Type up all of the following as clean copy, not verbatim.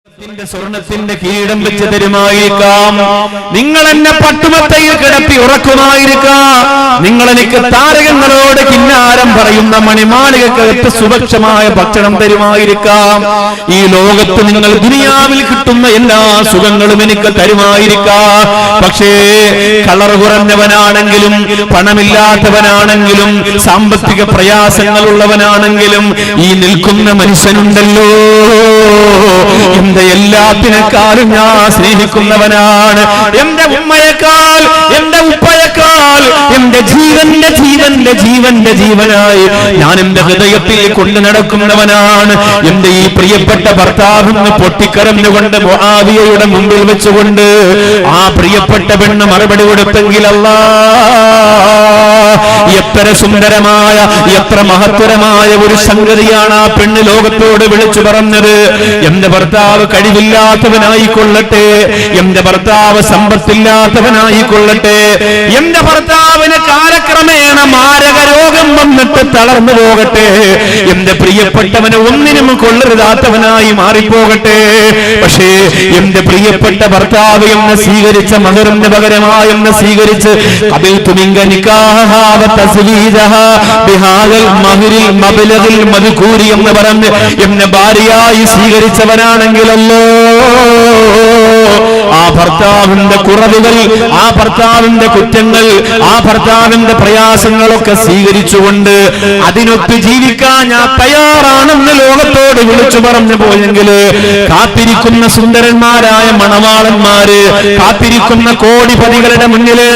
സ്വർണത്തിന്റെ കിരീടം വെച്ച് തരുമായിരിക്കാം, നിങ്ങൾ എന്നെ പട്ടുമത്തയിൽ കിടത്തി ഉറക്കുമായിരിക്കാം, നിങ്ങൾ എനിക്ക് താരകങ്ങളോട് കിന്നാരം പറയുന്ന മണിമാളികക്കകത്ത് സുഭിക്ഷമായ ഭക്ഷണം തരുമായിരിക്കാം, ഈ ലോകത്ത് നിങ്ങൾ ദുനിയാവിൽ കിട്ടുന്ന എല്ലാ സുഖങ്ങളും എനിക്ക് തരുമായിരിക്കാം. പക്ഷേ കളർ കുറഞ്ഞവനാണെങ്കിലും പണമില്ലാത്തവനാണെങ്കിലും സാമ്പത്തിക പ്രയാസങ്ങളുള്ളവനാണെങ്കിലും ഈ നിൽക്കുന്ന മനുഷ്യനുണ്ടല്ലോ, എന്റെ എല്ലാത്തിനേക്കാളും ഞാൻ സ്നേഹിക്കുന്നവനാണ്. എന്റെ ഉമ്മയേക്കാൾ, എന്റെ ഉപ്പയേക്കാൾ, എന്റെ ജീവന്റെ ജീവന്റെ ജീവന്റെ ജീവനായി ഞാൻ എന്റെ ഹൃദയത്തിൽ കൊണ്ടു നടക്കുന്നവനാണ്. എന്റെ ഈ പ്രിയപ്പെട്ട ഭർത്താവെന്ന് പൊട്ടിക്കരഞ്ഞുകൊണ്ട് മുആവിയയുടെ മുമ്പിൽ വെച്ചുകൊണ്ട് ആ പ്രിയപ്പെട്ട പെണ്ണ് മറുപടി കൊടുത്തെങ്കിൽ അല്ലാഹ്, എത്ര സുന്ദരമായ എത്ര മഹത്തരമായ ഒരു സംഗതിയാണ് ആ പെണ്ണ് ലോകത്തോട് വിളിച്ചു പറഞ്ഞത്. എന്റെ ഭർത്താവ് കഴിവില്ലാത്തവനായിക്കൊള്ളട്ടെ, എന്റെ ഭർത്താവ് സമ്പത്തില്ലാത്തവനായിക്കൊള്ളട്ടെ, എന്റെ ഭർത്താവിന് കാലക്രമേണ മാരക രോഗം വന്നിട്ട് തളർന്നു പോകട്ടെ, എന്റെ പ്രിയപ്പെട്ടവന് ഒന്നിനും കൊള്ളരുതാത്തവനായി മാറിപ്പോകട്ടെ, പക്ഷേ എന്റെ പ്രിയപ്പെട്ട ഭർത്താവ് എന്നെ സ്വീകരിച്ച മഹറിന് പകരമായി എന്നെ സ്വീകരിച്ച് ഖബൽതു മിൻക നികാഹഹാ വ തസ്വീജഹാ ബിഹാദൽ മഹ്റിൽ മബ്ലഗിൽ മദ്കൂരി എന്ന് പറഞ്ഞ് എന്നെ ഭാര്യയായി സ്വീകരിച്ചവനാണെങ്കിലല്ലോ, ആ ഭർത്താവിന്റെ കുറവുകൾ, ആ ഭർത്താവിന്റെ കുറ്റങ്ങൾ, ആ ഭർത്താവിന്റെ പ്രയാസങ്ങളൊക്കെ സ്വീകരിച്ചുകൊണ്ട് അതിനൊത്ത് ജീവിക്കാൻ ഞാൻ തയ്യാറാണെന്ന് ലോകത്തോട് വിളിച്ചു പറഞ്ഞു പോയെങ്കിൽ കാത്തിരിക്കുന്ന സുന്ദരന്മാരായ മണവാളന്മാര്, കാത്തിരിക്കുന്ന കോടിപതികളുടെ മുന്നില്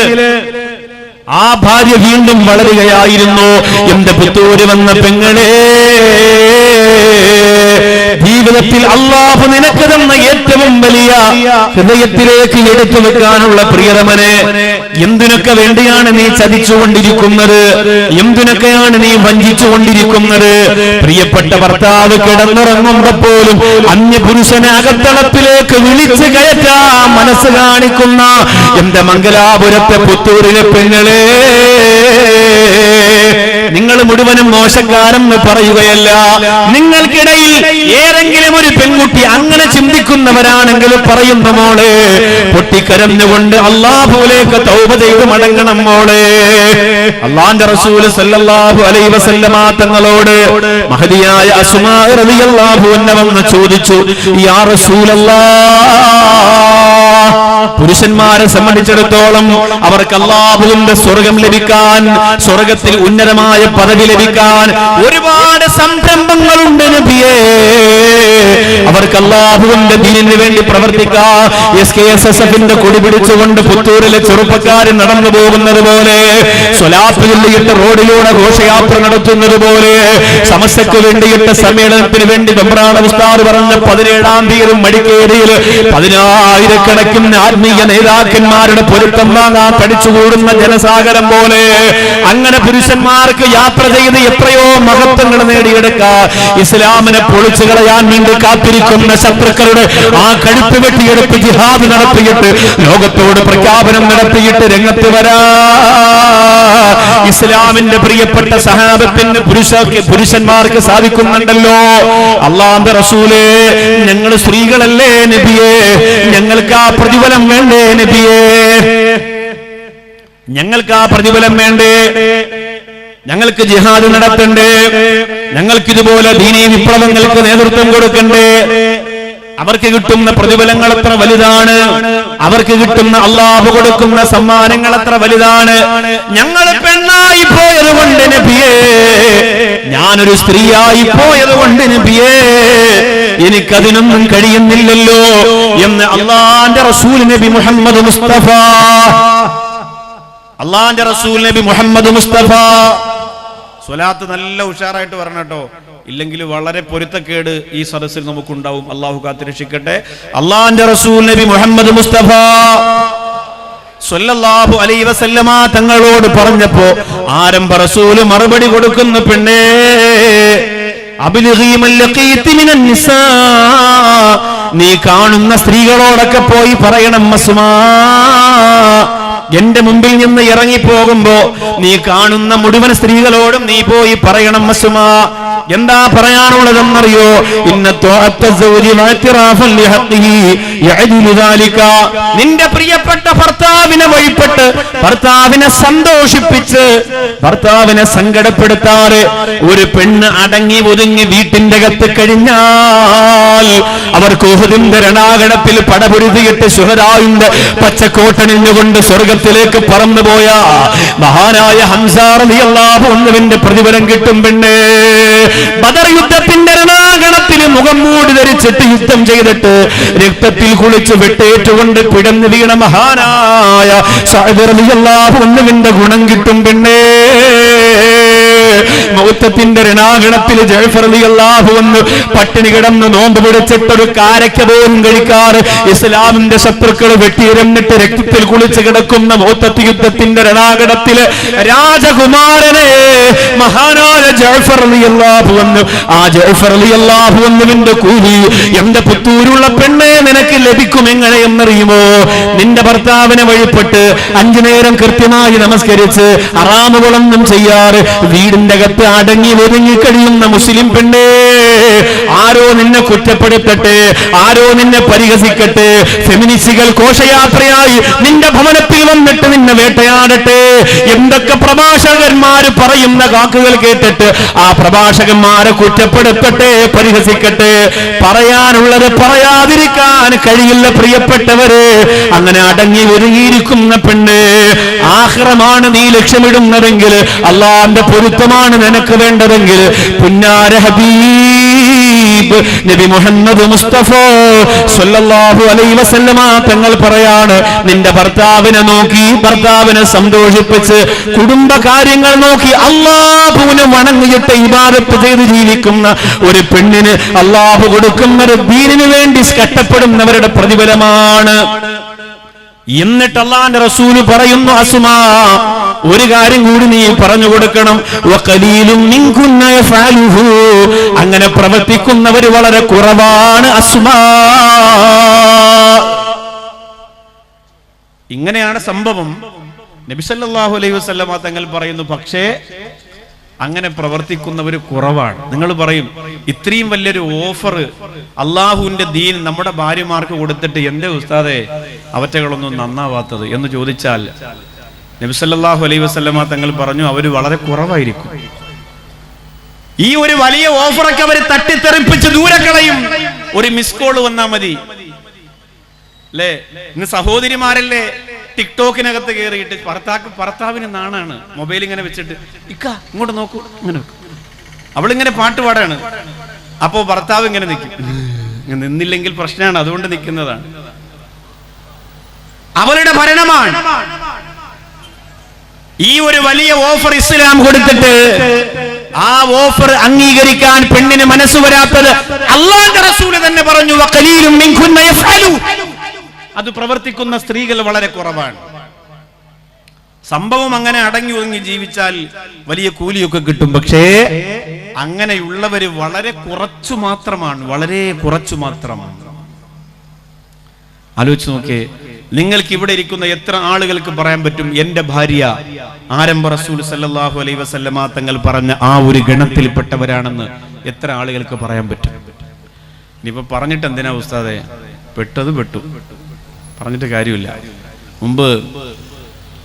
ആ ഭാര്യ വീണ്ടും വളരുകയായിരുന്നു. എന്റെ പുത്തൂര് വന്ന പെങ്ങളെ, ജീവിതത്തിൽ അല്ലാഹു നിനക്ക് തന്ന ഏറ്റവും വലിയ ഹൃദയത്തിലേക്ക് എടുത്തു വെക്കാനുള്ള പ്രിയരമനെ, എന്തിനൊക്കെ വേണ്ടിയാണ് നീ ചതിച്ചുകൊണ്ടിരിക്കുന്നത്, എന്തിനൊക്കെയാണ് നീ വഞ്ചിച്ചുകൊണ്ടിരിക്കുന്നത്? പ്രിയപ്പെട്ട ഭർത്താവ് കിടന്നുറങ്ങുമ്പോ പോലും അന്യപുരുഷനെ അകത്തളത്തിലേക്ക് വിളിച്ചു കയറ്റാൻ മനസ്സ് കാണിക്കുന്ന എന്റെ മംഗലാപുരത്തെ പുത്തൂരിലെ പെങ്ങളെ, നിങ്ങൾ മുഴുവനും മോശക്കാരെന്ന് പറയുകയല്ല, നിങ്ങൾക്കിടയിൽ ഏതെങ്കിലും ഒരു പെൺകുട്ടി അങ്ങനെ ചിന്തിക്കുന്നവരാണെങ്കിൽ പറയുന്ന മോളെ, പൊട്ടിക്കരഞ്ഞുകൊണ്ട് അല്ലാഹുവിലേക്ക് തൗബ ചെയ്ത് മടങ്ങണം മോളെ. അല്ലാഹുവിന്റെ റസൂൽ സല്ലല്ലാഹു അലൈഹി വസല്ലമ തങ്ങളോട് മഹദിയായ അസ്മാ റളിയല്ലാഹു അൻഹ വന്ന് ചോദിച്ചു, യാ റസൂലല്ലാഹ്, പുരുഷന്മാരെ സംബന്ധിച്ചിടത്തോളം അവർക്ക് അല്ലാഹുവിന്റെ സ്വർഗം ലഭിക്കാൻ, സ്വർഗത്തിൽ ഉന്നതമായ പദവി ലഭിക്കാൻ ഒരുപാട് സംരംഭങ്ങളുണ്ട് നബിയേ, അവർക്ക് അല്ലാഹുവിന്റെ ദീനിന് വേണ്ടി പ്രവർത്തിക്കാൻ SKSSFന്റെ കൊടി പിടിച്ചുകൊണ്ട് പുത്തൂരിലെ ചെറുപ്പക്കാരൻ നടന്നു പോകുന്നത് പോലെ, സ്വലാത്ത് ചൊല്ലിയിട്ട് റോഡിലൂടെ ഘോഷയാത്ര നടത്തുന്നത് പോലെ, സമസ്തയ്ക്ക് വേണ്ടിയിട്ട് സമ്മേളനത്തിന് വേണ്ടി ബംബ്രാണ ഉസ്താദ് പറഞ്ഞ 17-ാം തീയതി മടിക്കേരിയിൽ 10,000കണക്കിന് ആത്മീയ നേതാക്കന്മാരുടെ പൊരുത്തം വാങ്ങാൻ തടിച്ചുകൂടുന്ന ജനസാഗരം പോലെ അങ്ങനെ പുരുഷന്മാർക്ക് യാത്ര ചെയ്ത് എത്രയോ മഹത്വങ്ങൾ നേടിയെടുക്കാൻ, ഇസ്ലാമിനെ പൊളിച്ചു കളയാൻ വേണ്ടി കാത്തിരിക്കുന്ന ശത്രുക്കളുടെ ആ കഴുത്ത് വെട്ടിയെടുത്ത് ജിഹാദ് നടത്തിയിട്ട് ലോകത്തോട് പ്രഖ്യാപനം നടത്തിയിട്ട് രംഗത്ത് വരാ ഇസ്ലാമിന്റെ പ്രിയപ്പെട്ട സഹാബത്തിന് പുരുഷന്മാർക്ക് സാധിക്കുന്നുണ്ടല്ലോ. അല്ലാഹുവിന്റെ റസൂലേ, ഞങ്ങൾ സ്ത്രീകളല്ലേ നബിയേ, ഞങ്ങൾക്ക് ആ പ്രതിഫലം വേണ്ടേ നബിയേ, ഞങ്ങൾക്ക് ആ പ്രതിഫലം വേണ്ടേ, ഞങ്ങൾക്ക് ജിഹാദ് നടത്തണ്ടേ, ഞങ്ങൾക്കിതുപോലെ ദീനീ വിപ്ലവങ്ങൾക്ക് നേതൃത്വം കൊടുക്കണ്ടേ, അവർക്ക് കിട്ടുന്ന പ്രതിഫലങ്ങൾ എത്ര വലുതാണ്, അവർക്ക് കിട്ടുന്ന അല്ലാഹു കൊടുക്കുന്ന സമ്മാനങ്ങൾ എത്ര വലുതാണ്. ഞങ്ങൾ പെണ്ണായി പോയത് കൊണ്ട് നബിയേ, ഞാനൊരു സ്ത്രീയായി പോയത് കൊണ്ട് നബിയേ, എനിക്കതിനൊന്നും കഴിയുന്നില്ലല്ലോ എന്ന് അല്ലാഹുവിന്റെ റസൂൽ നബി മുഹമ്മദ് മുസ്തഫ, അല്ലാഹുവിന്റെ റസൂൽ നബി മുഹമ്മദ് മുസ്തഫ. സ്വലാത്ത് നല്ല ഉഷാറായിട്ട് വരണം കേട്ടോ, ഇല്ലെങ്കിൽ വളരെ പൊരുത്തക്കേട് ഈ സദസ്സിൽ നമുക്കുണ്ടാവും. അല്ലാഹു കാത്തിരക്ഷിക്കട്ടെ. അല്ലാഹുവിന്റെ റസൂൽ നബി മുഹമ്മദ് മുസ്തഫ സ്വല്ലല്ലാഹു അലൈഹി വസല്ലമ തങ്ങളോട് പറഞ്ഞപ്പോ ആരംഭ റസൂല് മറുപടി കൊടുക്കുന്ന, പെണ്ണേ, അബ്ലിഗി മൻ ലഖീതി മിനൻ നിസാ, നീ കാണുന്ന സ്ത്രീകളോടൊക്കെ പോയി പറയണം, അസ്മാ, എന്റെ മുമ്പിൽ നിന്ന് ഇറങ്ങിപ്പോകുമ്പോ നീ കാണുന്ന മുഴുവൻ സ്ത്രീകളോടും നീ പോയി പറയണം, അസ്മാ, എന്താ പറയാനുള്ളതെന്നറിയോ? നിന്റെ പ്രിയപ്പെട്ട ഭർത്താവിനെ വഴിപ്പെട്ട് ഭർത്താവിനെ സന്തോഷിപ്പിച്ച് ഭർത്താവിനെ സങ്കടപ്പെടുത്താറ് ഒരു പെണ്ണ് അടങ്ങി ഒതുങ്ങി വീട്ടിന്റെ അകത്ത് കഴിഞ്ഞാൽ അവർക്ക് ഉഹദിന്റെ രണാകണത്തിൽ പടപൊരുതിയിട്ട് ശുഹദാവിന്റെ പച്ചക്കോട്ടണിഞ്ഞുകൊണ്ട് സ്വർഗത്തിലേക്ക് പറന്നുപോയ മഹാനായ ഹംസ റളിയല്ലാഹു അൻഹുവിന്റെ പ്രതിഫലം കിട്ടും പെണ്ണേ. ബദർ യുദ്ധത്തിന്റെ രണാകണത്തിൽ മുഖം മൂടി ധരിച്ചിട്ട് യുദ്ധം ചെയ്തിട്ട് രക്തത്തിൽ കുളിച്ച് വെട്ടേറ്റുകൊണ്ട് പിടന്നു വീണ മഹാനായ സഅദ് റളിയല്ലാഹു അൻഹുവിന്റെ ഗുണം കിട്ടും പെണ്ണേ. മൗത്തത്തിന്റെ രണാകണത്തിൽ ജഅഫർ റളിയല്ലാഹു അൻഹു പട്ടിണി കിടന്ന് നോമ്പ് പിടിച്ചിട്ടൊരു കാരക്ക പോലും കഴിക്കാറ് ഇസ്ലാമിന്റെ ശത്രുക്കൾ വെട്ടിയിരന്നിട്ട് രക്തത്തിൽ കുളിച്ച് കിടക്കുന്ന മൗത്തത്തി യുദ്ധത്തിന്റെ രണാകണത്തില് രാജകുമാരനെ മഹാനായ ജഅഫർ റളിയല്ലാഹു അൻഹു, ആ ജഅഫർ റളിയല്ലാഹു അൻഹുവിന്റെ കൂലി എന്റെ പുത്തൂരുള്ള പെണ്ണെ നിനക്ക് ലഭിക്കും എങ്ങനെയെന്നറിയുമോ? നിന്റെ ഭർത്താവിനെ വഴിപ്പെട്ട് 5 നേരം കൃത്യമായി നമസ്കരിച്ച് ഹറാമുകളൊന്നും ചെയ്യാറ് വീടിന്റെ അകത്ത് അടങ്ങി ഒതുങ്ങി കഴിയുന്ന മുസ്ലിം പെണ്ണേ, ആരോ നിന്നെ കുറ്റപ്പെടുത്തട്ടെ, ആരോ നിന്നെ പരിഹസിക്കട്ടെ, ഫെമിനിസ്റ്റുകൾ ഘോഷയാത്രയായി നിന്റെ ഭവനത്തിൽ വന്നിട്ട് നിന്നെ വേട്ടയാടട്ടെ, എന്തൊക്കെ പ്രഭാഷകന്മാര് പറയുന്ന വാക്കുകൾ കേട്ടിട്ട് ആ പ്രഭാഷകന്മാരെ കുറ്റപ്പെടുത്തട്ടെ, പരിഹസിക്കട്ടെ, പറയാനുള്ളത് പറയാതിരിക്കാൻ കഴിയില്ല പ്രിയപ്പെട്ടവര്. അങ്ങനെ അടങ്ങി ഒരുങ്ങിയിരിക്കുന്ന പെണ്ണ്, ആഖിറമാണ് നീ ലക്ഷ്യമിടുന്നതെങ്കിൽ, അള്ളാന്റെ പൊരുത്തമാണ് നിനക്ക് വേണ്ടതെങ്കിൽ, പുന്നാര ഹബീബ് നബി മുഹമ്മദ് മുസ്തഫ സ്വല്ലല്ലാഹു അലൈഹി വസല്ലമ തങ്ങൾ പറയാണ്, നിന്റെ ഭർത്താവിനെ നോക്കി ഭർത്താവിനെ സന്തോഷിപ്പിച്ച് കുടുംബ കാര്യങ്ങൾ നോക്കി അല്ലാഹുവിനെ വണങ്ങിയിട്ട് ഇബാദത്ത് ചെയ്ത് ജീവിക്കുന്ന ഒരു പെണ്ണിന് അല്ലാഹു കൊടുക്കുന്നത് ദീനിനു വേണ്ടി കഷ്ടപ്പെടുന്നവരുടെ പ്രതിഫലമാണ്. എന്നിട്ട് അല്ലാഹുവിന്റെ റസൂല് പറയുന്നു, അസ്മാ ഒരു കാര്യം കൂടി നീ പറഞ്ഞു കൊടുക്കണം, അങ്ങനെ പ്രവർത്തിക്കുന്നവർ വളരെ കുറവാണ് അസ്മാ. ഇങ്ങനെയാണ് സംഭവം. നബി സല്ലല്ലാഹു അലൈഹി വസല്ലമ തങ്ങൾ പറയുന്നു, പക്ഷേ അങ്ങനെ പ്രവർത്തിക്കുന്നവർ കുറവാണ്. നിങ്ങൾ പറയും, ഇത്രയും വലിയൊരു ഓഫർ അള്ളാഹുവിന്റെ ദീൻ നമ്മുടെ ഭാര്യമാർക്ക് കൊടുത്തിട്ട് എന്റെ ഉസ്താദേ അവറ്റകളൊന്നും നന്നാവാത്തത് എന്ന് ചോദിച്ചാൽ നബി സല്ലല്ലാഹു അലൈഹി വസല്ലമ തങ്ങൾ പറഞ്ഞു, അവര് വളരെ കുറവായിരിക്കും. ഈ ഒരു വലിയ ഓഫറൊക്കെ അവര് തട്ടിത്തെറിപ്പിച്ച് ദൂരെ കളയും. ഒരു മിസ് കോൾ വന്നാ മതി അല്ലേ? ഇന്ന് സഹോദരിമാരല്ലേ ടിക്ടോക്കിനകത്ത് കയറിയിട്ട് ഭർത്താവിന് നാണാണ്, മൊബൈൽ ഇങ്ങനെ വെച്ചിട്ട് ഇക്ക ഇങ്ങോട്ട് നോക്കൂ, ഇങ്ങനെ അവളിങ്ങനെ പാട്ട് പാടാണ്. അപ്പോ ഭർത്താവ് ഇങ്ങനെ നിൽക്കും, നിന്നില്ലെങ്കിൽ പ്രശ്നമാണ്, അതുകൊണ്ട് നിൽക്കുന്നതാണ്. അവളുടെ ഭരണമാണ്. ഈ ഒരു വലിയ ഓഫർ ഇസ്ലാം കൊടുത്തിട്ട് ആ ഓഫർ അംഗീകരിക്കാൻ പെണ്ണിന് മനസ്സ് വരാത്തത് അല്ലാഹുവിന്റെ റസൂൽ തന്നെ പറഞ്ഞു, വഖലീലും മിൻകുന്ന യഫ്അലു, അത് പ്രവർത്തിക്കുന്ന സ്ത്രീകൾ വളരെ കുറവാണ്. സംഭവം അങ്ങനെ അടങ്ങി ഒതുങ്ങി ജീവിച്ചാൽ വലിയ കൂലിയൊക്കെ കിട്ടും. പക്ഷേ അങ്ങനെയുള്ളവര് വളരെ കുറച്ചു മാത്രമാണ്, വളരെ കുറച്ചു മാത്രമാണ്. ആലോചിച്ച് നോക്കിയേ, നിങ്ങൾക്ക് ഇവിടെ ഇരിക്കുന്ന എത്ര ആളുകൾക്ക് പറയാൻ പറ്റും എന്റെ ഭാര്യ ആരംഭ റസൂൽ സല്ലല്ലാഹു അലൈഹി വസല്ലമ തങ്ങൾ പറഞ്ഞ ആ ഒരു ഗണത്തിൽപ്പെട്ടവരാണെന്ന് എത്ര ആളുകൾക്ക് പറയാൻ പറ്റും? ഇനിയിപ്പോ പറഞ്ഞിട്ട് എന്തിനാ ഉസ്താദേ? പെട്ടത് പെട്ടു, പറഞ്ഞിട്ട് കാര്യമില്ല. മുമ്പ്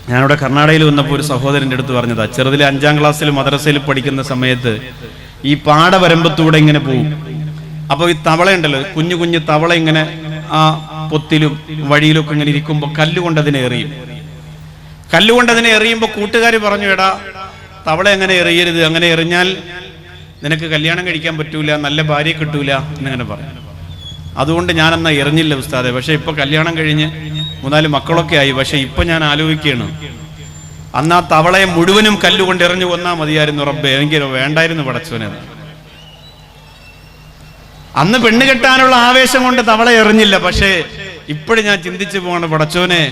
ഞാനിവിടെ കർണാടകയിൽ വന്നപ്പോൾ ഒരു സഹോദരൻ്റെ അടുത്ത് പറഞ്ഞതാ, ചെറുതിലെ 5ാം ക്ലാസ്സിൽ മദ്രസയിൽ പഠിക്കുന്ന സമയത്ത് ഈ പാടവരമ്പത്തൂടെ ഇങ്ങനെ പോകും. അപ്പൊ ഈ തവളയുണ്ടല്ലോ, കുഞ്ഞു കുഞ്ഞു തവള ഇങ്ങനെ ആ പൊത്തിലും വഴിയിലൊക്കെ ഇങ്ങനെ ഇരിക്കുമ്പോൾ കല്ലുകൊണ്ടതിനെ എറിയുമ്പോൾ കൂട്ടുകാർ പറഞ്ഞു, എടാ തവള അങ്ങനെ എറിയരുത്, അങ്ങനെ എറിഞ്ഞാൽ നിനക്ക് കല്യാണം കഴിക്കാൻ പറ്റൂല, നല്ല ഭാര്യ കിട്ടൂല എന്നിങ്ങനെ പറഞ്ഞു. അതുകൊണ്ട് ഞാനെന്നാ എറിഞ്ഞില്ല ഉസ്താദെ. പക്ഷെ ഇപ്പൊ കല്യാണം കഴിഞ്ഞ് 3-4 മക്കളൊക്കെ ആയി. പക്ഷെ ഇപ്പൊ ഞാൻ ആലോചിക്കുകയാണ്, അന്ന് ആ തവളയെ മുഴുവനും കല്ലുകൊണ്ട് എറിഞ്ഞു കൊന്നാ മതിയായിരുന്നു റബ്ബേ, എനിക്ക് വേണ്ടായിരുന്നു പടച്ചോനെ. അന്ന് പെണ്ണ് കെട്ടാനുള്ള ആവേശം കൊണ്ട് തവള എറിഞ്ഞില്ല. പക്ഷേ ഇപ്പോഴും ഞാൻ ചിന്തിച്ചു പോവാണ്, പടച്ചോനെ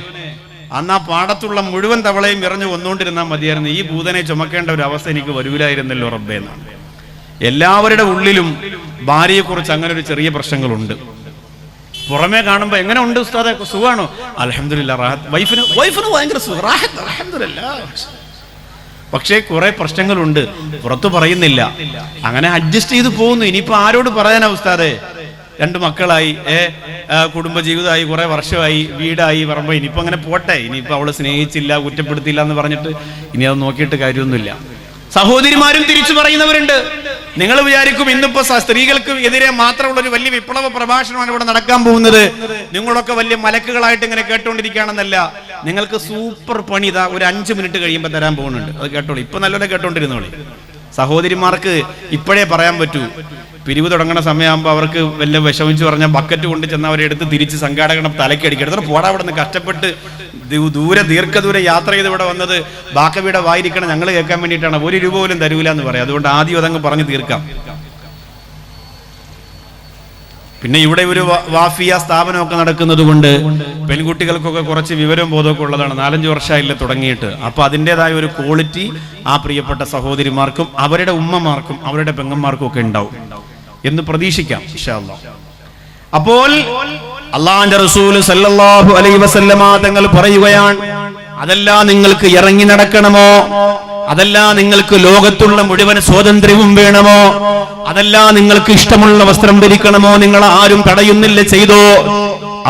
അന്ന് ആ പാടത്തുള്ള മുഴുവൻ തവളയും എറിഞ്ഞു കൊന്നുകൊണ്ടിരുന്നാൽ മതിയായിരുന്നു, ഈ ഭൂതനെ ചുമക്കേണ്ട ഒരു അവസ്ഥ എനിക്ക് വരൂലായിരുന്നല്ലോ റബ്ബേ എന്നാണ്. എല്ലാവരുടെ ഉള്ളിലും ഭാര്യയെക്കുറിച്ച് അങ്ങനെ ഒരു ചെറിയ പ്രശ്നങ്ങളുണ്ട്. പുറമേ കാണുമ്പോ എങ്ങനെ ഉണ്ട് ഉസ്താദെ, സുഖാണോ? അൽഹംദുലില്ലാ റാഹത്ത്. വൈഫിന് ഭയങ്കര സുഖം, റാഹത്ത് അൽഹംദുലില്ലാ. പക്ഷേ കുറെ പ്രശ്നങ്ങളുണ്ട്, പുറത്തു പറയുന്നില്ല. അങ്ങനെ അഡ്ജസ്റ്റ് ചെയ്ത് പോകുന്നു. ഇനിയിപ്പോ ആരോട് പറയാനാ ഉസ്താദേ? 2 മക്കളായി, കുടുംബജീവിതമായി, കുറെ വർഷമായി, വീടായി പറയുമ്പോ ഇനിയിപ്പോ അങ്ങനെ പോട്ടെ, ഇനിയിപ്പോ അവള് സ്നേഹിച്ചില്ല, കുറ്റപ്പെടുത്തിയില്ല എന്ന് പറഞ്ഞിട്ട് ഇനി അത് നോക്കിയിട്ട് കാര്യമൊന്നുമില്ല. സഹോദരിമാരും തിരിച്ചു പറയുന്നവരുണ്ട്. നിങ്ങൾ വിചാരിക്കും ഇന്നിപ്പോ സ്ത്രീകൾക്ക് എതിരെ മാത്രമുള്ളൊരു വലിയ വിപ്ലവ പ്രഭാഷണമാണ് ഇവിടെ നടക്കാൻ പോകുന്നത്, നിങ്ങളൊക്കെ വലിയ മലക്കുകളായിട്ട് ഇങ്ങനെ കേട്ടോണ്ടിരിക്കുകയാണെന്നല്ല. നിങ്ങൾക്ക് സൂപ്പർ പണി ഇതാ ഒരു 5 മിനിറ്റ് കഴിയുമ്പോൾ തരാൻ പോകുന്നുണ്ട്. അത് കേട്ടോളൂ. ഇപ്പൊ നല്ലോണം കേട്ടോണ്ടിരുന്നോളി. സഹോദരിമാർക്ക് ഇപ്പോഴേ പറയാൻ പറ്റൂ. പിരിവ് തുടങ്ങുന്ന സമയമാകുമ്പോൾ അവർക്ക് വല്ല വിഷമിച്ച് പറഞ്ഞാൽ ബക്കറ്റ് കൊണ്ട് ചെന്ന് അവരെ എടുത്ത് തിരിച്ച് സംഘാടകണം തലക്കടിക്കുക. പോടാ അവിടെ നിന്ന് കഷ്ടപ്പെട്ട് ദീർഘദൂര യാത്ര ചെയ്ത് ഇവിടെ വന്നത് ബാക്കവിയുടെ വായിരിക്കണം ഞങ്ങൾ കേൾക്കാൻ വേണ്ടിയിട്ടാണ്, 1 രൂപ പോലും തരൂല എന്ന് പറയാം. അതുകൊണ്ട് ആദ്യം അതങ്ങ് പറഞ്ഞു തീർക്കാം. പിന്നെ ഇവിടെ ഒരു വാഫിയ സ്ഥാപനമൊക്കെ നടക്കുന്നത് കൊണ്ട് പെൺകുട്ടികൾക്കൊക്കെ കുറച്ച് വിവരവും ബോധമൊക്കെ ഉള്ളതാണ്. 4-5 വർഷമായില്ല തുടങ്ങിയിട്ട്. അപ്പൊ അതിൻ്റെതായ ഒരു ക്വാളിറ്റി ആ പ്രിയപ്പെട്ട സഹോദരിമാർക്കും അവരുടെ ഉമ്മമാർക്കും അവരുടെ പെങ്ങന്മാർക്കും ഒക്കെ ഉണ്ടാവും എന്ന് പ്രതീക്ഷിക്കാം ഇൻഷാ അല്ലാഹ്. അപ്പോൾ അല്ലാഹുവിന്റെ റസൂൽ സല്ലല്ലാഹു അലൈഹി വസല്ലമ തങ്ങൾ പറയുകയാണ്, അതല്ല നിങ്ങൾക്ക് ഇറങ്ങി നടക്കണമോ? അതല്ല നിങ്ങൾക്ക് ലോകത്തുള്ള മുഴുവൻ സ്വാതന്ത്ര്യവും വേണമോ? അതല്ല നിങ്ങൾക്ക് ഇഷ്ടമുള്ള വസ്ത്രം ധരിക്കണമോ? നിങ്ങൾ ആരും തടയുന്നില്ല, ചെയ്തോ.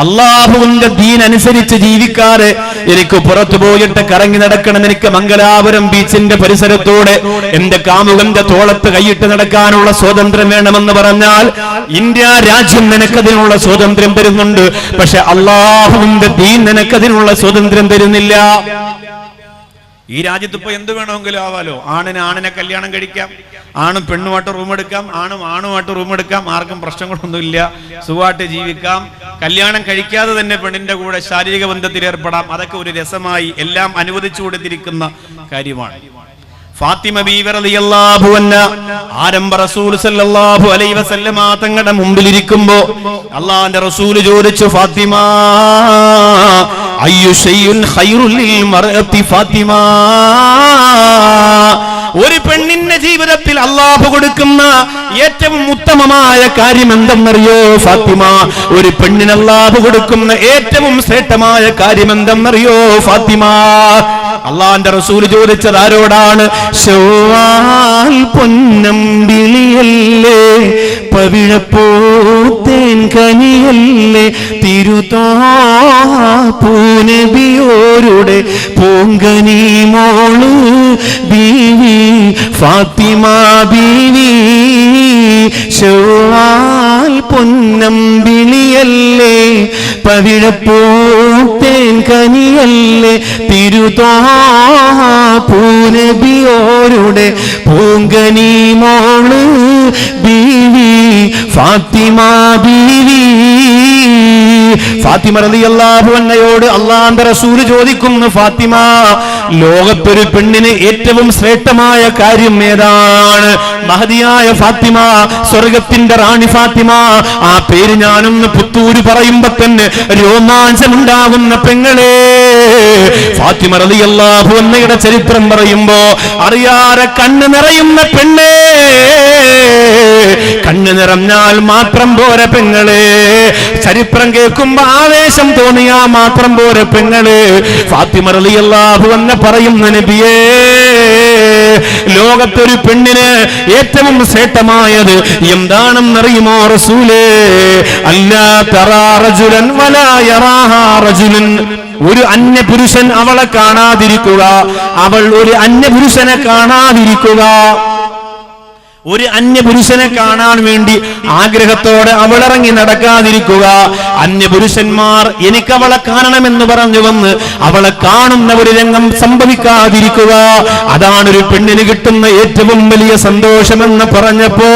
അള്ളാഹുവിന്റെ ദീൻ അനുസരിച്ച് ജീവിക്കാതെ എനിക്ക് പുറത്തു പോയിട്ട് കറങ്ങി നടക്കണം, എനിക്ക് മംഗലാപുരം ബീച്ചിന്റെ പരിസരത്തോടെ എന്റെ കാമുകന്റെ തോളത്ത് കൈയിട്ട് നടക്കാനുള്ള സ്വാതന്ത്ര്യം വേണമെന്ന് പറഞ്ഞാൽ ഇന്ത്യ രാജ്യം നിനക്കതിനുള്ള സ്വാതന്ത്ര്യം തരുന്നുണ്ട്. പക്ഷെ അള്ളാഹുവിന്റെ ദീൻ നിനക്കതിനുള്ള സ്വാതന്ത്ര്യം തരുന്നില്ല. ഈ രാജ്യത്ത് ഇപ്പൊ എന്ത് വേണമെങ്കിലും ആവാലോ. ആണിനെ കല്യാണം കഴിക്കാം, ആണും പെണ്ണുമായിട്ട് റൂം എടുക്കാം, ആണുമായിട്ട് റൂം എടുക്കാം, ആർക്കും പ്രശ്നങ്ങളൊന്നുമില്ല, സുഖമായിട്ട് ജീവിക്കാം. കല്യാണം കഴിക്കാതെ തന്നെ പെണ്ണിന്റെ കൂടെ ശാരീരിക ബന്ധത്തിൽ ഏർപ്പെടാം. അതൊക്കെ ഒരു രസമായി എല്ലാം അനുവദിച്ചു കൊടുത്തിരിക്കുന്ന കാര്യമാണ്. ഫാത്തിമ ബീവി റളിയല്ലാഹു അൻഹ ആരംഭ റസൂൽ സല്ലല്ലാഹു അലൈഹി വസല്ലമ തങ്ങളുടെ മുമ്പിൽ ഇരിക്കുമ്പോൾ അല്ലാഹുവിന്റെ റസൂൽ ചോദിച്ചു, ഫാത്തിമ അയ്യു ഷൈഉൻ ഖൈറുൽ ലിൽ മർഅത്തി ഫാത്തിമ, ഒരു പെണ്ണിന്റെ ജീവിതത്തിൽ അല്ലാഹു കൊടുക്കുന്ന ഏറ്റവും ഉത്തമമായ കാര്യം എന്തെന്നറിയോ ഫാത്തിമ? ഒരു പെണ്ണിന് അല്ലാഹു കൊടുക്കുന്ന ഏറ്റവും ശ്രേഷ്ഠമായ കാര്യം എന്തെന്നറിയോ ഫാത്തിമ? അല്ലാഹുവിന്റെ റസൂൽ ചോദിച്ചത് ആരോടാണ്? ശൗവാൽ പൊന്നമ്പിളിയല്ലേ, പവിഴപ്പൂത്തേൻ കനിയല്ലേ, തിരുതാപൂനബിയോരുടെ പൂങ്കനി മോള് ബീവി ഫാത്തിമ ബീവി. ശൗവാൽ പൊന്നമ്പിളിയല്ലേ, പവിഴപ്പൂത്തേൻ കനിയല്ലേ, തിരുതാപൂനബിയോരുടെ പൂങ്കനി മോള് ബീവി ഫാത്തിമ ബീവി. ഫാത്തിമ റളിയല്ലാഹു അൻഹയോട് അല്ലാഹുവിന്റെ റസൂൽ ചോദിക്കുന്നു, ഫാത്തിമ ലോകത്തൊരു പെണ്ണിന് ഏറ്റവും ശ്രേഷ്ഠമായ കാര്യം ഏതാണ്? മഹദിയായ ഫാത്തിമ, സ്വർഗത്തിന്റെ റാണി ഫാത്തിമ, ആ പേര് ഞാനൊന്ന് പുത്തൂര് പറയുമ്പോ തന്നെ രോമാഞ്ചമുണ്ടാകുന്ന പെങ്ങളെ. ഫാത്തിമ റളിയല്ലാഹു അൻഹയുടെ ചരിത്രം പറയുമ്പോ അറിയാതെ കണ്ണ് നിറയുന്ന പെണ്ണേ. കണ്ണ് നിറഞ്ഞാൽ മാത്രം പോരെ പെങ്ങളെ, ചരിത്രം കേൾക്കുമ്പോ ആവേശം തോന്നിയാ മാത്രം പോരെ പെങ്ങളെ. ഫാത്തിമ റളിയല്ലാഹു അൻഹ പറയുന്ന നബിയേ, ലോകത്തൊരു പെണ്ണിന് ഏറ്റവും ശ്രേഷ്ഠമായത് എന്താണെന്നറിയുമോ റസൂലേ? അല്ലാ തറാ റജുലൻ വലാ യറാഹാ റജുലൻ, ഒരു അന്യപുരുഷൻ അവളെ കാണാതിരിക്കുക, അവൾ ഒരു അന്യപുരുഷനെ കാണാതിരിക്കുക. ഒരു അന്യപുരുഷനെ കാണാൻ വേണ്ടി ആഗ്രഹത്തോടെ അവളിറങ്ങി നടക്കാതിരിക്കുക. അന്യപുരുഷന്മാർ എനിക്കവളെ കാണണമെന്ന് പറഞ്ഞു വന്ന് അവളെ കാണുന്ന ഒരു രംഗം സംഭവിക്കാതിരിക്കുക. അതാണ് ഒരു പെണ്ണിന് കിട്ടുന്ന ഏറ്റവും വലിയ സന്തോഷമെന്ന് പറഞ്ഞപ്പോ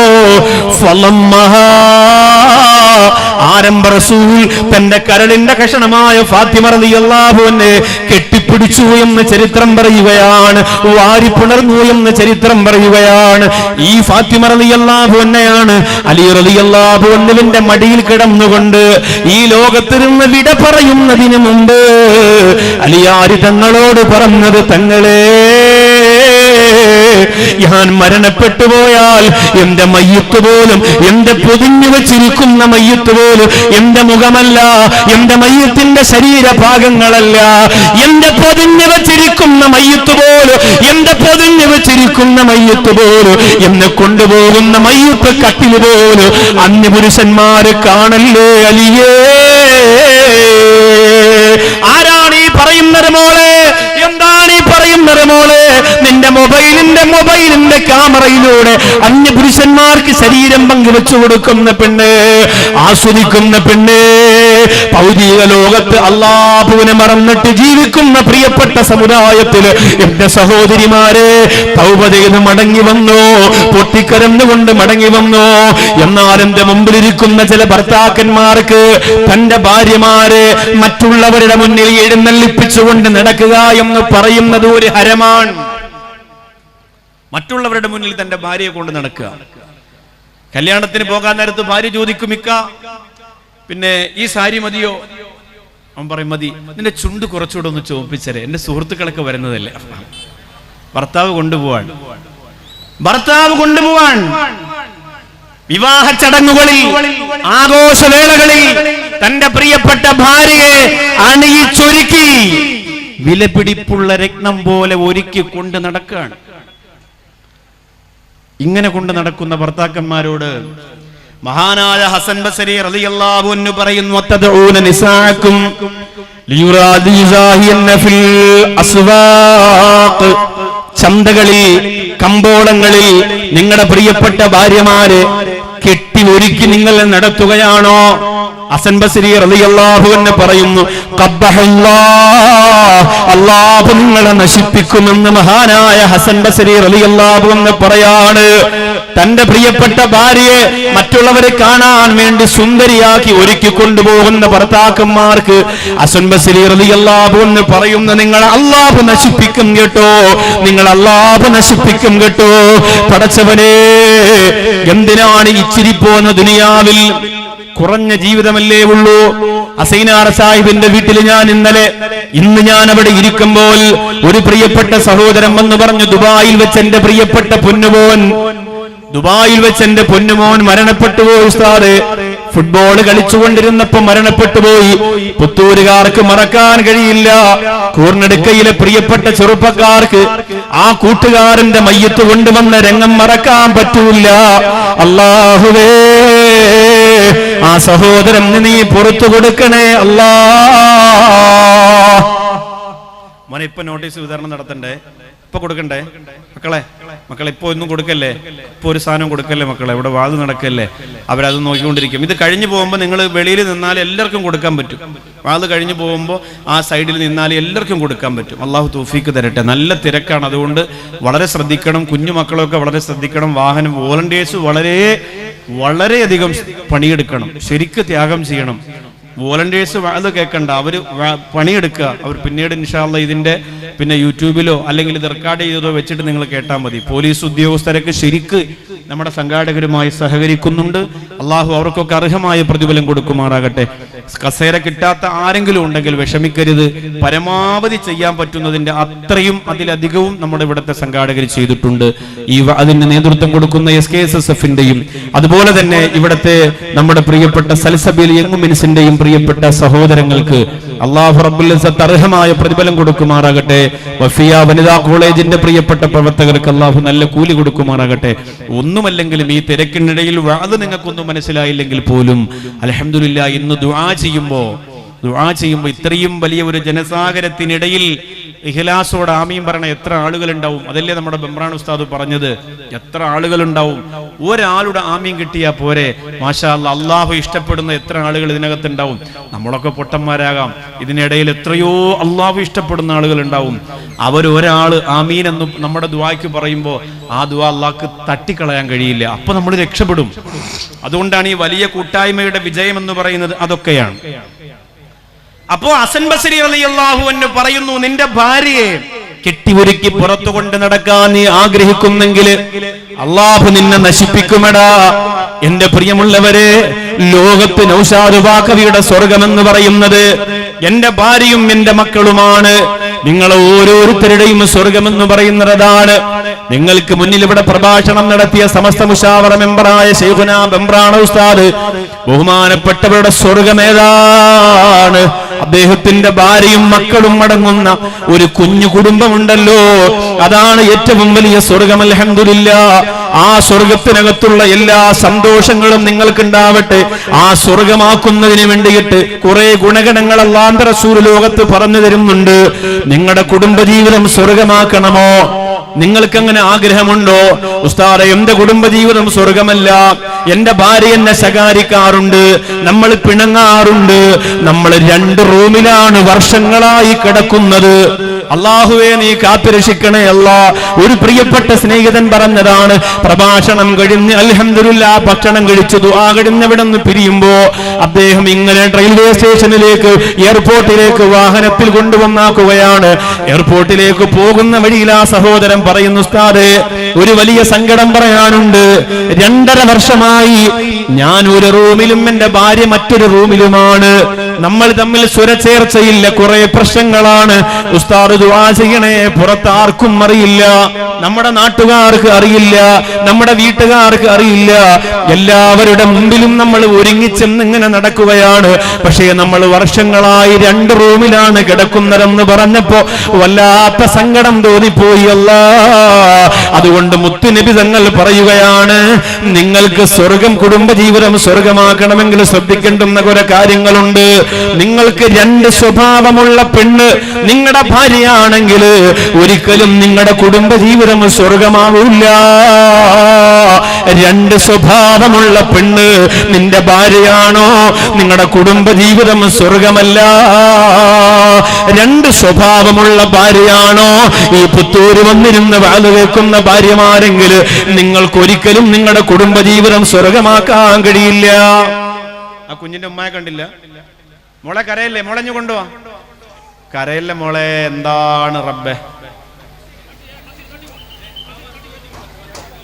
ആരംഭ റസൂൽ തന്റെ കരളിന്റെ കഷണമായ ഫാത്തിമ റളിയല്ലാഹു അൻഹയെ കെട്ടിപ്പിടിച്ചു എന്ന് ചരിത്രം പറയുകയാണ്, വാരിപ്പുണർന്നു എന്ന് ചരിത്രം പറയുകയാണ്. ഈ ഫാത്തിമ റളിയല്ലാഹു അൻഹയാണ് അലി റളിയല്ലാഹു അൻഹുവിന്റെ മടിയിൽ കിടന്നുകൊണ്ട് ഈ ലോകത്ത് നിന്ന് വിട പറയുന്നതിന് മുമ്പ് അലിയാരി തങ്ങളോട് പറഞ്ഞത്, തങ്ങളെ ഞാൻ മരണപ്പെട്ടു പോയാൽ എന്റെ മയ്യത്ത് പോലും, എന്റെ പൊതിഞ്ഞു വെച്ചിരിക്കുന്ന മയ്യത്ത് പോലും എന്റെ മുഖമല്ല, എന്റെ മയ്യത്തിന്റെ ശരീരഭാഗങ്ങളല്ല, എന്റെ പൊതിഞ്ഞു വെച്ചിരിക്കുന്ന മയ്യത്ത് പോലും, എന്റെ പൊതിഞ്ഞു വെച്ചിരിക്കുന്ന മയ്യത്ത് പോലും, എന്നെ കൊണ്ടുപോകുന്ന മയ്യത്ത് കട്ടില് പോലും അന്യപുരുഷന്മാര് കാണല്ലേ അലിയേ. ആരാണ് ഈ പറയുന്നത് മോളെ? എന്താണ് ഈ പറയുന്നത് മോളെ? നിന്റെ മൊബൈലിന്റെ ക്യാമറയിലൂടെ അന്യപുരുഷന്മാർക്ക് ശരീരം പങ്കുവെച്ചു കൊടുക്കുന്ന പെണ്ണ്, ആസ്വദിക്കുന്ന പെണ്ണ്, ഭൗതിക ലോകത്ത് അല്ലാഹുവിനെ മറന്നിട്ട് ജീവിക്കുന്ന പ്രിയപ്പെട്ട സമുദായത്തില് എന്റെ സഹോദരിമാരെ, തൗബ ചെയ്ത് മടങ്ങി വന്നു, പൊട്ടിക്കരന്നുകൊണ്ട് മടങ്ങി വന്നു. എന്നാൽ എന്റെ മുമ്പിലിരിക്കുന്ന ചില ഭർത്താക്കന്മാർക്ക് തന്റെ ഭാര്യമാരെ മറ്റുള്ളവരുടെ മുന്നിൽ എഴുന്നള്ളിപ്പിച്ചുകൊണ്ട് നടക്കുക എന്ന് പറയുന്നത് ഒരു ഹരമാണ്. മറ്റുള്ളവരുടെ മുന്നിൽ തന്റെ ഭാര്യയെ കൊണ്ട് നടക്കുക. കല്യാണത്തിന് പോകാൻ നേരത്ത് ഭാര്യ ചോദിക്കും, ഇക്ക പിന്നെ ഈ സാരി മതിയോ? അവൻ പറയും മതി. നിന്റെ ചുണ്ട് കുറച്ചുകൂടെ ഒന്ന് ചോപ്പിച്ചരേ, എന്റെ സുഹൃത്തുക്കളൊക്കെ വരുന്നതല്ലേ. ഭർത്താവ് കൊണ്ടുപോവാൻ വിവാഹ ചടങ്ങുകളിൽ, ആഘോഷവേളകളിൽ തന്റെ പ്രിയപ്പെട്ട ഭാര്യയെ അണിയിച്ചൊരുക്കി വിലപിടിപ്പുള്ള രത്നം പോലെ ഒരുക്കി കൊണ്ട് നടക്കുകയാണ്. ഇങ്ങനെ കൊണ്ട് നടക്കുന്ന ഭർത്താക്കന്മാരോട് മഹാനായ ഹസൻ ബസരി റളിയല്ലാഹു അൻഹു പറയുന്നു, വത്തദഊന നിസാഅക്കും ലിയുറാദിസാഹിയന്ന ഫിൽ അസ്വാഖ്. ചന്തകളിൽ, കമ്പോളങ്ങളിൽ നിങ്ങളുടെ പ്രിയപ്പെട്ട ഭാര്യമാരെ കെട്ടി ഒരുക്കി നിങ്ങൾ നടത്തുകയാണോ? ഹസൻ ബസരി റളിയല്ലാഹു അൻഹു പറയുന്നു, അല്ലാഹു നിങ്ങളെ നശിപ്പിക്കുമെന്ന് മഹാനായ ഹസൻ ബസരി റളിയല്ലാഹു അൻഹു പറയാണ്. തന്റെ പ്രിയപ്പെട്ട ഭാര്യയെ മറ്റുള്ളവരെ കാണാൻ വേണ്ടി സുന്ദരിയാക്കി ഒരുക്കി കൊണ്ടുപോകുന്ന ഭർത്താക്കന്മാർക്ക് ഹസൻ ബസരി റളിയല്ലാഹു അൻഹു പറയുന്നു, നിങ്ങൾ അല്ലാഹു നശിപ്പിക്കും കേട്ടോ, നിങ്ങൾ അല്ലാഹു നശിപ്പിക്കും കേട്ടോ. പടച്ചവനെ, എന്തിനാണ് ഇച്ചിരി പോന്ന ദുനിയാവിൽ? കുറഞ്ഞ ജീവിതമല്ലേ ഉള്ളൂ. അസൈനാർ സാഹിബിന്റെ വീട്ടിൽ ഇന്ന് ഞാൻ അവിടെ ഇരിക്കുമ്പോൾ ഒരു പ്രിയപ്പെട്ട സഹോദരൻ വന്ന് പറഞ്ഞു, ദുബായിൽ വെച്ച് എന്റെ പ്രിയപ്പെട്ട പൊന്നുമോൻ മരണപ്പെട്ടു പോയി ഉസ്താദ്. ഫുട്ബോൾ കളിച്ചുകൊണ്ടിരുന്നപ്പോ മരണപ്പെട്ടു പോയി. പുത്തൂരുകാർക്ക് മറക്കാൻ കഴിയില്ല, കൂർനെടുക്കയിലെ പ്രിയപ്പെട്ട ചെറുപ്പക്കാർക്ക് ആ കൂട്ടുകാരന്റെ മയ്യത്ത് കൊണ്ടുവന്ന രംഗം മറക്കാൻ പറ്റൂല. അല്ലാഹുവേ, ആ സഹോദരൻ നീ പുറത്തു കൊടുക്കണേ അല്ലാ. മോനെ, ഇപ്പൊ നോട്ടീസ് വിതരണം നടത്തണ്ടേ? ഇപ്പൊ കൊടുക്കണ്ടേ? മക്കളെ ഇപ്പൊ ഒന്നും കൊടുക്കല്ലേ, ഇപ്പൊ ഒരു സാധനം കൊടുക്കല്ലേ മക്കളെ, ഇവിടെ വാത് നടക്കല്ലേ, അവരത് നോക്കിക്കൊണ്ടിരിക്കും. ഇത് കഴിഞ്ഞു പോകുമ്പോൾ നിങ്ങൾ വെളിയിൽ നിന്നാൽ എല്ലാവർക്കും കൊടുക്കാൻ പറ്റും. വാത് കഴിഞ്ഞു പോകുമ്പോൾ ആ സൈഡിൽ നിന്നാൽ എല്ലാവർക്കും കൊടുക്കാൻ പറ്റും. അള്ളാഹു തൗഫീക്ക് തരട്ടെ. നല്ല തിരക്കാണ്, അതുകൊണ്ട് വളരെ ശ്രദ്ധിക്കണം. കുഞ്ഞു മക്കളൊക്കെ വളരെ ശ്രദ്ധിക്കണം. വാഹനം വോളണ്ടിയേഴ്സ് വളരെയധികം പണിയെടുക്കണം, ശരിക്ക് ത്യാഗം ചെയ്യണം. വോളണ്ടിയേഴ്സ് അത് കേൾക്കണ്ട, അവർ പണിയെടുക്കുക. അവർ പിന്നീട് ഇൻഷാ അല്ലാഹ് ഇതിന്റെ പിന്നെ യൂട്യൂബിലോ അല്ലെങ്കിൽ ഇത് റെക്കോർഡ് ചെയ്തതോ വെച്ചിട്ട് നിങ്ങൾ കേട്ടാൽ മതി. പോലീസ് ഉദ്യോഗസ്ഥരൊക്കെ ശരിക്ക് നമ്മുടെ സംഘാടകരുമായി സഹകരിക്കുന്നുണ്ട്. അള്ളാഹു അവർക്കൊക്കെ അർഹമായ പ്രതിഫലം കൊടുക്കുമാറാകട്ടെ. കസേര കിട്ടാത്ത ആരെങ്കിലും ഉണ്ടെങ്കിൽ വിഷമിക്കരുത്. പരമാവധി ചെയ്യാൻ പറ്റുന്നതിന്റെ അത്രയും അതിലധികവും നമ്മുടെ ഇവിടുത്തെ സംഘാടകർ ചെയ്തിട്ടുണ്ട്. അതിന് നേതൃത്വം കൊടുക്കുന്ന SKSSF-ന്റെയും അതുപോലെ തന്നെ ഇവിടുത്തെ നമ്മുടെ പ്രിയപ്പെട്ട സൽസബീൽ യങ് മിനിസിന്റെയും പ്രിയപ്പെട്ട സഹോദരങ്ങൾക്ക് അല്ലാഹു റബ്ബുൽ ഇസ്സത്ത് അർഹമായ പ്രതിഫലം കൊടുക്കുമാറാകട്ടെ. വഫിയ വനിതാ കോളേജിന്റെ പ്രിയപ്പെട്ട പ്രവർത്തകർക്ക് അല്ലാഹു നല്ല കൂലി കൊടുക്കുമാറാകട്ടെ. ഒന്നുമല്ലെങ്കിലും ഈ തിരക്കിനിടയിൽ അത് നിങ്ങൾക്കൊന്നും മനസ്സിലായില്ലെങ്കിൽ പോലും അൽഹംദുലില്ലാഹ് ഇന്ന് ദുആ ചെയ്യുമ്പോൾ ഇത്രയും വലിയ ഒരു ജനസാഗരത്തിനിടയിൽ ഇഖ്ലാസോടെ ആമീൻ പറയണ എത്ര ആളുകളുണ്ടാവും? അതല്ലേ നമ്മുടെ ബംബ്രാൻ ഉസ്താദ് പറഞ്ഞത്, എത്ര ആളുകളുണ്ടാവും? ഒരാളുടെ ആമീൻ കിട്ടിയാൽ പോരെ. മാഷാ അല്ലാഹ്, അള്ളാഹു ഇഷ്ടപ്പെടുന്ന എത്ര ആളുകൾ ഇതിനകത്തുണ്ടാവും. നമ്മളൊക്കെ പൊട്ടന്മാരാകാം, ഇതിനിടയിൽ എത്രയോ അള്ളാഹു ഇഷ്ടപ്പെടുന്ന ആളുകൾ ഉണ്ടാവും. അവരൊരാൾ ആമീൻ എന്ന് നമ്മുടെ ദുആയ്ക്ക് പറയുമ്പോൾ ആ ദുആ അള്ളാഹ്ക്ക് തട്ടിക്കളയാൻ കഴിയില്ല. അപ്പൊ നമ്മൾ രക്ഷപ്പെടും. അതുകൊണ്ടാണ് ഈ വലിയ കൂട്ടായ്മയുടെ വിജയം എന്ന് പറയുന്നത് അതൊക്കെയാണ്. അപ്പോ ഹസൻ ബസരി റളിയല്ലാഹു അൻഹു പറയുന്നു, നിന്റെ ഭാര്യയെ കെട്ടിയൊരുക്കി പുറത്തു കൊണ്ട് നടക്കാൻ നീ ആഗ്രഹിക്കുന്നെങ്കിൽ അള്ളാഹു നിന്നെ നശിപ്പിക്കുമെടാ. എന്റെ പ്രിയമുള്ളവരെ, ലോകത്ത് നൗഷാദ് ബാഖവിയുടെ സ്വർഗമെന്ന് പറയുന്നത് എന്റെ ഭാര്യയും എന്റെ മക്കളുമാണ്. നിങ്ങൾ ഓരോരുത്തരുടെയും സ്വർഗമെന്ന് പറയുന്നതാണ്. നിങ്ങൾക്ക് മുന്നിൽ ഇവിടെ പ്രഭാഷണം നടത്തിയ സമസ്ത മുശാവറ മെമ്പറായ ശൈഖുനാ ബംബ്രാണ ഉസ്താദ്, ബഹുമാനപ്പെട്ടവരുടെ സ്വർഗമേതാണ്? അദ്ദേഹത്തിന്റെ ഭാര്യയും മക്കളും അടങ്ങുന്ന ഒരു കുഞ്ഞു കുടുംബമുണ്ടല്ലോ, അതാണ് ഏറ്റവും വലിയ സ്വർഗം. അൽഹംദുലില്ലാഹ്. ആ സ്വർഗത്തിനകത്തുള്ള എല്ലാ സന്തോഷങ്ങളും നിങ്ങൾക്കുണ്ടാവട്ടെ. ആ സ്വർഗമാക്കുന്നതിന് വേണ്ടിയിട്ട് കുറെ ഗുണഗണങ്ങൾ അല്ലാഹുവിന്റെ റസൂൽ ലോകത്ത് പറഞ്ഞു തരുന്നുണ്ട്. നിങ്ങളുടെ കുടുംബജീവിതം സ്വർഗമാക്കണമോ? നിങ്ങൾക്ക് അങ്ങനെ ആഗ്രഹമുണ്ടോ? ഉസ്താദേ, എന്റെ കുടുംബജീവിതം സ്വർഗമല്ല, എന്റെ ഭാര്യ എന്നെ ശകാരിക്കാറുണ്ട്, നമ്മൾ പിണങ്ങാറുണ്ട്, നമ്മൾ 2 റൂമിലാണ് വർഷങ്ങളായി കിടക്കുന്നത്. അല്ലാഹുവേ, നീ കാത്തുരക്ഷിക്കണേ അല്ലാ. ഒരു പ്രിയപ്പെട്ട സ്നേഹിതൻ പറഞ്ഞതാണ്, പ്രഭാഷണം കഴിഞ്ഞ് അൽഹംദുലില്ലാഹ് ഭക്ഷണം കഴിച്ചു ദുആ കഴിഞ്ഞവിടെ നിന്ന് പിരിയുമ്പോ അദ്ദേഹം ഇങ്ങനെ റെയിൽവേ സ്റ്റേഷനിലേക്ക്, എയർപോർട്ടിലേക്ക് വാഹനത്തിൽ കൊണ്ടുവന്നാക്കുകയാണ്. എയർപോർട്ടിലേക്ക് പോകുന്ന വഴിയിൽ ആ സഹോദരൻ പറയുന്നു, ഉസ്താദേ, ഒരു വലിയ സങ്കടം പറയാനുണ്ട്. 2.5 വർഷമായി ഞാൻ ഒരു റൂമിലും എന്റെ ഭാര്യ മറ്റൊരു റൂമിലുമാണ്. നമ്മൾ തമ്മിൽ സ്വരച്ചേർച്ചയില്ല, കുറെ പ്രശ്നങ്ങളാണ്. ഉസ്താദ് ദുആ ചെയ്യണേ. പുറത്ത് ആർക്കും അറിയില്ല, നമ്മുടെ നാട്ടുകാർക്ക് അറിയില്ല, നമ്മുടെ വീട്ടുകാർക്ക് അറിയില്ല. എല്ലാവരുടെ മുമ്പിലും നമ്മൾ ഒരുങ്ങിച്ചെന്നിങ്ങനെ നടക്കുകയാണ്. പക്ഷേ നമ്മൾ വർഷങ്ങളായി 2 റൂമിലാണ് കിടക്കുന്നതെന്ന് പറഞ്ഞപ്പോ വല്ലാത്ത സങ്കടം തോന്നിപ്പോയി. അല്ലാ, അതുകൊണ്ട് മുത്തുനബി തങ്ങൾ പറയുകയാണ്, നിങ്ങൾക്ക് സ്വർഗം, കുടുംബജീവിതം സ്വർഗമാക്കണമെങ്കിൽ ശ്രദ്ധിക്കേണ്ടുന്ന കുറെ കാര്യങ്ങളുണ്ട്. നിങ്ങൾക്ക് 2 സ്വഭാവമുള്ള പെണ്ണ് നിങ്ങളുടെ ഭാര്യയാണെങ്കിൽ ഒരിക്കലും നിങ്ങളുടെ കുടുംബജീവിതം സ്വർഗമാവില്ല. 2 സ്വഭാവമുള്ള പെണ്ണ് നിന്റെ ഭാര്യയാണോ, നിങ്ങളുടെ കുടുംബജീവിതം സ്വർഗമല്ല. 2 സ്വഭാവമുള്ള ഭാര്യയാണോ ഈ പുത്തൂര് വന്നിരുന്ന് വാല് കേൾക്കുന്ന ഭാര്യമാരെങ്കിൽ നിങ്ങൾക്കൊരിക്കലും നിങ്ങളുടെ കുടുംബജീവിതം സ്വർഗമാക്കാൻ കഴിയില്ല. ആ കുഞ്ഞിന്റെ ഉമ്മയെ കണ്ടില്ല? മോളെ കരയല്ലേ? മോളഞ്ഞു കൊണ്ടുപോവാ. കരയല്ലേ മോളെ? എന്താണ് റബ്ബേ?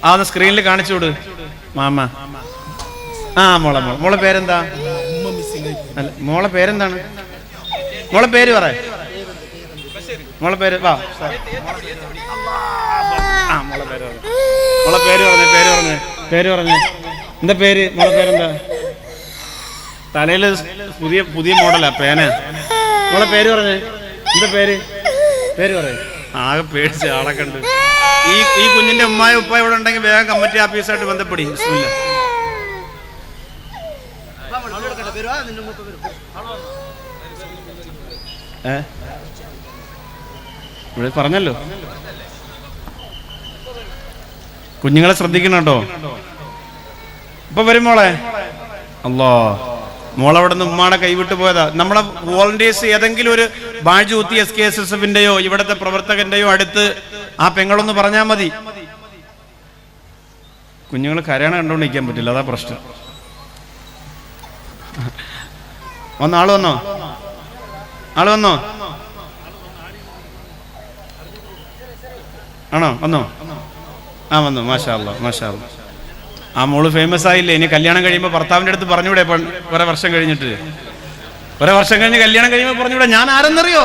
ആ സ്ക്രീനിൽ കാണിച്ചു വിട് മാമ. ആ മോളെ മോളെ മോളെ പേരെന്താ? അല്ല, മോളെ പേരെന്താണ്? മോളെ പേര് പറ. മോളെ പേര് വാ. ആ മോളെ പേര് പറഞ്ഞു. മോളെ പേര് പറഞ്ഞേ, പേര് പറഞ്ഞേ, പേര് പറഞ്ഞേ. എന്താ പേര്? മോളെ പേരെന്താ? തലയില് പുതിയ പുതിയ മോഡലാ പേന. മോളെ പേര് പറഞ്ഞേ. എന്താ പേര്? പേര് പറയേ. ആകെ പേടിച്ച ആളെ കണ്ട്. ഈ കുഞ്ഞിന്റെ ഉമ്മായ ഉപ്പ ഇവിടെ ഉണ്ടെങ്കിൽ വേഗം കമ്മിറ്റി ഓഫീസായിട്ട് ബന്ധപ്പെടി. ഇവിടെ പറഞ്ഞല്ലോ, കുഞ്ഞുങ്ങളെ ശ്രദ്ധിക്കണം കേട്ടോ. ഇപ്പൊ വരും മോളെ. അല്ലോ, മോളവിടെ നിന്ന് ഉമ്മാടെ കൈവിട്ട് പോയതാ. നമ്മളെ വോളണ്ടിയേഴ്സ് ഏതെങ്കിലും ഒരു ബാജൂത്തി SKSSFന്റെയോ ഇവിടുത്തെ പ്രവർത്തകന്റെയോ അടുത്ത് ആ പെങ്ങളൊന്ന് പറഞ്ഞാൽ മതി. കുഞ്ഞുങ്ങൾ കരയണ കണ്ടോണ്ടിരിക്കാൻ പറ്റില്ല, അതാ പ്രശ്നം. വന്നോ? ആള് വന്നോ? ആള് വന്നോ? ആണോ? വന്നോ? ആ വന്നു. മാഷാ അല്ലാഹ്, മാഷാ അല്ലാഹ്. ആ മോള് ഫേമസ് ആയില്ലേ? ഇനി കല്യാണം കഴിയുമ്പോൾ ഭർത്താവിന്റെ അടുത്ത് പറഞ്ഞൂടെ? കുറെ വർഷം കഴിഞ്ഞിട്ട്, കുറെ വർഷം കഴിഞ്ഞ് കല്യാണം കഴിയുമ്പോൾ പറഞ്ഞൂടെ, ഞാൻ ആരെന്നറിയോ?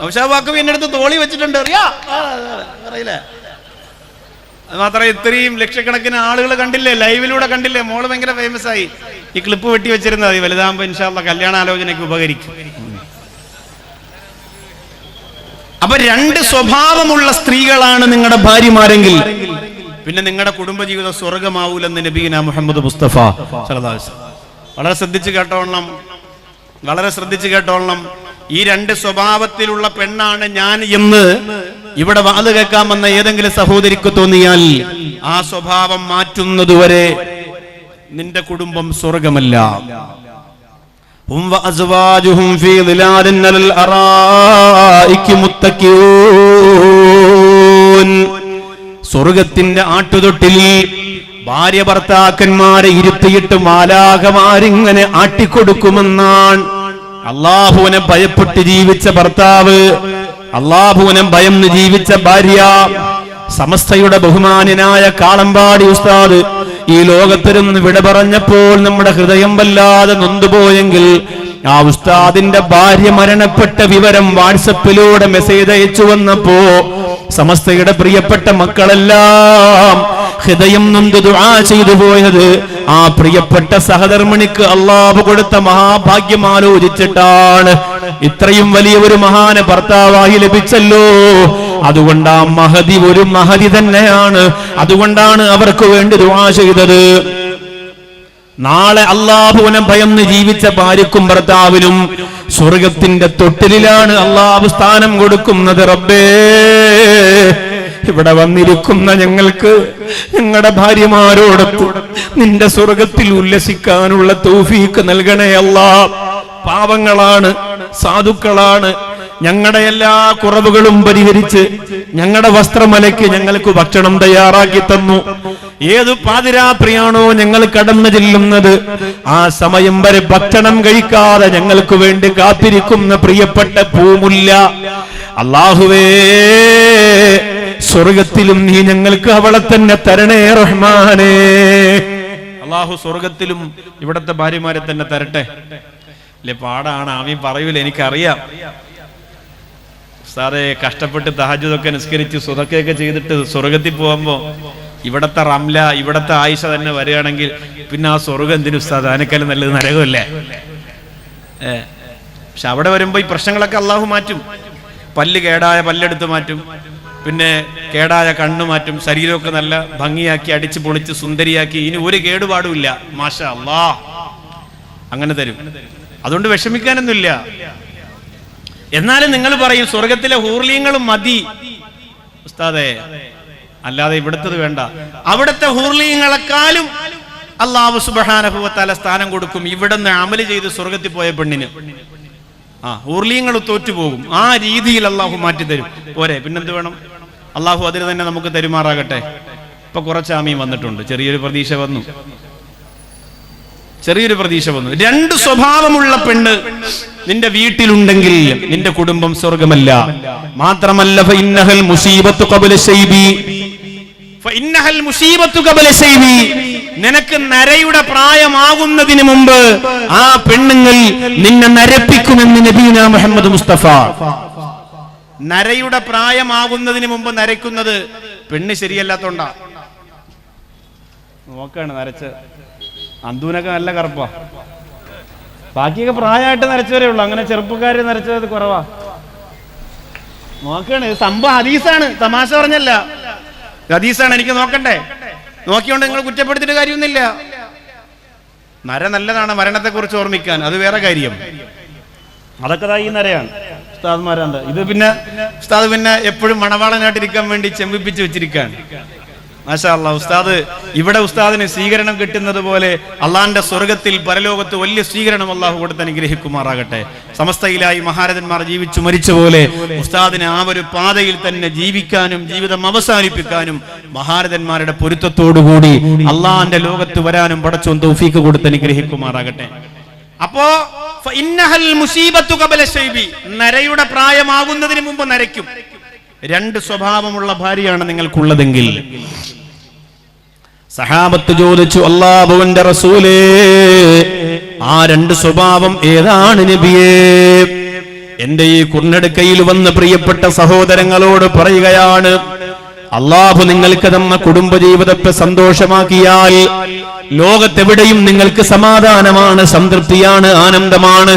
നൗഷാദ് ബാഖവി എന്റെ അടുത്ത് തോളി വെച്ചിട്ടുണ്ട്, അറിയാ? അറിയില്ലേ? അത് മാത്രമേ ഇത്രയും ലക്ഷക്കണക്കിന് ആളുകൾ കണ്ടില്ലേ, ലൈവിലൂടെ കണ്ടില്ലേ? മോള് ഭയങ്കര ഫേമസ് ആയി. ഈ ക്ലിപ്പ് വെട്ടി വെച്ചിരുന്നത് മതി, വലുതാകുമ്പോ ഇൻഷാ അല്ലാഹ് കല്യാണാലോചനയ്ക്ക് ഉപകരിക്കും. അപ്പൊ 2 സ്വഭാവമുള്ള സ്ത്രീകളാണ് നിങ്ങളുടെ ഭാര്യമാരെങ്കിൽ പിന്നെ നിങ്ങളുടെ കുടുംബജീവിതം സ്വർഗമാവൂലെന്ന് നബീന മുഹമ്മദ് മുസ്തഫ സല്ലല്ലാഹു അലൈഹി വസല്ലം. വളരെ ശ്രദ്ധിച്ച് കേട്ടോളണം, വളരെ ശ്രദ്ധിച്ച് കേട്ടോളണം. ഈ 2 സ്വഭാവത്തിലുള്ള പെണ്ണാണ് ഞാൻ എന്ന് ഇവിടെ വാത് കേൾക്കാമെന്ന ഏതെങ്കിലും സഹോദരിക്ക് തോന്നിയാൽ ആ സ്വഭാവം മാറ്റുന്നതുവരെ നിന്റെ കുടുംബം സ്വർഗമല്ല. ഹും വഅസ്വാജുഹും ഫീ ളിലാലിൻ അലൽ അറായികി മുത്തഖിഊൻ. സ്വർഗത്തിന്റെ ആട്ടുതൊട്ടിൽ ഭാര്യ ഭർത്താക്കന്മാരെ ഇരുത്തിയിട്ട് മാലാഖമാരിങ്ങനെ ആട്ടിക്കൊടുക്കുമെന്നാണ്. അള്ളാഹുവിനെ ഭയപ്പെട്ട് ജീവിച്ച ഭർത്താവ്, അള്ളാഹുവിനെ ഭയന്ന് ജീവിച്ച ഭാര്യ. സമസ്തയുടെ ബഹുമാന്യനായ കാളമ്പാടി ഉസ്താദ് ഈ ലോകത്തിരുന്ന് വിട പറഞ്ഞപ്പോൾ നമ്മുടെ ഹൃദയം വല്ലാതെ നൊന്തുപോയെങ്കിൽ ആ ഉസ്താദിന്റെ ഭാര്യ മരണപ്പെട്ട വിവരം വാട്സപ്പിലൂടെ മെസ്സേജ് അയച്ചു വന്നപ്പോ സമസ്തയുടെ പ്രിയപ്പെട്ട മക്കളെല്ലാം ഹൃദയം നൊന്ത് ദുആ ചെയ്തു പോയത് ആ പ്രിയപ്പെട്ട സഹധർമ്മിണിക്ക് അല്ലാഹു കൊടുത്ത മഹാഭാഗ്യം ആലോചിച്ചിട്ടാണ്. ഇത്രയും വലിയ ഒരു മഹാന ഭർത്താവായി ലഭിച്ചല്ലോ. അതുകൊണ്ട് ആ മഹദി ഒരു മഹദി തന്നെയാണ്. അതുകൊണ്ടാണ് അവർക്ക് വേണ്ടി ദുആ ചെയ്തത്. നാളെ അല്ലാഹുവിനെ ഭയന്ന് ജീവിച്ച ഭാര്യക്കും ഭർത്താവിനും സ്വർഗത്തിന്റെ തൊട്ടിലാണ് അല്ലാഹു സ്ഥാനം കൊടുക്കുന്നത്. റബ്ബേ, ഇവിടെ വന്നിരിക്കുന്ന ഞങ്ങൾക്ക് ഞങ്ങളുടെ ഭാര്യമാരോടൊത്ത് നിന്റെ സ്വർഗത്തിൽ ഉല്ലസിക്കാനുള്ള തൗഫീക്ക് നൽകണേ അല്ലാഹ്. പാവങ്ങളാണ്, സാധുക്കളാണ്. ഞങ്ങളുടെ എല്ലാ കുറവുകളും പരിഹരിച്ച് ഞങ്ങളുടെ വസ്ത്രമലയ്ക്ക് ഞങ്ങൾക്ക് ഭക്ഷണം തയ്യാറാക്കി തന്നു. ഏതു പാതിരാത്രിയാണോ ഞങ്ങൾ കടന്നു ചെല്ലുന്നത് ആ സമയം വരെ ഭക്ഷണം കഴിക്കാതെ ഞങ്ങൾക്ക് വേണ്ടി കാത്തിരിക്കുന്ന പ്രിയപ്പെട്ട പൂമുല്ല, അല്ലാഹുവേ, സ്വർഗത്തിലും നീ ഞങ്ങൾക്ക് അവളെ തന്നെ തരണേ റഹ്മാനേ. അല്ലാഹു സ്വർഗത്തിലും ഇവിടത്തെ ഭാര്യമാരെ തന്നെ തരട്ടെ. അല്ലെ, പാടാണ്, ആമീൻ പറയൂല, എനിക്കറിയാം. ഉസ്താദെ കഷ്ടപ്പെട്ട് തഹജ്ജുദൊക്കെ നിസ്കരിച്ച് സുദഖയൊക്കെ ചെയ്തിട്ട് സ്വർഗത്തിൽ പോകുമ്പോ ഇവിടത്തെ റംല, ഇവിടത്തെ ആയിഷ തന്നെ വരികയാണെങ്കിൽ പിന്നെ ആ സ്വർഗം എന്തിനു ഉസ്താദ്? അതിനേക്കാളും നല്ലത് നരകമല്ലേ? പക്ഷെ അവിടെ വരുമ്പോ ഈ പ്രശ്നങ്ങളൊക്കെ അള്ളാഹു മാറ്റും. പല്ല് കേടായ പല്ലെടുത്ത് മാറ്റും, പിന്നെ കേടായ കണ്ണു മാറ്റും, ശരീരമൊക്കെ നല്ല ഭംഗിയാക്കി അടിച്ചു പൊളിച്ച് സുന്ദരിയാക്കി, ഇനി ഒരു കേടുപാടുമില്ല. മാഷാ അല്ലാഹ്, അങ്ങനെ തരും. അതുകൊണ്ട് വിഷമിക്കാനൊന്നുമില്ല. എന്നാലും നിങ്ങൾ പറയും സ്വർഗത്തിലെ ഹൂർലിയങ്ങളും മതി ഉസ്താദേ, അല്ലാതെ ഇവിടുത്തത് വേണ്ട. അവിടുത്തെ ഹൂർലിയങ്ങളെക്കാളും അല്ലാഹു സുബ്ഹാനഹു വ തആല സ്ഥാനം കൊടുക്കും ഇവിടുന്ന് അമല് ചെയ്ത് സ്വർഗത്തിൽ പോയ പെണ്ണിന്. ഹൂർലിയങ്ങൾ തോറ്റുപോകും. ആ രീതിയിൽ അല്ലാഹു മാറ്റി തരും. പോരെ, പിന്നെന്ത് വേണം? അല്ലാഹു അതിന് തന്നെ നമുക്ക് തരുമാറാകട്ടെ. ഇപ്പൊ കുറച്ച് ആമീൻ വന്നിട്ടുണ്ട്, ചെറിയൊരു പ്രതീക്ഷ വന്നു. രണ്ട് സ്വഭാവമുള്ള പെണ്ണ് നിന്റെ വീട്ടിലുണ്ടെങ്കിൽ നിന്റെ കുടുംബം സ്വർഗമല്ല. മാത്രമല്ല ഫഇന്നഹൽ മുസീബത്തു ഖബല ശൈബി, നിനക്ക് നരയുടെ പ്രായമാകുന്നതിന് മുമ്പ് ആ പെണ്ണുങ്ങൾ നിന്നെ നരപ്പിക്കുമെന്ന് നബീന മുഹമ്മദ് മുസ്തഫ. നരയുടെ പ്രായമാകുന്നതിന് മുമ്പ് നരയ്ക്കുന്നത് പെണ്ണ് ശരിയല്ലാത്തോണ്ടാ. നോക്കാണ് നരച്ച് അന്തൂനൊക്കെ നല്ല കറുപ്പാ, ബാക്കിയൊക്കെ പ്രായമായിട്ട് നരച്ചവരേ ഉള്ളു. അങ്ങനെ ചെറുപ്പക്കാര് നരച്ചത് കുറവാ. നോക്കാണ്, സംഭവം ഹദീസാണ്, തമാശ പറഞ്ഞല്ല, ഹദീസാണ്. എനിക്ക് നോക്കണ്ടേ? നോക്കിയോണ്ട് നിങ്ങൾ കുറ്റപ്പെടുത്തിയിട്ട് കാര്യമൊന്നുമില്ല. നര നല്ലതാണ് മരണത്തെ കുറിച്ച് ഓർമ്മിക്കാൻ, അത് വേറെ കാര്യം. അതൊക്കെ ഈ നരയാണ് ഉസ്താദ്മാരാണ്. ഇത് പിന്നെ ഉസ്താദ് പിന്നെ എപ്പോഴും മണവാളനായിട്ടിരിക്കാൻ വേണ്ടി ചെമ്പിപ്പിച്ച് വെച്ചിരിക്കുകയാണ്. മാഷാ അല്ലാഹ്, ഉസ്താദ് ഇവിടെ ഉസ്താദിന് സ്വീകരണം കിട്ടുന്നത് പോലെ അള്ളാന്റെ സ്വർഗത്തിൽ പരലോകത്ത് വലിയ സ്വീകരണം അള്ളാഹു കൊടുത്ത് അനുഗ്രഹിക്കുമാറാകട്ടെ. സമസ്തയിലായി മഹാരഥന്മാർ ജീവിച്ചു മരിച്ച പോലെ ഉസ്താദിന് ആ ഒരു പാതയിൽ തന്നെ ജീവിക്കാനും ജീവിതം അവസാനിപ്പിക്കാനും മഹാരഥന്മാരുടെ പൊരുത്തത്തോടുകൂടി അള്ളാന്റെ ലോകത്ത് വരാനും പടച്ചോൻ തൗഫീക്ക് കൊടുത്ത് അനുഗ്രഹിക്കുമാറാകട്ടെ. അപ്പോ നരയുടെ പ്രായമാകുന്നതിന് മുമ്പ് നരയ്ക്കും. രണ്ട് സ്വഭാവമുള്ള ഭാര്യയാണ് നിങ്ങൾക്കുള്ളതെങ്കിൽ, സഹാബത്ത് ചോദിച്ചു, അല്ലാഹുവിന്റെ റസൂലേ, ആ രണ്ട് സ്വഭാവം ഏതാണ് നബിയേ? എന്റെ ഈ കുർനെടുക്കയിൽ വന്ന് പ്രിയപ്പെട്ട സഹോദരങ്ങളോട് പറയുകയാണ്, അല്ലാഹു നിങ്ങൾക്ക് തന്ന കുടുംബജീവിതത്തെ സന്തോഷമാക്കിയാൽ ലോകത്തെവിടെയും നിങ്ങൾക്ക് സമാധാനമാണ്, സംതൃപ്തിയാണ്, ആനന്ദമാണ്.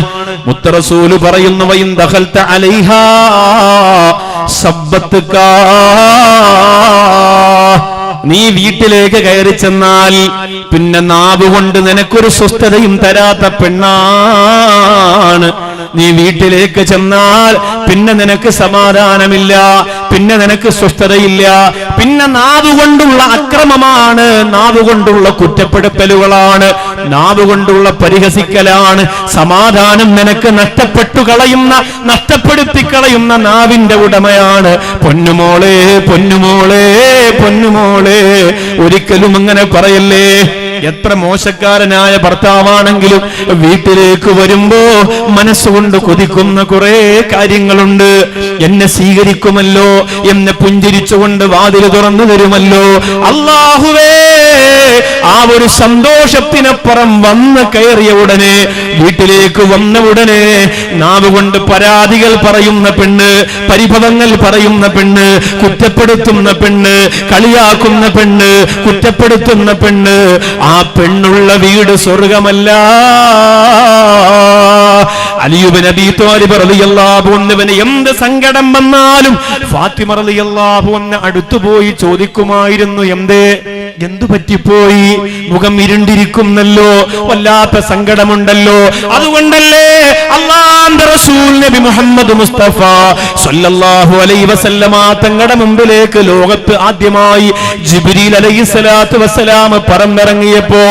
മുത്ത് റസൂല് പറയുന്നു, വഇൻ ദഖൽത അലൈഹാ സബ്ബത്ക, നീ വീട്ടിലേക്ക് കയറി ചെന്നാൽ പിന്നെ നാവുകൊണ്ട് നിനക്കൊരു സ്വസ്ഥതയും തരാത്ത പെണ്ണാണ്. നീ വീട്ടിലേക്ക് ചെന്നാൽ പിന്നെ നിനക്ക് സമാധാനമില്ല, പിന്നെ നിനക്ക് സ്വസ്ഥതയില്ല. പിന്നെ നാവുകൊണ്ടുള്ള അക്രമമാണ്, നാവുകൊണ്ടുള്ള കുറ്റപ്പെടുത്തലുകളാണ്, നാവുകൊണ്ടുള്ള പരിഹസിക്കലാണ്. സമാധാനം നിനക്ക് നഷ്ടപ്പെടുത്തി കളയുന്ന നാവിന്റെ ഉടമയാണ്. പൊന്നുമോളെ, പൊന്നുമോളെ, പൊന്നുമോളെ, ഒരിക്കലും അങ്ങനെ പറയല്ലേ. എത്ര മോശക്കാരനായ ഭർത്താവാണെങ്കിലും വീട്ടിലേക്ക് വരുമ്പോ മനസ്സുകൊണ്ട് കൊതിക്കുന്ന കുറെ കാര്യങ്ങളുണ്ട്. എന്നെ സ്വീകരിക്കുമല്ലോ, എന്നെ പുഞ്ചിരിച്ചുകൊണ്ട് വാതിൽ തുറന്നു തരുമല്ലോ. അല്ലാഹുവേ, ആ ഒരു സന്തോഷത്തിനപ്പുറം വന്ന് കയറിയ ഉടനെ, വീട്ടിലേക്ക് വന്ന ഉടനെ നാവ് കൊണ്ട് പരാതികൾ പറയുന്ന പെണ്ണ്, പരിഭവങ്ങൾ പറയുന്ന പെണ്ണ്, കുറ്റപ്പെടുത്തുന്ന പെണ്ണ്, കളിയാക്കുന്ന പെണ്ണ്, കുറ്റപ്പെടുത്തുന്ന പെണ്ണ്, ആ പെണ്ണുള്ള വീട് സ്വർഗമല്ല. അലി ഇബ്നു അബീ ത്വാലിബ് റളിയല്ലാഹു അൻഹുവിന് എന്ത് സങ്കടം വന്നാലും ഫാത്തിമ റളിയല്ലാഹു അൻഹ അടുത്തുപോയി ചോദിക്കുമായിരുന്നു, എന്തു പറ്റിപ്പോയി? മുഖം ഇരുണ്ടിരിക്കുന്നല്ലോ, വല്ലാത്ത സങ്കടമുണ്ടല്ലോ. അതുകൊണ്ടല്ലേ അല്ലാഹുവിന്റെ റസൂൽ നബി മുഹമ്മദ് മുസ്തഫ സല്ലല്ലാഹു അലൈഹി വസല്ലമ തങ്ങളുടെ മുമ്പിലേക്ക് ലോകത്ത് ആദ്യമായി ജിബ്രീൽ അലൈഹിസ്സലാത്തു വസ്സലാം പറന്നിറങ്ങിയപ്പോ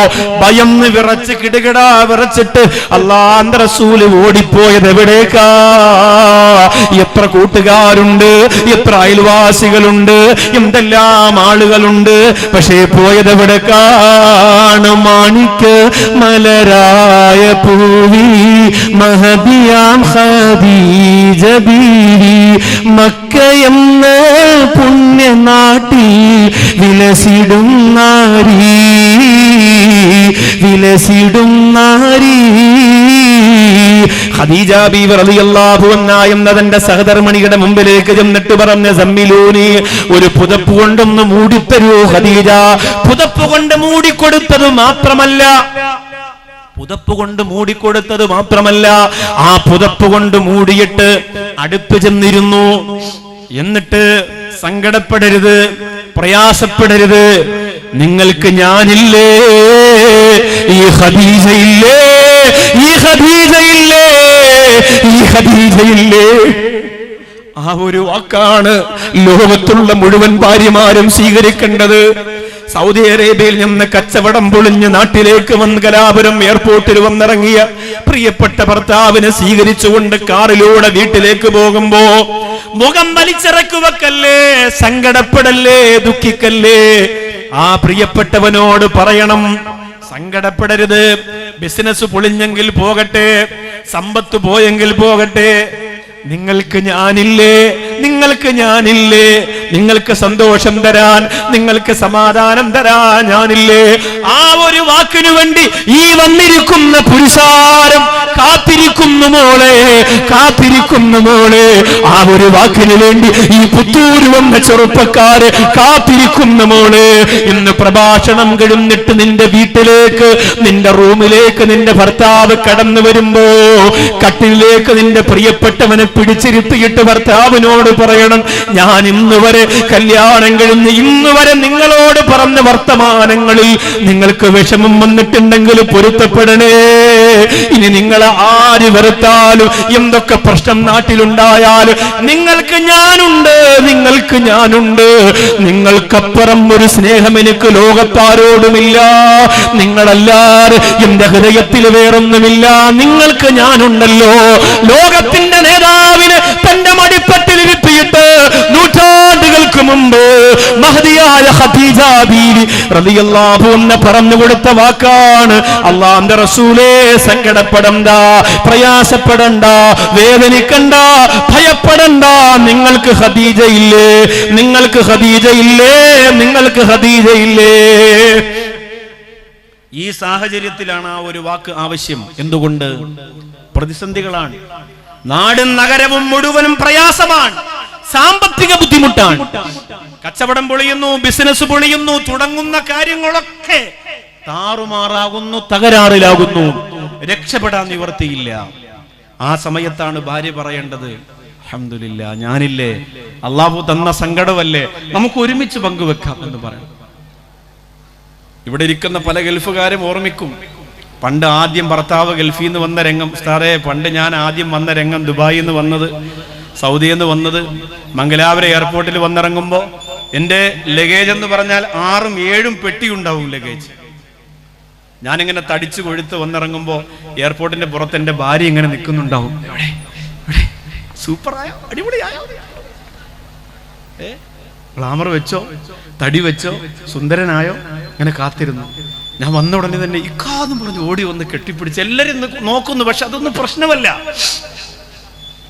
ഭയന്ന് വിറച്ച് കിടുകിടാ വിറച്ചിട്ട് അല്ലാഹുവിന്റെ റസൂൽ ഓടിപ്പോയത് എവിടേക്കാ? എത്ര കൂട്ടുകാരുണ്ട്, എത്ര അയൽവാസികളുണ്ട്, എന്തെല്ലാം ആളുകളുണ്ട്, പക്ഷേ പോയത് എവിടേക്കാണ്? മാണിക്ക മലരായ പൂവി മഹദിയാം ഖദീജ ബീവി മക്കയെന്ന പുണ്യനാട്ടിൽ വിലസിടും നാരി, വിലസിടും നാരി. ഖദീജ ബീവി റളിയല്ലാഹു അൻഹാ എന്നതിന്റെ സഹധർമ്മിണിയുടെ മുമ്പിലേക്ക് ചെന്നിട്ട് പറഞ്ഞ, സമ്മിലൂനി, ഒരു പുതപ്പ് കൊണ്ടൊന്ന് മൂടിത്തരൂ ഖദീജ. പുതപ്പ് കൊണ്ട് മൂടിക്കൊടുത്തത് മാത്രമല്ല, ആ പുതപ്പ് കൊണ്ട് മൂടിയിട്ട് അടുത്ത് ചെന്നിരുന്നു. എന്നിട്ട് സങ്കടപ്പെടരുത്, പ്രയാസപ്പെടരുത്, നിങ്ങൾക്ക് ഞാനില്ലേ, ഈ ഖദീജയില്ലേ, ഈ ഖദീജയില്ലേ, ഈ ഖദീജയില്ലേ. ആ ഒരു വാക്കാണ് ലോകത്തുള്ള മുഴുവൻ ഭാര്യമാരും സ്വീകരിക്കേണ്ടത്. സൗദി അറേബ്യയിൽ നിന്ന് കച്ചവടം പൊളിഞ്ഞ് നാട്ടിലേക്ക് മംഗലാപുരം എയർപോർട്ടിൽ വന്നിറങ്ങിയ പ്രിയപ്പെട്ട ഭർത്താവിനെ സ്വീകരിച്ചുകൊണ്ട് കാറിലൂടെ വീട്ടിലേക്ക് പോകുമ്പോ മുഖം വലിച്ചിറക്കുവക്കല്ലേ, സങ്കടപ്പെടല്ലേ, ദുഃഖിക്കല്ലേ. ആ പ്രിയപ്പെട്ടവനോട് പറയണം, സങ്കടപ്പെടരുത്. ബിസിനസ് പൊളിഞ്ഞെങ്കിൽ പോകട്ടെ, സമ്പത്ത് പോയെങ്കിൽ പോകട്ടെ, നിങ്ങൾക്ക് ഞാനില്ലേ, നിങ്ങൾക്ക് ഞാനില്ലേ, നിങ്ങൾക്ക് സന്തോഷം തരാൻ, നിങ്ങൾക്ക് സമാധാനം തരാൻ ഞാനില്ലേ. ആ ഒരു വാക്കിനു വേണ്ടി ഈ വന്നിരിക്കുന്ന പുരുഷാരം കാത്തിരിക്കുന്നു മോളെ, കാത്തിരിക്കുന്നു മോളെ. ആ ഒരു വാക്കിനു വേണ്ടി ഈ പുത്തൂര് വന്ന ചെറുപ്പക്കാര് കാത്തിരിക്കുന്നു മോളെ. ഇന്ന് പ്രഭാഷണം കഴിഞ്ഞിട്ട് നിന്റെ വീട്ടിലേക്ക്, നിന്റെ റൂമിലേക്ക് നിന്റെ ഭർത്താവ് കടന്നു വരുമ്പോ കട്ടിലേക്ക് നിന്റെ പ്രിയപ്പെട്ടവനെ പിടിച്ചിരുത്തിയിട്ട് ഭർത്താവിനോട് പറയണം, ഞാൻ ഇന്ന് വരെ കല്യാണം കഴിഞ്ഞ് ഇന്ന് വരെ നിങ്ങളോട് പറഞ്ഞ വർത്തമാനങ്ങളിൽ നിങ്ങൾക്ക് വിഷമം വന്നിട്ടുണ്ടെങ്കിൽ പൊരുത്തപ്പെടണേ. ഇനി നിങ്ങളെ ആര് വെറുത്താലും എന്തൊക്കെ പ്രശ്നം നാട്ടിലുണ്ടായാലും നിങ്ങൾക്ക് ഞാനുണ്ട്, നിങ്ങൾക്ക് ഞാനുണ്ട്. നിങ്ങൾക്കപ്പുറം ഒരു സ്നേഹം എനിക്ക് ലോകത്താരോടുമില്ല. നിങ്ങളല്ലാതെ എന്റെ ഹൃദയത്തിൽ വേറൊന്നുമില്ല. നിങ്ങൾക്ക് ഞാനുണ്ടല്ലോ. ലോകത്തിന്റെ നേതാവിന് തന്റെ മടിപ്പട്ടിലിരുത്തിയിട്ട് നൂറ്റാണ്ടുകൾക്ക് മുമ്പ് മഹദിയായ ഖദീജ ബീവി റളിയല്ലാഹു അൻഹ പറഞ്ഞു കൊടുത്ത വാക്കാണ്. അല്ലാഹുവിന്റെ റസൂലേ, സങ്കടപ്പെടണ്ട, പ്രയാസപ്പെടണ്ട, വേദനിക്കണ്ട, ഭയപ്പെടണ്ട. നിങ്ങൾക്ക് ഖദീജ ഇല്ലേ, നിങ്ങൾക്ക് ഖദീജ ഇല്ലേ, നിങ്ങൾക്ക് ഖദീജ ഇല്ലേ. ഈ സാഹചര്യത്തിലാണ് ആ ഒരു വാക്ക് ആവശ്യം. എന്തുകൊണ്ട്? പ്രതിസന്ധികളാണ്. നാടും നഗരവും മുഴുവനും പ്രയാസമാണ്, സാമ്പത്തിക ബുദ്ധിമുട്ടാണ്. കച്ചവടം പൊളിയുന്നു, ബിസിനസ് പൊളിയുന്നു, തുടങ്ങുന്ന കാര്യങ്ങളൊക്കെ താറുമാറാകുന്നു, തകരാറിലാകുന്നു. രക്ഷപ്പെടാൻ നിവർത്തിയില്ല. ആ സമയത്താണ് ഭാര്യ പറയേണ്ടത്, അൽഹംദുലില്ലാ, ഞാനില്ലേ, അള്ളാഹു തന്ന സങ്കടമല്ലേ, നമുക്ക് ഒരുമിച്ച് പങ്കുവെക്കാം എന്ന് പറയണം. ഇവിടെ ഇരിക്കുന്ന പല ഗൾഫുകാരും ഓർമ്മിക്കും, പണ്ട് ആദ്യം ഭർത്താവ് ഗൾഫിൽ നിന്ന് വന്ന രംഗം. ഉസ്താദേ, പണ്ട് ഞാൻ ആദ്യം വന്ന രംഗം ദുബായിൽ നിന്ന് വന്നത്, സൗദിയിൽ നിന്ന് വന്നത്, മംഗലാപുരം എയർപോർട്ടിൽ വന്നിറങ്ങുമ്പോൾ എൻ്റെ ലഗേജ് എന്ന് പറഞ്ഞാൽ 6ഉം 7ഉം പെട്ടി ഉണ്ടാവും ലഗേജ്. ഞാനിങ്ങനെ തടിച്ചു കൊഴുത്ത് വന്നിറങ്ങുമ്പോൾ എയർപോർട്ടിന്റെ പുറത്ത് എൻ്റെ ഭാര്യ ഇങ്ങനെ നിൽക്കുന്നുണ്ടാവും. സൂപ്പറായോ, അടിപൊളിയായോ, ഗ്ലാമർ വെച്ചോ, തടി വെച്ചോ, സുന്ദരനായോ, ഇങ്ങനെ കാത്തിരുന്നു. ഞാൻ വന്ന ഉടനെ തന്നെ ഇക്കാന്നും പറഞ്ഞ് ഓടി വന്ന് കെട്ടിപ്പിടിച്ച് എല്ലാരും നോക്കുന്നു. പക്ഷെ അതൊന്നും പ്രശ്നമല്ല,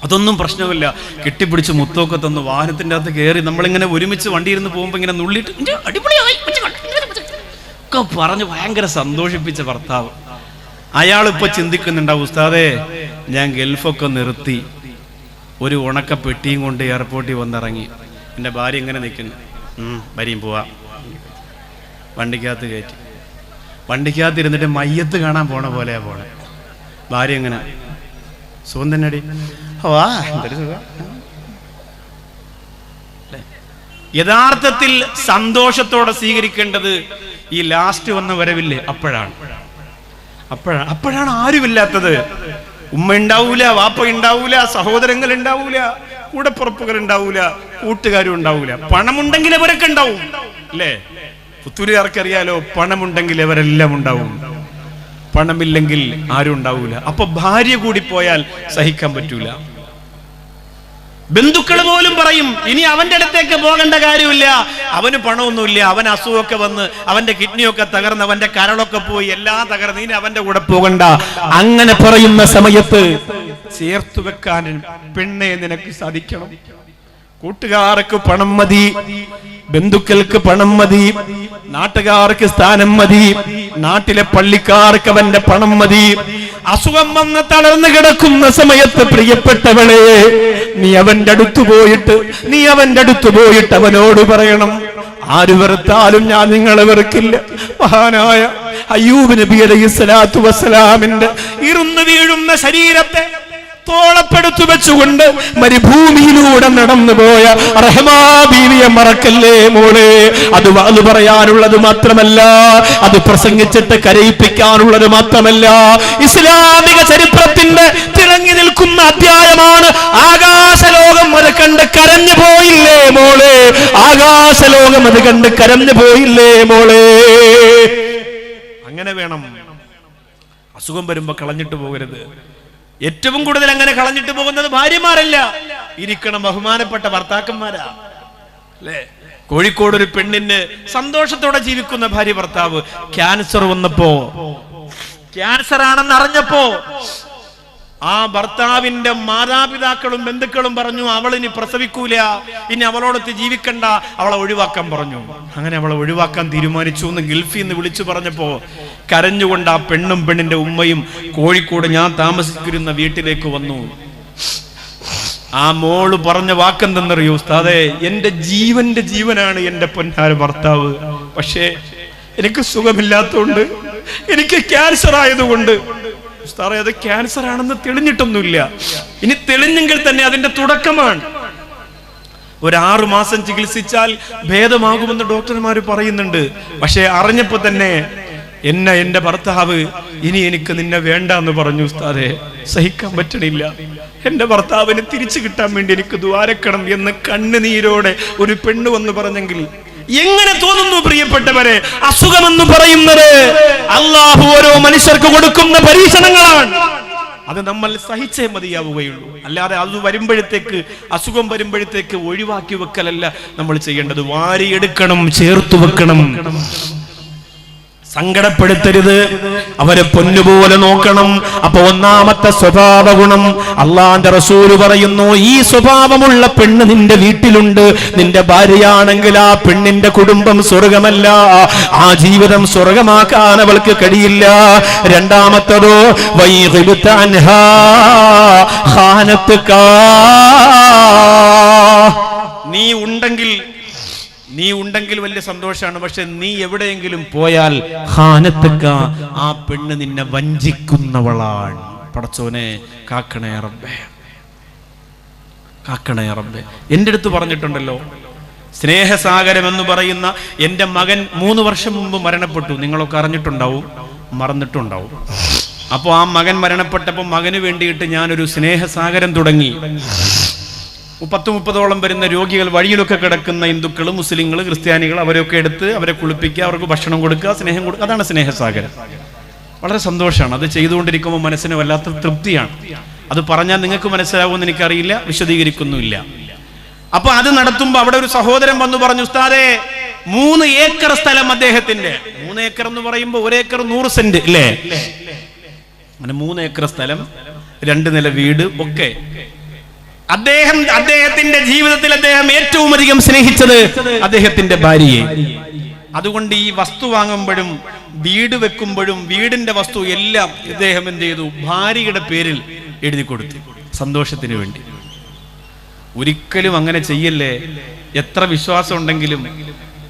അതൊന്നും പ്രശ്നമില്ല. കെട്ടിപ്പിടിച്ച് മുത്തൊക്കെ തന്നു വാഹനത്തിന്റെ അകത്ത് കയറി നമ്മളിങ്ങനെ ഒരുമിച്ച് വണ്ടിയിരുന്ന് പോകുമ്പോ ഇങ്ങനെ നുള്ളിട്ട് അടിപൊളിയായി ഒക്കെ പറഞ്ഞ് ഭയങ്കര സന്തോഷിപ്പിച്ച ഭർത്താവ്. അയാളിപ്പോ ചിന്തിക്കുന്നുണ്ടാവും, ഉസ്താദേ ഞാൻ ഗൾഫൊക്കെ നിർത്തി ഒരു ഉണക്ക പെട്ടിയും കൊണ്ട് എയർപോർട്ടിൽ വന്നിറങ്ങി, എൻ്റെ ഭാര്യ ഇങ്ങനെ നിൽക്കുന്നു, വരിയും പോവാ. വണ്ടിക്കകത്ത് കയറ്റി, വണ്ടിക്കകത്ത് ഇരുന്നിട്ട് മയ്യത്ത് കാണാൻ പോണ പോലെയാ പോണേ. ഭാര്യ എങ്ങനെ, സുഖം തന്നെടി, വാ എന്തൊരു സുഖം. യഥാർത്ഥത്തിൽ സന്തോഷത്തോടെ സ്വീകരിക്കേണ്ടത് ഈ ലാസ്റ്റ് വന്ന വരവില്ലേ, അപ്പോഴാണ് ആരുമില്ലാത്തത്. ഉമ്മ ഉണ്ടാവൂല, വാപ്പ ഉണ്ടാവൂല, സഹോദരങ്ങൾ ഉണ്ടാവൂല, കൂടപ്പുറപ്പുകൾ ഉണ്ടാവൂല, കൂട്ടുകാരും ഉണ്ടാവൂല. പണമുണ്ടെങ്കിൽ അവരൊക്കെ ഉണ്ടാവും അല്ലേ? പുത്തൂരുകാർക്കറിയാലോ, പണമുണ്ടെങ്കിൽ അവരെല്ലാം ഉണ്ടാവും, പണമില്ലെങ്കിൽ ആരും ഉണ്ടാവൂല. അപ്പൊ ഭാര്യ കൂടി പോയാൽ സഹിക്കാൻ പറ്റൂല. ബന്ധുക്കൾ പോലും പറയും, ഇനി അവന്റെ അടുത്തേക്ക് പോകേണ്ട കാര്യമില്ല, അവന് പണമൊന്നുമില്ല, അവൻ അസുഖമൊക്കെ വന്ന് അവന്റെ കിഡ്നിയൊക്കെ തകർന്ന് അവന്റെ കരളൊക്കെ പോയി എല്ലാം തകർന്ന്, ഇനി അവന്റെ കൂടെ പോകണ്ട. അങ്ങനെ പറയുന്ന സമയത്ത് ചേർത്തു വെക്കാൻ പെണ്ണെ നിനക്ക് സാധിക്കണം. കൂട്ടുകാർക്ക് പണം മതി, ബന്ധുക്കൾക്ക് പണം മതി, നാട്ടുകാർക്ക് സ്ഥാനം മതി, നാട്ടിലെ പള്ളിക്കാർക്ക് അവന്റെ പണം മതി. അസുഖം വന്ന് തളർന്നു കിടക്കുന്ന സമയത്ത് പ്രിയപ്പെട്ടവളെ, നീ അവന്റെ അടുത്ത് പോയിട്ട് അവനോട് പറയണം, ആര് വെറുത്താലും ഞാൻ നിങ്ങളെ വെറുക്കില്ല. മഹാനായ അയ്യൂബ് നബി അലൈഹിസ്സലാത്തു വസ്സലാമിന്റെ ഇറുന്നു വീഴുന്ന ശരീരത്തെ തോളപ്പെടുത്തു വെച്ചുകൊണ്ട് മരുഭൂമിയിലൂടെ നടന്നുപോയ റഹ്മാ ബീവിയെ മറക്കല്ലേ മോളെ. അത് പറയാനുള്ളത് മാത്രമല്ല, അത് പ്രസംഗിച്ചിട്ട് കരയിപ്പിക്കാനുള്ളത് മാത്രമല്ല, ഇസ്ലാമിക ചരിത്രത്തിന്റെ തിളങ്ങി നിൽക്കുന്ന അധ്യായമാണ്. ആകാശലോകം അത് കണ്ട് കരഞ്ഞു പോയില്ലേ മോളെ, ആകാശലോകം അത് കണ്ട് കരഞ്ഞു പോയില്ലേ മോളെ. അങ്ങനെ വേണം. അസുഖം വരുമ്പോ കളഞ്ഞിട്ട് പോകരുത്. ഏറ്റവും കൂടുതൽ അങ്ങനെ കളഞ്ഞിട്ട് പോകുന്നത് ഭാര്യമാരല്ല, ഇരിക്കണം ബഹുമാനപ്പെട്ട ഭർത്താക്കന്മാരാ അല്ലേ? കോഴിക്കോട് ഒരു പെണ്ണിന് സന്തോഷത്തോടെ ജീവിക്കുന്ന ഭാര്യ ഭർത്താവ് ക്യാൻസർ വന്നപ്പോ, ക്യാൻസർ ആണെന്ന് അറിഞ്ഞപ്പോ ആ ഭർത്താവിന്റെ മാതാപിതാക്കളും ബന്ധുക്കളും പറഞ്ഞു, അവളിനി പ്രസവിക്കൂല, ഇനി അവളോടൊത്ത് ജീവിക്കണ്ട, അവളെ ഒഴിവാക്കാൻ പറഞ്ഞു. അങ്ങനെ അവളെ ഒഴിവാക്കാൻ തീരുമാനിച്ചു എന്ന് ഗൾഫിൽ നിന്ന് വിളിച്ചു പറഞ്ഞപ്പോ കരഞ്ഞുകൊണ്ട് ആ പെണ്ണും പെണ്ണിന്റെ ഉമ്മയും കോഴിക്കോട് ഞാൻ താമസിക്കുന്ന വീട്ടിലേക്ക് വന്നു. ആ മോള് പറഞ്ഞ വാക്കെന്തെന്നറിയോ ഉസ്താദേ, എന്റെ ജീവന്റെ ജീവനാണ് എന്റെ പൊന്നാര ഭർത്താവ്, പക്ഷേ എനിക്ക് സുഖമില്ലാത്തതുകൊണ്ട്, എനിക്ക് ക്യാൻസർ ആയതുകൊണ്ട്. ഉസ്താദേ, അത് ക്യാൻസർ ആണെന്ന് തെളിഞ്ഞിട്ടൊന്നുമില്ല, ഇനി തെളിഞ്ഞെങ്കിൽ തന്നെ അതിന്റെ തുടക്കമാണ്. ഒരു 6 മാസം ചികിത്സിച്ചാൽ ഭേദമാകുമെന്ന് ഡോക്ടർമാർ പറയുന്നുണ്ട്. പക്ഷെ അറിഞ്ഞപ്പോ തന്നെ എന്റെ ഭർത്താവ് ഇനി എനിക്ക് നിന്നെ വേണ്ട എന്ന് പറഞ്ഞു. ഉസ്താദേ, സഹിക്കാൻ പറ്റണില്ല, എന്റെ ഭർത്താവിന് തിരിച്ചു കിട്ടാൻ വേണ്ടി എനിക്ക് ദ്വാരക്കണം എന്ന് കണ്ണുനീരോടെ ഒരു പെണ്ണ് വന്ന് പറഞ്ഞെങ്കിൽ എങ്ങനെ തോന്നുന്നു പ്രിയപ്പെട്ടവരെ? അസുഖമെന്ന് പറയുന്നത് അള്ളാഹു ഓരോ മനുഷ്യർക്ക് കൊടുക്കുന്ന പരീക്ഷണങ്ങളാണ്. അത് നമ്മൾ സഹിച്ചേ മതിയാവുകയുള്ളൂ. അല്ലാതെ അത് വരുമ്പോഴത്തേക്ക്, അസുഖം വരുമ്പോഴത്തേക്ക് ഒഴിവാക്കി വെക്കലല്ല നമ്മൾ ചെയ്യേണ്ടത്, വാരിയെടുക്കണം, ചേർത്തു വെക്കണം. സങ്കടപ്പെടുത്തരുത്, അവരെ പൊന്നുപോലെ നോക്കണം. അപ്പൊ ഒന്നാമത്തെ സ്വഭാവ ഗുണം അള്ളാന്റെ റസൂല് പറയുന്നു, ഈ സ്വഭാവമുള്ള പെണ്ണ് നിന്റെ വീട്ടിലുണ്ട്, നിന്റെ ഭാര്യയാണെങ്കിൽ ആ പെണ്ണിന്റെ കുടുംബം സ്വർഗമല്ല, ആ ജീവിതം സ്വർഗമാക്കാൻ അവൾക്ക് കഴിയില്ല. രണ്ടാമത്തതോ നീ ഉണ്ടെങ്കിൽ വലിയ സന്തോഷമാണ്. പക്ഷെ നീ എവിടെയെങ്കിലും പോയാൽ ഖാനത്തക്ക, ആ പെണ്ണ് നിന്നെ വഞ്ചിക്കുന്നവളാണ്. പടച്ചോനെ കാക്കണേ റബ്ബേ, കാക്കണേ റബ്ബേ. എൻ്റെ അടുത്ത് പറഞ്ഞിട്ടുണ്ടല്ലോ, സ്നേഹസാഗരം എന്ന് പറയുന്ന എൻ്റെ മകൻ 3 വർഷം മുമ്പ് മരണപ്പെട്ടു. നിങ്ങളൊക്കെ അറിഞ്ഞിട്ടുണ്ടാവും, മറന്നിട്ടുണ്ടാവും. അപ്പോൾ ആ മകൻ മരണപ്പെട്ടപ്പോൾ മകന് വേണ്ടിയിട്ട് ഞാനൊരു സ്നേഹസാഗരം തുടങ്ങി. 30-30ഓളം വരുന്ന രോഗികൾ, വഴിയിലൊക്കെ കിടക്കുന്ന ഹിന്ദുക്കൾ, മുസ്ലിങ്ങൾ, ക്രിസ്ത്യാനികൾ, അവരൊക്കെ എടുത്ത് അവരെ കുളിപ്പിക്കുക, അവർക്ക് ഭക്ഷണം കൊടുക്കുക, സ്നേഹം കൊടുക്കുക. അതാണ് സ്നേഹസാഗരം. വളരെ സന്തോഷമാണ് അത് ചെയ്തുകൊണ്ടിരിക്കുമ്പോൾ, മനസ്സിന് വല്ലാത്ത തൃപ്തിയാണ്. അത് പറഞ്ഞാൽ നിങ്ങൾക്ക് മനസ്സിലാവുമെന്ന് എനിക്കറിയില്ല, വിശദീകരിക്കുന്നുമില്ല. അപ്പൊ അത് നടത്തുമ്പോൾ അവിടെ ഒരു സഹോദരൻ വന്നു പറഞ്ഞു, ഉസ്താദേ 3 ഏക്കർ സ്ഥലം അദ്ദേഹത്തിന്റെ. 3 ഏക്കർ എന്ന് പറയുമ്പോൾ 1 ഏക്കർ 100 സെന്റ് അല്ലേ? അങ്ങനെ 3 ഏക്കർ സ്ഥലം, 2 നില വീട് ഒക്കെ. അദ്ദേഹത്തിന്റെ ജീവിതത്തിൽ അദ്ദേഹം ഏറ്റവും അധികം സ്നേഹിച്ചത് അദ്ദേഹത്തിന്റെ ഭാര്യയെ. അതുകൊണ്ട് ഈ വസ്തു വാങ്ങുമ്പോഴും വീട് വെക്കുമ്പോഴും വീടിന്റെ വസ്തു എല്ലാം ഇദ്ദേഹം എന്ത് ചെയ്തു? ഭാര്യയുടെ പേരിൽ എഴുതി കൊടുത്തു, സന്തോഷത്തിന് വേണ്ടി. ഒരിക്കലും അങ്ങനെ ചെയ്യല്ലേ. എത്ര വിശ്വാസം ഉണ്ടെങ്കിലും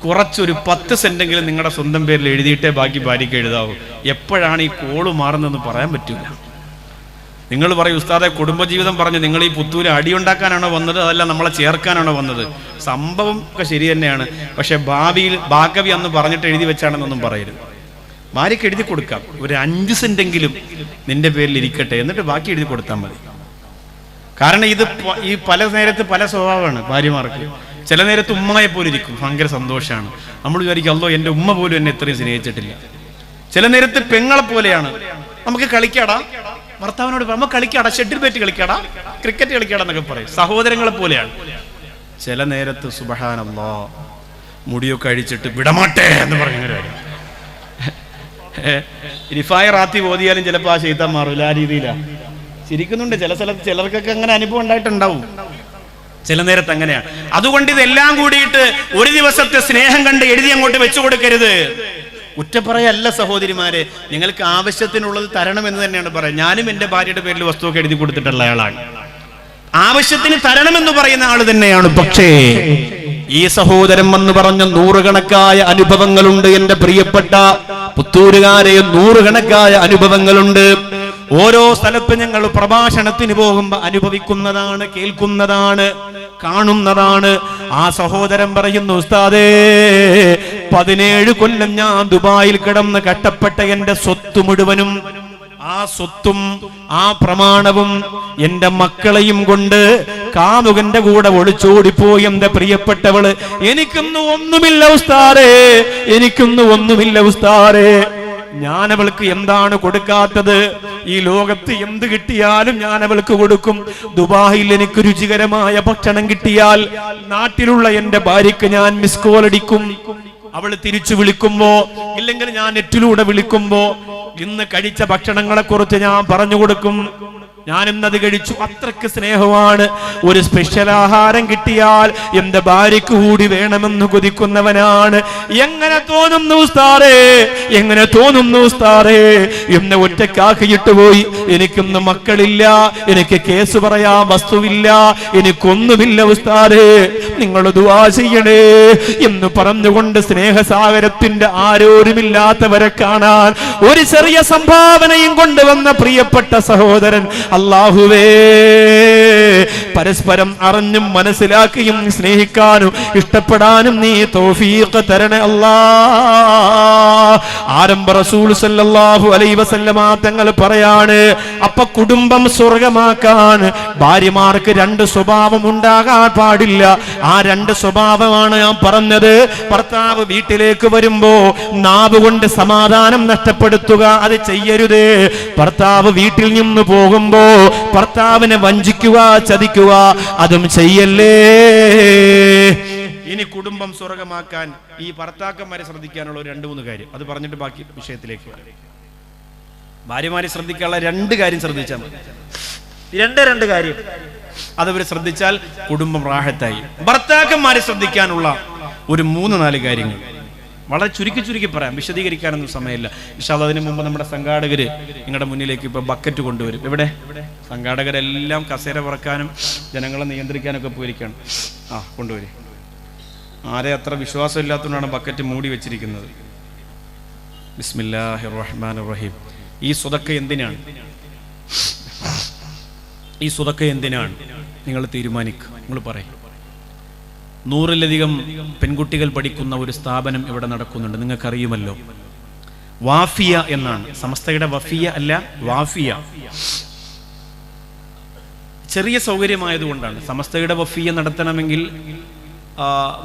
കുറച്ചൊരു 10 സെന്റെങ്കിലും നിങ്ങളുടെ സ്വന്തം പേരിൽ എഴുതിയിട്ടേ ബാക്കി ഭാര്യയ്ക്ക് എഴുതാവൂ. എപ്പോഴാണ് ഈ കോള് മാറുന്നതെന്ന് പറയാൻ പറ്റില്ല. നിങ്ങൾ പറയും, ഉസ്താദെ കുടുംബജീവിതം പറഞ്ഞ് നിങ്ങൾ ഈ പുത്തൂര് അടിയുണ്ടാക്കാനാണോ വന്നത്, അതല്ല നമ്മളെ ചേർക്കാനാണോ വന്നത്? സംഭവം ഒക്കെ ശരി തന്നെയാണ്. പക്ഷെ ഭാവിയിൽ ബാക്കവി അന്ന് പറഞ്ഞിട്ട് എഴുതി വെച്ചാണെന്നൊന്നും പറയരുത്. ഭാര്യയ്ക്ക് എഴുതി കൊടുക്കാം, ഒരു 5 സെന്റെങ്കിലും നിന്റെ പേരിൽ ഇരിക്കട്ടെ, എന്നിട്ട് ബാക്കി എഴുതി കൊടുത്താൽ മതി. കാരണം ഇത് ഈ പല നേരത്ത് പല സ്വഭാവമാണ് ഭാര്യമാർക്ക്. ചില നേരത്ത് ഉമ്മയെ പോലെ ഇരിക്കും, ഭയങ്കര സന്തോഷമാണ്. നമ്മൾ വിചാരിക്കും, അല്ലോ എൻ്റെ ഉമ്മ പോലും എന്നെ ഇത്രയും സ്നേഹിച്ചിട്ടില്ല. ചില നേരത്ത് പെങ്ങളെ പോലെയാണ്, നമുക്ക് കളിക്കാടാ, ഭർത്താവിനോട് നമുക്ക് കളിക്കാടാ, ഷെഡിൽ പേറ്റ് കളിക്കാടാ, ക്രിക്കറ്റ് കളിക്കാടാ എന്നൊക്കെ പറയും. സഹോദരങ്ങളെ പോലെയാണ്. ചില നേരത്ത് സുബ്ഹാനല്ലാഹ് മുടിയൊക്കെ അഴിച്ചിട്ട് വിടമാട്ടെ എന്ന് പറഞ്ഞ റിഫായ റാത്തി ഓതിയാലും ചിലപ്പോൾ ആ ശൈത്താൻ മാറില്ല. ആ രീതിയിലാണ് ചിരിക്കുന്നുണ്ട്. ചില സ്ഥലത്ത് ചിലർക്കൊക്കെ അങ്ങനെ അനുഭവം ഉണ്ടായിട്ടുണ്ടാവും. ചില നേരത്ത് അങ്ങനെയാണ്. അതുകൊണ്ട് ഇതെല്ലാം കൂടിയിട്ട് ഒരു ദിവസത്തെ സ്നേഹം കണ്ട് എഴുതി അങ്ങോട്ട് വെച്ചു കൊടുക്കരുത്. കുറ്റപ്പറയല്ല സഹോദരിമാരെ, നിങ്ങൾക്ക് ആവശ്യത്തിനുള്ളത് തരണമെന്ന് തന്നെയാണ് പറയുന്നത്. ഞാനും എൻ്റെ ഭാര്യയുടെ പേരിൽ വസ്തുവൊക്കെ എഴുതി കൊടുത്തിട്ടുള്ള ആളാണ്. ആവശ്യത്തിന് തരണമെന്ന് പറയുന്ന ആള് തന്നെയാണ്. പക്ഷേ ഈ സഹോദരൻ എന്ന് പറഞ്ഞ 100 കണക്കായ അനുഭവങ്ങളുണ്ട്. എന്റെ പ്രിയപ്പെട്ട പുത്തൂരുകാരെ, 100 കണക്കായ അനുഭവങ്ങളുണ്ട്. ഓരോ സ്ഥലത്ത് ഞങ്ങൾ പ്രഭാഷണത്തിന് പോകുമ്പോൾ അനുഭവിക്കുന്നതാണ്, കേൾക്കുന്നതാണ്, കാണുന്നതാണ്. ആ സഹോദരൻ പറയുന്നു, ഉസ്താദേ 17 കൊല്ലം ഞാൻ ദുബായിൽ കിടന്ന് കഷ്ടപ്പെട്ട എന്റെ സ്വത്ത് മുഴുവനും, ആ സ്വത്തും ആ പ്രമാണവും എന്റെ മക്കളെയും കൊണ്ട് കാമുകന്റെ കൂടെ ഒളിച്ചോടിപ്പോയി എന്റെ പ്രിയപ്പെട്ടവള്. എനിക്കൊന്നും ഒന്നുമില്ല ഉസ്താദേ, എനിക്കൊന്നും ഒന്നുമില്ല ഉസ്താദേ. ഞാൻ അവൾക്ക് എന്താണ് കൊടുക്കാത്തത്? ഈ ലോകത്ത് എന്ത് കിട്ടിയാലും ഞാൻ അവൾക്ക് കൊടുക്കും. ദുബായിൽ എനിക്ക് രുചികരമായ ഭക്ഷണം കിട്ടിയാൽ നാട്ടിലുള്ള എന്റെ ഭാര്യയ്ക്ക് ഞാൻ മിസ് കോൾ അടിക്കും. അവള് തിരിച്ചു വിളിക്കുമ്പോ, ഇല്ലെങ്കിൽ ഞാൻ നെറ്റിലൂടെ വിളിക്കുമ്പോ ഇന്ന് കഴിച്ച ഭക്ഷണങ്ങളെ കുറിച്ച് ഞാൻ പറഞ്ഞു കൊടുക്കും. ഞാൻ ഇന്നത് കഴിച്ചു. അത്രക്ക് സ്നേഹമാണ്. ഒരു സ്പെഷ്യൽ ആഹാരം കിട്ടിയാൽ എന്റെ ഭാര്യയ്ക്ക് കൂടി വേണമെന്ന് കൊതിക്കുന്നവനാണ്. എങ്ങനെ തോന്നുന്നു ഉസ്താദേ, എങ്ങനെ തോന്നുന്നു ഉസ്താദേ? എന്നെ ഒറ്റക്കാക്കിയിട്ട് പോയി. എനിക്കൊന്നും മക്കളില്ല, എനിക്ക് കേസ് പറയാൻ വസ്തുവില്ല, എനിക്കൊന്നുമില്ല ഉസ്താദേ, നിങ്ങൾ ദുആ ചെയ്യണേ എന്ന് പറഞ്ഞുകൊണ്ട് സ്നേഹസാഗരത്തിന്റെ ആരോരുമില്ലാത്തവരെ കാണാൻ ഒരു ചെറിയ സംഭാവനയും കൊണ്ടുവന്ന പ്രിയപ്പെട്ട സഹോദരൻ, അല്ലാഹുവേ, പരസ്പരം അറിഞ്ഞും മനസ്സിലാക്കിയും സ്നേഹിക്കാനും ഇഷ്ടപ്പെടാനും നീ തൗഫീഖ് തരണേ അല്ലാഹ്. ആരംഭ റസൂൽ സല്ലല്ലാഹു അലൈഹി വസല്ലമ തങ്ങൾ പറയാണ്, അപ്പൊ കുടുംബം സ്വർഗമാക്കാൻ ഭാര്യമാർക്ക് 2 സ്വഭാവം ഉണ്ടാകാൻ പാടില്ല. ആ 2 സ്വഭാവമാണ് ഞാൻ പറഞ്ഞത്. ഭർത്താവ് വീട്ടിലേക്ക് വരുമ്പോ നാവ് കൊണ്ട് സമാധാനം നഷ്ടപ്പെടുത്തുക, അത് ചെയ്യരുത്. ഭർത്താവ് വീട്ടിൽ നിന്ന് പോകുമ്പോ ഭർത്താവിനെ വഞ്ചിക്കുക, ചതിക്കുക, അതും ചെയ്യല്ലേ. ഇനി കുടുംബം സ്വർഗമാക്കാൻ ഈ ഭർത്താക്കന്മാരെ ശ്രദ്ധിക്കാനുള്ള 2-3 കാര്യം, അത് പറഞ്ഞിട്ട് ബാക്കി വിഷയത്തിലേക്ക് വരാം. ഭാര്യമാരെ ശ്രദ്ധിക്കാനുള്ള 2 കാര്യം ശ്രദ്ധിച്ചാൽ മതി. 2 കാര്യം അതവർ ശ്രദ്ധിച്ചാൽ കുടുംബം റാഹത്തായി. ഭർത്താക്കന്മാരെ ശ്രദ്ധിക്കാനുള്ള ഒരു 3-4 കാര്യങ്ങൾ വളരെ ചുരുക്കി പറയാം, വിശദീകരിക്കാനൊന്നും സമയമില്ല. ഇൻഷാ അല്ലാഹ് അതിനു മുമ്പ് നമ്മുടെ സംഘാടകര് നിങ്ങളുടെ മുന്നിലേക്ക് ഇപ്പൊ ബക്കറ്റ് കൊണ്ടുവരും. എവിടെ സംഘാടകരെല്ലാം കസേര പറക്കാനും ജനങ്ങളെ നിയന്ത്രിക്കാനൊക്കെ പോയിരിക്കുകയാണ്. കൊണ്ടുവരും. ആരെ അത്ര വിശ്വാസമില്ലാത്തതുകൊണ്ടാണ് ബക്കറ്റ് മൂടി വെച്ചിരിക്കുന്നത്. ബിസ്മില്ലാഹിർ റഹ്മാനിർ റഹീം. ഈ സ്വതക്ക എന്തിനാണ്? ഈ സ്വതക്ക എന്തിനാണ് നിങ്ങൾ തീരുമാനിക്കുക. നിങ്ങൾ പറയും. 100-ലധികം പെൺകുട്ടികൾ പഠിക്കുന്ന ഒരു സ്ഥാപനം ഇവിടെ നടക്കുന്നുണ്ട്, നിങ്ങൾക്കറിയുമല്ലോ. വാഫിയ എന്നാണ്. സമസ്തയുടെ വഫിയ അല്ല, വാഫിയ. ചെറിയ സൗകര്യമായതുകൊണ്ടാണ്. സമസ്തയുടെ വഫിയ നടത്തണമെങ്കിൽ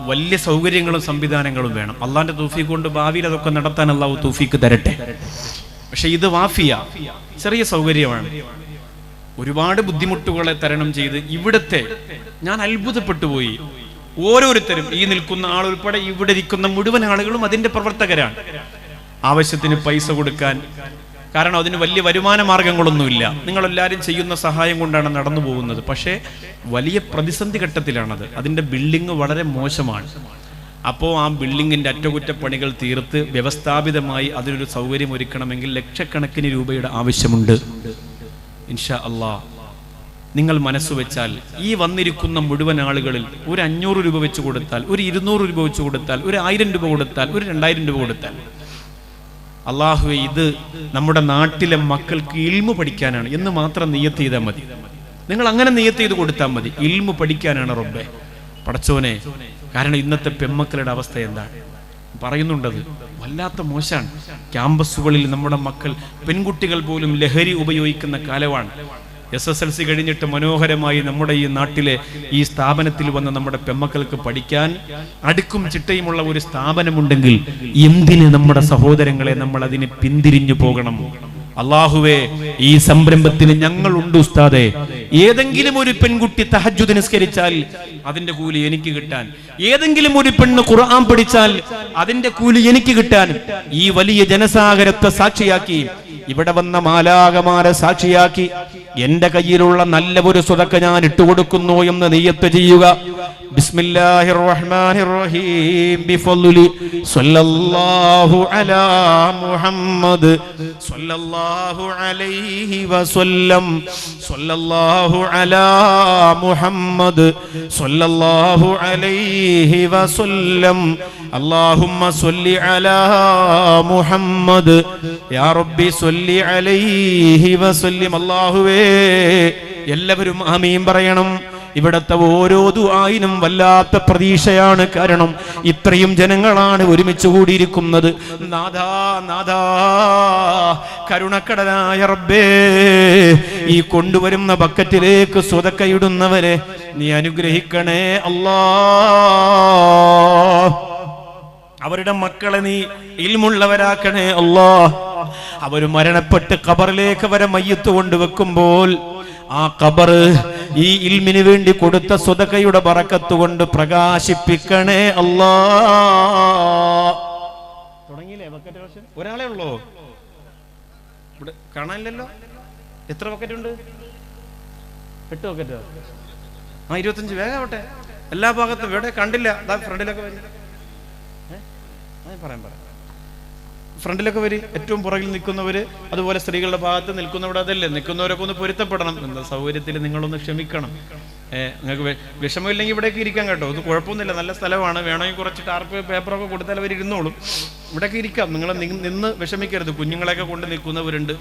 വലിയ സൗകര്യങ്ങളും സംവിധാനങ്ങളും വേണം. അള്ളാന്റെ തൗഫീഖ് കൊണ്ട് ഭാവിയിൽ അതൊക്കെ നടത്താൻ അള്ളാഹു തൗഫീഖ് തരട്ടെ. പക്ഷെ ഇത് വാഫിയ, ചെറിയ സൗകര്യമാണ്. ഒരുപാട് ബുദ്ധിമുട്ടുകളെ തരണം ചെയ്ത് ഇവിടത്തെ ഞാൻ അത്ഭുതപ്പെട്ടു പോയി. ഓരോരുത്തരും, ഈ നിൽക്കുന്ന ആൾ ഉൾപ്പെടെ ഇവിടെ ഇരിക്കുന്ന മുഴുവൻ ആളുകളും അതിന്റെ പ്രവർത്തകരാണ്. ആവശ്യത്തിന് പൈസ കൊടുക്കാൻ, കാരണം അതിന് വലിയ വരുമാന മാർഗങ്ങളൊന്നുമില്ല. നിങ്ങളെല്ലാവരും ചെയ്യുന്ന സഹായം കൊണ്ടാണ് നടന്നു പോകുന്നത്. പക്ഷേ വലിയ പ്രതിസന്ധി ഘട്ടത്തിലാണത്. അതിന്റെ ബിൽഡിംഗ് വളരെ മോശമാണ്. അപ്പോൾ ആ ബിൽഡിങ്ങിൻ്റെ അറ്റകുറ്റപ്പണികൾ തീർത്ത് വ്യവസ്ഥാപിതമായി അതിനൊരു സൗകര്യം ഒരുക്കണമെങ്കിൽ ലക്ഷക്കണക്കിന് രൂപയുടെ ആവശ്യമുണ്ട്. ഇൻഷാ അല്ലാഹ് നിങ്ങൾ മനസ്സ് വെച്ചാൽ ഈ വന്നിരിക്കുന്ന മുഴുവൻ ആളുകളിൽ ഒരു 500 രൂപ വെച്ച് കൊടുത്താൽ, ഒരു 200 രൂപ വെച്ച് കൊടുത്താൽ, ഒരു 1000 രൂപ കൊടുത്താൽ, ഒരു 2000 രൂപ കൊടുത്താൽ, അല്ലാഹുവേ ഇത് നമ്മുടെ നാട്ടിലെ മക്കൾക്ക് ഇൽമു പഠിക്കാനാണ് എന്ന് മാത്രം നിയ്യത്ത് ചെയ്താൽ മതി. നിങ്ങൾ അങ്ങനെ നിയ്യത്ത് ചെയ്ത് കൊടുത്താൽ മതി. ഇൽമു പഠിക്കാനാണ് റബ്ബേ പടച്ചോനെ. കാരണം ഇന്നത്തെ പെൺമക്കളുടെ അവസ്ഥ എന്താണ് പറയുന്നുണ്ടത് വല്ലാത്ത മോശമാണ്. ക്യാമ്പസുകളിൽ നമ്മുടെ മക്കൾ, പെൺകുട്ടികൾ പോലും ലഹരി ഉപയോഗിക്കുന്ന കാലമാണ്. SSLC കഴിഞ്ഞിട്ട് മനോഹരമായി നമ്മുടെ ഈ നാട്ടിലെ ഈ സ്ഥാപനത്തിൽ വന്ന് നമ്മുടെ പെൺമക്കൾക്ക് പഠിക്കാൻ അടുക്കും ചിട്ടയുമുള്ള ഒരു സ്ഥാപനമുണ്ടെങ്കിൽ എന്തിന് നമ്മുടെ സഹോദരങ്ങളെ നമ്മൾ അതിനെ പിന്തിരിഞ്ഞു പോകണം? അല്ലാഹുവേ, ഈ സംരംഭത്തിന് ഞങ്ങളുണ്ട് ഉസ്താദേ. ഏതെങ്കിലും ഒരു പെൺകുട്ടി തഹജ്ജുദ് നിസ്കരിച്ചാൽ അതിന്റെ കൂലി എനിക്ക് കിട്ടാൻ, ഏതെങ്കിലും ഒരു പെണ്ണ് ഖുർആൻ പഠിച്ചാൽ അതിന്റെ കൂലി എനിക്ക് കിട്ടാൻ, ഈ വലിയ ജനസാഗരത്തെ സാക്ഷിയാക്കി, ഇവിടെ വന്ന മാലാകമാരെ സാക്ഷിയാക്കി എന്റെ കയ്യിലുള്ള നല്ല ഒരു സ്വതക്ക ഞാൻ ഇട്ടുകൊടുക്കുന്നു എന്ന് നിയ്യത്ത് ചെയ്യുക. ബിസ്മില്ലാഹിർ റഹ്മാനിർ റഹീം ബിഫളി സ്വല്ലല്ലാഹു അലാ മുഹമ്മദ് സ്വല്ലല്ലാഹു അലൈഹി വസല്ലം സ്വല്ലല്ലാഹു അലാ മുഹമ്മദ് സ്വല്ലല്ലാഹു അലൈഹി വസല്ലം അല്ലാഹുമ്മ സ്വല്ലി അലാ മുഹമ്മദ് യാ റബ്ബി സ്വല്ലി അലൈഹി വസല്ലം. അല്ലാഹുവേ, എല്ലാവരും ആമീൻ പറയണം. ഇവിടത്തെ ഓരോ ദുആയിനും വല്ലാത്ത പ്രതീക്ഷയാണ്. കാരണം ഇത്രയും ജനങ്ങളാണ് ഒരുമിച്ച് കൂടിയിരിക്കുന്നത്. നാഥാ നാഥാ, കരുണക്കടനായ റബ്ബേ, ഈ കൊണ്ടുവരുന്ന ബക്കറ്റിലേക്ക് സ്വതക്കയിടുന്നവരെ നീ അനുഗ്രഹിക്കണേ അല്ലാഹ്. അവരുടെ മക്കളെ നീ ഇൽമുള്ളവരാക്കണേ അല്ലാഹ്. അവർ മരണപ്പെട്ട് ഖബറിലേക്ക് അവരെ മയ്യത്ത് കൊണ്ടുവെക്കുമ്പോൾ ആ ഖബർ ഈ ഇൽമിന് വേണ്ടി കൊടുത്ത സ്വതക്കയുടെ ബറക്കത്ത് കൊണ്ട് പ്രകാശിപ്പിക്കണേ അല്ലാഹ്. തുടങ്ങിയില്ലേ ബക്കറ്റ് കളക്ഷൻ? ഒരാളെ ഉള്ളോ ഇവിടെ? കാണാനില്ലല്ലോ. എത്ര ബക്കറ്റ് ഉണ്ട്? 8 ബക്കറ്റ്. 25. വേഗം ആവട്ടെ. എല്ലാ ഭാഗത്തും ഇവിടെ കണ്ടില്ല. ഫ്രണ്ടിലൊക്കെ വരും. പറയാം ഫ്രണ്ടിലൊക്കെ വരും. ഏറ്റവും പുറകിൽ നിൽക്കുന്നവര്, അതുപോലെ സ്ത്രീകളുടെ ഭാഗത്ത് നിൽക്കുന്നവിടെ അതല്ലേ, നിൽക്കുന്നവരൊക്കെ ഒന്ന് പൊരുത്തപ്പെടണം. എന്താ സൗകര്യത്തിൽ നിങ്ങളൊന്ന് ക്ഷമിക്കണം. നിങ്ങൾക്ക് വിഷമമില്ലെങ്കിൽ ഇവിടേക്ക് ഇരിക്കാം കേട്ടോ. ഇത് കുഴപ്പമൊന്നുമില്ല, നല്ല സ്ഥലമാണ്. വേണമെങ്കിൽ കുറച്ച് ടാർപ്പ് പേപ്പറൊക്കെ കൊടുത്താൽ അവർ ഇരുന്നോളും. ഇവിടേക്ക് ഇരിക്കാം. നിങ്ങൾ നിന്ന് വിഷമിക്കരുത്. കുഞ്ഞുങ്ങളെയൊക്കെ കൊണ്ട് നിൽക്കുന്നവരുണ്ട്.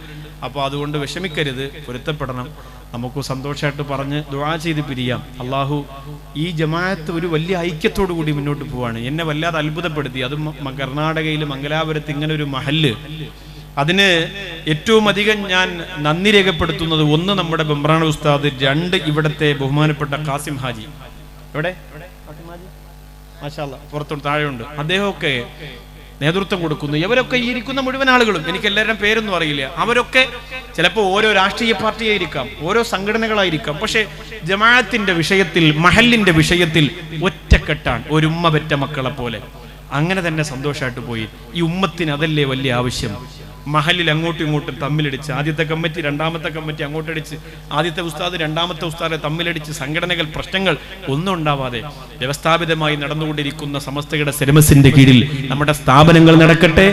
അപ്പോൾ അതുകൊണ്ട് വിഷമിക്കരുത്, പൊരുത്തപ്പെടണം. നമുക്ക് സന്തോഷമായിട്ട് പറഞ്ഞ് ദുആ ചെയ്ത് പിരിയാം. അള്ളാഹു ഈ ജമാഅത്ത് ഒരു വലിയ ഐക്യത്തോടു കൂടി മുന്നോട്ട് പോവാണ്. എന്നെ വല്ലാതെ അത്ഭുതപ്പെടുത്തി. അതും കർണാടകയിൽ മംഗലാപുരത്ത് ഇങ്ങനെ ഒരു മഹല്ല്. അതിന് ഏറ്റവും അധികം ഞാൻ നന്ദി രേഖപ്പെടുത്തുന്നത്, 1 നമ്മുടെ ബംബ്രാണ ഉസ്താദ്, 2 ഇവിടത്തെ ബഹുമാനപ്പെട്ട ഖാസിം ഹാജി. എവിടെ മാഷാ അല്ലാഹ്, പുറത്തോട്ട് താഴെയുണ്ട്. അദ്ദേഹമൊക്കെ നേതൃത്വം കൊടുക്കുന്നു. ഇവരൊക്കെ ഈ ഇരിക്കുന്ന മുഴുവൻ ആളുകളും, എനിക്ക് എല്ലാവരും പേരൊന്നും അറിയില്ല. അവരൊക്കെ ചിലപ്പോൾ ഓരോ രാഷ്ട്രീയ പാർട്ടിയായിരിക്കാം, ഓരോ സംഘടനകളായിരിക്കാം. പക്ഷെ ജമാഅത്തിന്റെ വിഷയത്തിൽ, മഹല്ലിന്റെ വിഷയത്തിൽ ഒറ്റക്കെട്ടാണ്, ഒരു ഉമ്മ പെറ്റ മക്കളെ പോലെ. അങ്ങനെ തന്നെ സന്തോഷമായിട്ട് പോയി. ഈ ഉമ്മത്തിന് അതല്ലേ വലിയ ആവശ്യം. മഹലിൽ അങ്ങോട്ടും ഇങ്ങോട്ടും തമ്മിലടിച്ച്, ആദ്യത്തെ കമ്മിറ്റി രണ്ടാമത്തെ കമ്മിറ്റി അങ്ങോട്ടടിച്ച്, ആദ്യത്തെ ഉസ്താദ് രണ്ടാമത്തെ ഉസ്താദെ തമ്മിലടിച്ച്, സംഘടനകൾ, പ്രശ്നങ്ങൾ ഒന്നും ഉണ്ടാവാതെ വ്യവസ്ഥാപിതമായി നടന്നുകൊണ്ടിരിക്കുന്ന സമസ്തയുടെ സിലബസിന്റെ കീഴിൽ നമ്മുടെ സ്ഥാപനങ്ങൾ നടക്കട്ടെ.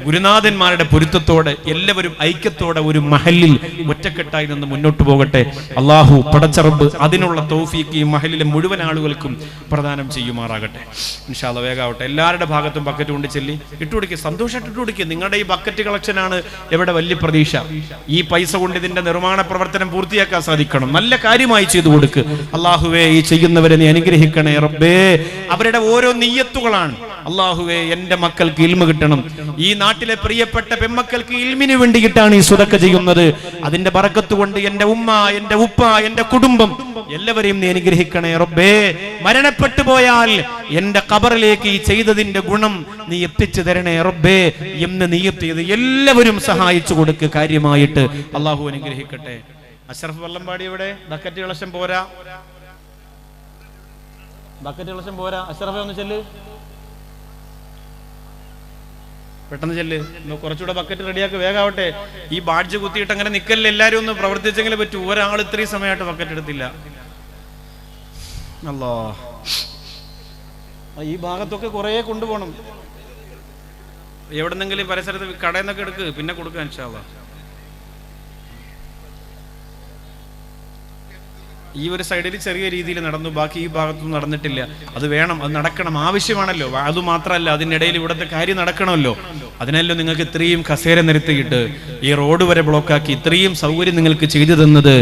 ഗുരുനാഥന്മാരുടെ പൊരുത്തത്തോടെ എല്ലാവരും ഐക്യത്തോടെ ഒരു മഹലിൽ ഒറ്റക്കെട്ടായി നിന്ന് മുന്നോട്ട് പോകട്ടെ. അള്ളാഹു പടച്ച റബ്ബ് അതിനുള്ള തൗഫീഖ് ഈ മഹലിലെ മുഴുവൻ ആളുകൾക്കും പ്രദാനം ചെയ്യുമാറാകട്ടെ. ഇൻഷാ അല്ലാഹ് വേഗാവട്ടെ. എല്ലാവരുടെ ഭാഗത്തും ബക്കറ്റ് കൊണ്ട് ചെല്ലി ഇട്ടുകൊടുക്കുക. സന്തോഷമായിട്ട് ഇട്ടുകൊടുക്കുക. നിങ്ങളുടെ ഈ ബക്കറ്റ് കളക്ഷൻ ആണ് എവിടെ വലിയ പ്രതീക്ഷ. ഈ പൈസ കൊണ്ട് ഇതിന്റെ നിർമ്മാണ പ്രവർത്തനം പൂർത്തിയാക്കാൻ സാധിക്കണം. നല്ല കാര്യമായി ചെയ്തു കൊടുക്ക്. അള്ളാഹുവേ, ഈ ചെയ്യുന്നവരെ നീ അനുഗ്രഹിക്കണേ റബ്ബേ. അവരുടെ ഓരോ നിയ്യത്തുകളാണ്. അള്ളാഹുവേ, എന്റെ മക്കൾക്ക് ഇൽമു കിട്ടണം. ഈ നാട്ടിലെ പ്രിയപ്പെട്ട പെൺമക്കൾക്ക് ഇൽമിന് വേണ്ടിയിട്ടാണ് ഈ സ്വതക്ക ചെയ്യുന്നത്. അതിന്റെ ബറക്കത്ത് കൊണ്ട് എന്റെ ഉമ്മ, എന്റെ ഉപ്പ, എന്റെ കുടുംബം എല്ലാവരെയും നീ അനുഗ്രഹിക്കണേ റബ്ബേ. മരണപ്പെട്ടു പോയാൽ എന്റെ ഖബറിലേക്ക് ഈ ചെയ്തതിന്റെ ഗുണം നീ എത്തിച്ചു തരണേ റബ്ബേ എന്ന് നിയ്യത്ത് ചെയ്ത് എല്ലാവരും സഹായിച്ചു കൊടുക്ക് കാര്യമായിട്ട്. അള്ളാഹു അനുഗ്രഹിക്കട്ടെ. അഷ്റഫ് വല്ലമ്പാടി ഇവിടെ ബക്കറ്റ് കളക്ഷൻ പോരാ, ബക്കറ്റ് കളക്ഷൻ പോരാ. അഷ്റഫെ ഒന്ന് ചെല്ല്, പെട്ടെന്ന് ചെല്ല്. കുറച്ചുകൂടെ ബക്കറ്റ് റെഡിയാക്കി വേഗാവട്ടെ. ഈ ബാഡ്ജ് കുത്തിയിട്ട് അങ്ങനെ നിക്കല്ലേ, എല്ലാവരും ഒന്ന് പ്രവർത്തിച്ചെങ്കിലും പറ്റൂ. ഒരാൾ ഇത്രയും സമയമായിട്ട് ബക്കറ്റ് എടുത്തില്ല. അല്ലാഹ് ഈ ഭാഗത്തൊക്കെ കുറേ കൊണ്ടുപോകണം. എവിടെന്നെങ്കിലും പരിസരത്ത് കടയിൽ നിന്നൊക്കെ എടുക്ക്, പിന്നെ കൊടുക്കുക ഇൻഷാ അല്ലാഹ്. ഈ ഒരു സൈഡിൽ ചെറിയ രീതിയിൽ നടന്നു, ബാക്കി ഈ ഭാഗത്തൊന്നും നടന്നിട്ടില്ല. അത് വേണം, അത് നടക്കണം, ആവശ്യമാണല്ലോ. അത് മാത്രമല്ല, അതിനിടയിൽ ഇവിടുത്തെ കാര്യം നടക്കണമല്ലോ. അതിനല്ലോ നിങ്ങൾക്ക് ഇത്രയും കസേര നിരത്തിയിട്ട് ഈ റോഡ് വരെ ബ്ലോക്കാക്കി ഇത്രയും സൗകര്യം നിങ്ങൾക്ക് ചെയ്തു തന്നത്.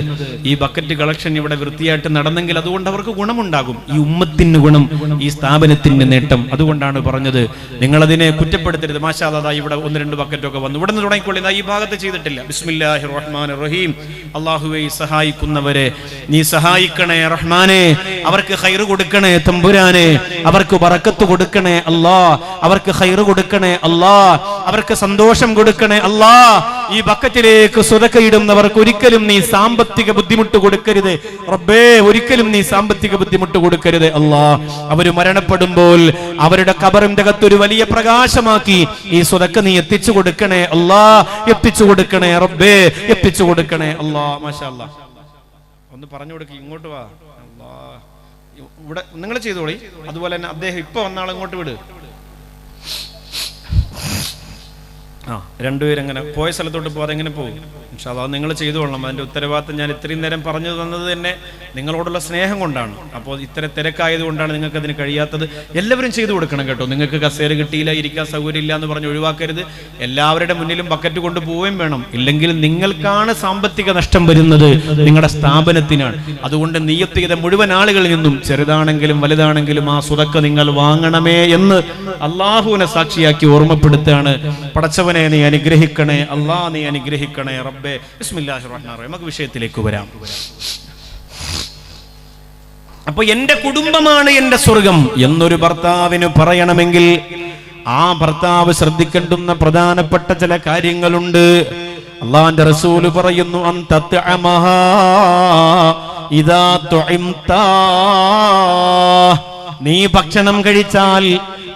ഈ ബക്കറ്റ് കളക്ഷൻ ഇവിടെ വൃത്തിയായിട്ട് നടന്നെങ്കിൽ അതുകൊണ്ട് അവർക്ക് ഗുണമുണ്ടാകും, ഈ ഉമ്മത്തിന് ഗുണം, ഈ സ്ഥാപനത്തിന്റെ നേട്ടം. അതുകൊണ്ടാണ് പറഞ്ഞത്, നിങ്ങളതിനെ കുറ്റപ്പെടുത്തരുത്. മാഷാ അല്ലാഹ്, ഇവിടെ 1-2 ബക്കറ്റൊക്കെ വന്നു, ഇവിടെ നിന്ന് തുടങ്ങിക്കൊള്ളി. ഈ ഭാഗത്ത് ചെയ്തിട്ടില്ല. ബിസ്മില്ലാഹിർ റഹ്മാനിർ റഹീം. അല്ലാഹുവേ, സഹായിക്കുന്നവരെ നീ സഹായിക്കണേ റഹ്മാനെ, അവർക്ക് ഖൈറ് കൊടുക്കണേ തമ്പുരാനെ, അവർക്ക് ബറക്കത്ത് കൊടുക്കണേ അല്ലാ, അവർക്ക് ഖൈറ് കൊടുക്കണേ അല്ലാ, അവർക്ക് സന്തോഷം കൊടുക്കണേ അല്ലാ. ഈ ബക്കറ്റിലേക്ക് സ്വതക്ക ഇടുന്നവർക്ക് ഒരിക്കലും നീ സാമ്പത്തിക ബുദ്ധിമുട്ട് കൊടുക്കരുത് റബ്ബേ, ഒരിക്കലും നീ സാമ്പത്തിക ബുദ്ധിമുട്ട് കൊടുക്കരുത് അല്ലാ. അവർ മരണപ്പെടുമ്പോൾ അവരുടെ ഖബറിന്റെ അകത്ത് ഒരു വലിയ പ്രകാശമാക്കി ഈ സ്വതക്ക നീ എത്തിച്ചു കൊടുക്കണേ അല്ലാ, എത്തിച്ചു കൊടുക്കണേ റബ്ബേ, എത്തിച്ചു കൊടുക്കണേ അല്ലാ. മാഷാ അല്ലാ, ഒന്ന് പറഞ്ഞു കൊടുക്കുക, ഇങ്ങോട്ട് വാ. ഇവിടെ നിങ്ങൾ ചെയ്തോളി. അതുപോലെ തന്നെ അദ്ദേഹം ഇപ്പൊ വന്നാൾ ഇങ്ങോട്ട് വിട്. രണ്ടുപേരെങ്ങനെ പോയ സ്ഥലത്തോട്ട് പോകാതെ എങ്ങനെ പോകും? ഇൻഷാ അല്ലാഹ് നിങ്ങൾ ചെയ്തു കൊള്ളണം. അതിന്റെ ഉത്തരവാദിത്തം ഞാൻ ഇത്രയും നേരം പറഞ്ഞു തന്നത് തന്നെ നിങ്ങളോടുള്ള സ്നേഹം കൊണ്ടാണ്. അപ്പോൾ ഇത്ര തിരക്കായത് കൊണ്ടാണ് നിങ്ങൾക്ക് അതിന് കഴിയാത്തത്. എല്ലാവരും ചെയ്തു കൊടുക്കണം കേട്ടോ. നിങ്ങൾക്ക് കസേര കിട്ടിയില്ല, ഇരിക്കാൻ സൗകര്യം ഇല്ല എന്ന് പറഞ്ഞ് ഒഴിവാക്കരുത്. എല്ലാവരുടെ മുന്നിലും ബക്കറ്റ് കൊണ്ട് പോവുകയും വേണം. ഇല്ലെങ്കിൽ നിങ്ങൾക്കാണ് സാമ്പത്തിക നഷ്ടം വരുന്നത്, നിങ്ങളുടെ സ്ഥാപനത്തിനാണ്. അതുകൊണ്ട് നിയ്യത്ത് ചെയ്ത മുഴുവൻ ആളുകളിൽ നിന്നും ചെറുതാണെങ്കിലും വലുതാണെങ്കിലും ആ സ്വതക്ക നിങ്ങൾ വാങ്ങണമേ എന്ന് അള്ളാഹുവിനെ സാക്ഷിയാക്കി ഓർമ്മപ്പെടുത്തുകയാണ്. പടച്ചവനെ നീ അനുഗ്രഹിക്കണേ അല്ലാ, നീ അനുഗ്രഹിക്കണേ റബ്ബേ. ബിസ്മില്ലാഹിർ റഹ്മാനിർ റഹീം. നമുക്ക് വിഷയത്തിലേക്ക് വരാം. അപ്പൊ എന്റെ കുടുംബമാണ് എന്റെ സ്വർഗം എന്നൊരു ഭർത്താവിന് പറയണമെങ്കിൽ ആ ഭർത്താവ് ശ്രദ്ധിക്കേണ്ടുന്ന പ്രധാനപ്പെട്ട ചില കാര്യങ്ങളുണ്ട്. അല്ലാഹുവിന്റെ റസൂൽ പറയുന്നു, അൻതതഅമഹാ ഇദാ തുഇംതാ, നീ ഭക്ഷണം കഴിച്ചാൽ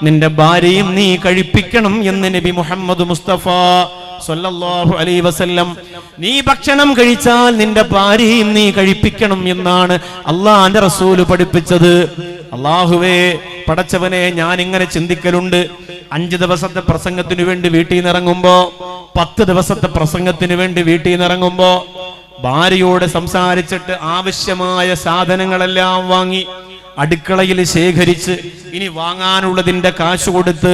നിന്റെ ഭാര്യയും നീ കഴിപ്പിക്കണം എന്ന് നബി മുഹമ്മദ് മുസ്തഫ സല്ലല്ലാഹു അലൈഹി വസല്ലം. നീ ഭക്ഷണം കഴിച്ചാൽ നിന്റെ ഭാര്യയും നീ കഴിപ്പിക്കണം എന്നാണ് അള്ളാഹുവിന്റെ റസൂല് പഠിപ്പിച്ചത്. അള്ളാഹുവേ, പടച്ചവനെ, ഞാൻ ഇങ്ങനെ ചിന്തിക്കലുണ്ട്. 5 ദിവസത്തെ പ്രസംഗത്തിന് വേണ്ടി വീട്ടിൽ നിന്ന് ഇറങ്ങുമ്പോ, 10 ദിവസത്തെ പ്രസംഗത്തിന് വേണ്ടി വീട്ടിൽ നിന്ന് ഇറങ്ങുമ്പോ ഭാര്യയോട് സംസാരിച്ചിട്ട് ആവശ്യമായ സാധനങ്ങളെല്ലാം വാങ്ങി അടുക്കളയിൽ ശേഖരിച്ച് ഇനി വാങ്ങാനുള്ളതിന്റെ കാശ് കൊടുത്ത്,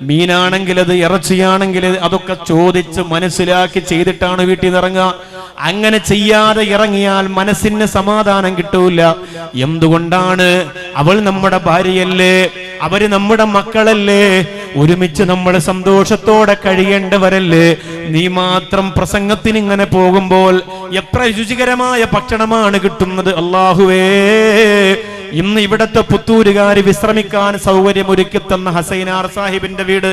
മീനാണെങ്കിൽ അത്, ഇറച്ചിയാണെങ്കിൽ അതൊക്കെ ചോദിച്ച് മനസ്സിലാക്കി ചെയ്തിട്ടാണ് വീട്ടിൽ നിന്ന് ഇറങ്ങുക. അങ്ങനെ ചെയ്യാതെ ഇറങ്ങിയാൽ മനസ്സിന് സമാധാനം കിട്ടൂല. എന്തുകൊണ്ടാണ്? അവൾ നമ്മുടെ ഭാര്യയല്ലേ, അവര് നമ്മുടെ മക്കളല്ലേ, ഒരുമിച്ച് നമ്മൾ സന്തോഷത്തോടെ കഴിയേണ്ടവരല്ലേ. നീ മാത്രം പ്രസംഗത്തിന് ഇങ്ങനെ പോകുമ്പോൾ എത്ര രുചികരമായ ഭക്ഷണമാണ് കിട്ടുന്നത്. അല്ലാഹുവേ, ഇന്ന് ഇവിടത്തെ പുത്തൂരുകാര് വിശ്രമിക്കാൻ സൗകര്യം ഒരുക്കി തന്ന ഹസൈനാർ സാഹിബിന്റെ വീട്,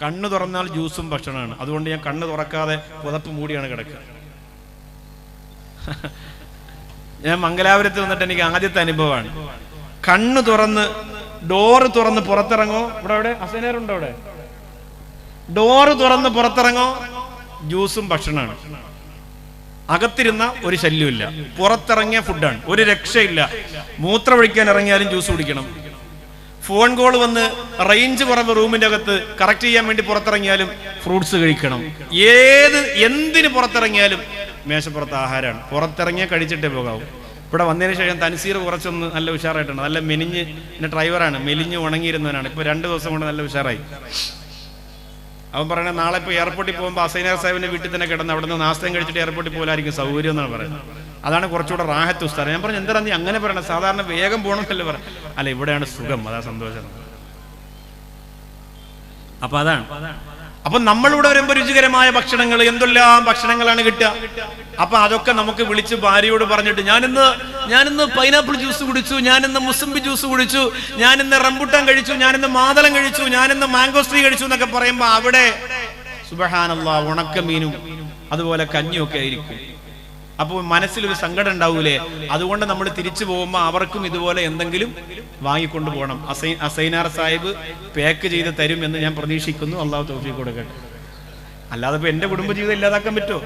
കണ്ണു തുറന്നാൽ ജ്യൂസും ഭക്ഷണമാണ്. അതുകൊണ്ട് ഞാൻ കണ്ണ് തുറക്കാതെ പുതപ്പ് മൂടിയാണ് കിടക്കുക. ഞാൻ മംഗലാപുരത്ത് വന്നിട്ട് എനിക്ക് ആദ്യത്തെ അനുഭവമാണ്. കണ്ണ് തുറന്ന് ഡോറ് തുറന്ന് പുറത്തിറങ്ങോ, ഇവിടെ ഹസൈനാറുണ്ടോ, അവിടെ ഡോറ് തുറന്ന് പുറത്തിറങ്ങോ, ജ്യൂസും ഭക്ഷണമാണ്. അകത്തിരുന്ന ഒരു ശല്യമില്ല, പുറത്തിറങ്ങിയ ഫുഡാണ്, ഒരു രക്ഷയില്ല. മൂത്രമൊഴിക്കാൻ ഇറങ്ങിയാലും ജ്യൂസ് കുടിക്കണം. ഫോൺ കോൾ വന്ന് റേഞ്ച് കുറവ് റൂമിന്റെ അകത്ത് കറക്റ്റ് ചെയ്യാൻ വേണ്ടി പുറത്തിറങ്ങിയാലും ഫ്രൂട്ട്സ് കഴിക്കണം. എന്തിന് പുറത്തിറങ്ങിയാലും മേശപ്പുറത്ത് ആഹാരമാണ്. പുറത്തിറങ്ങിയാൽ കഴിച്ചിട്ടേ പോകാവൂ. ഇവിടെ വന്നതിന് ശേഷം തൻസീർ കുറച്ചൊന്ന് നല്ല ഉഷാറായിട്ടുണ്ട്. നല്ല മെലിഞ്ഞ്, പിന്നെ ഡ്രൈവറാണ്, മെലിഞ്ഞ് ഉണങ്ങിയിരുന്നവനാണ്. ഇപ്പൊ 2 ദിവസം കൊണ്ട് നല്ല ഉഷാറായി. അവൻ പറയണ, നാളെ ഇപ്പോൾ എയർപോർട്ടിൽ പോകുമ്പോൾ ഹസൈനാർ സാഹിബിന്റെ വീട്ടിൽ തന്നെ കിടന്ന് അവിടെ നിന്ന് നാസ്തയും കഴിച്ചിട്ട് എയർപോർട്ടിൽ പോലായിരിക്കും സൗകര്യം എന്നാണ് പറയുന്നത്. അതാണ് കുറച്ചുകൂടെ റാഹത്ത് ഉസ്താദ്. ഞാൻ പറഞ്ഞു, എന്താ നീ അങ്ങനെ പറയണം, സാധാരണ വേഗം പോകണമെന്നല്ലേ പറയാം. അല്ല, ഇവിടെയാണ് സുഖം, അതാ സന്തോഷം. അപ്പൊ അതാണ്. അപ്പൊ നമ്മളിവിടെ വരുമ്പോ രുചികരമായ ഭക്ഷണങ്ങൾ, എന്തെല്ലാം ഭക്ഷണങ്ങളാണ് കിട്ടുക. അപ്പൊ അതൊക്കെ നമുക്ക് വിളിച്ച് ഭാര്യയോട് പറഞ്ഞിട്ട്, ഞാനിന്ന് പൈനാപ്പിൾ ജ്യൂസ് കുടിച്ചു, ഞാനിന്ന് മുസംബി ജ്യൂസ് കുടിച്ചു, ഞാനിന്ന് റംബുട്ടാൻ കഴിച്ചു, ഞാനിന്ന് മാതളം കഴിച്ചു, ഞാനിന്ന് മാംഗോസ്ട്രീ കഴിച്ചു എന്നൊക്കെ പറയുമ്പോ അവിടെ സുബ്ഹാനല്ലാഹ് ഉണക്കമീനും അതുപോലെ കഞ്ഞിയൊക്കെ ആയിരിക്കും. അപ്പോൾ മനസ്സിലൊരു സങ്കടം ഉണ്ടാവൂലേ. അതുകൊണ്ട് നമ്മൾ തിരിച്ചു പോകുമ്പോൾ അവർക്കും ഇതുപോലെ എന്തെങ്കിലും വാങ്ങിക്കൊണ്ട് പോകണം. ഹസൈനാർ സാഹിബ് പാക്ക് ചെയ്ത് തരും എന്ന് ഞാൻ പ്രതീക്ഷിക്കുന്നു. അള്ളാഹു തൗഫീഖ് കൊടുക്കട്ടെ. അല്ലാതെ ഇപ്പൊ എന്റെ കുടുംബജീവിതം ഇല്ലാതാക്കാൻ പറ്റുമോ?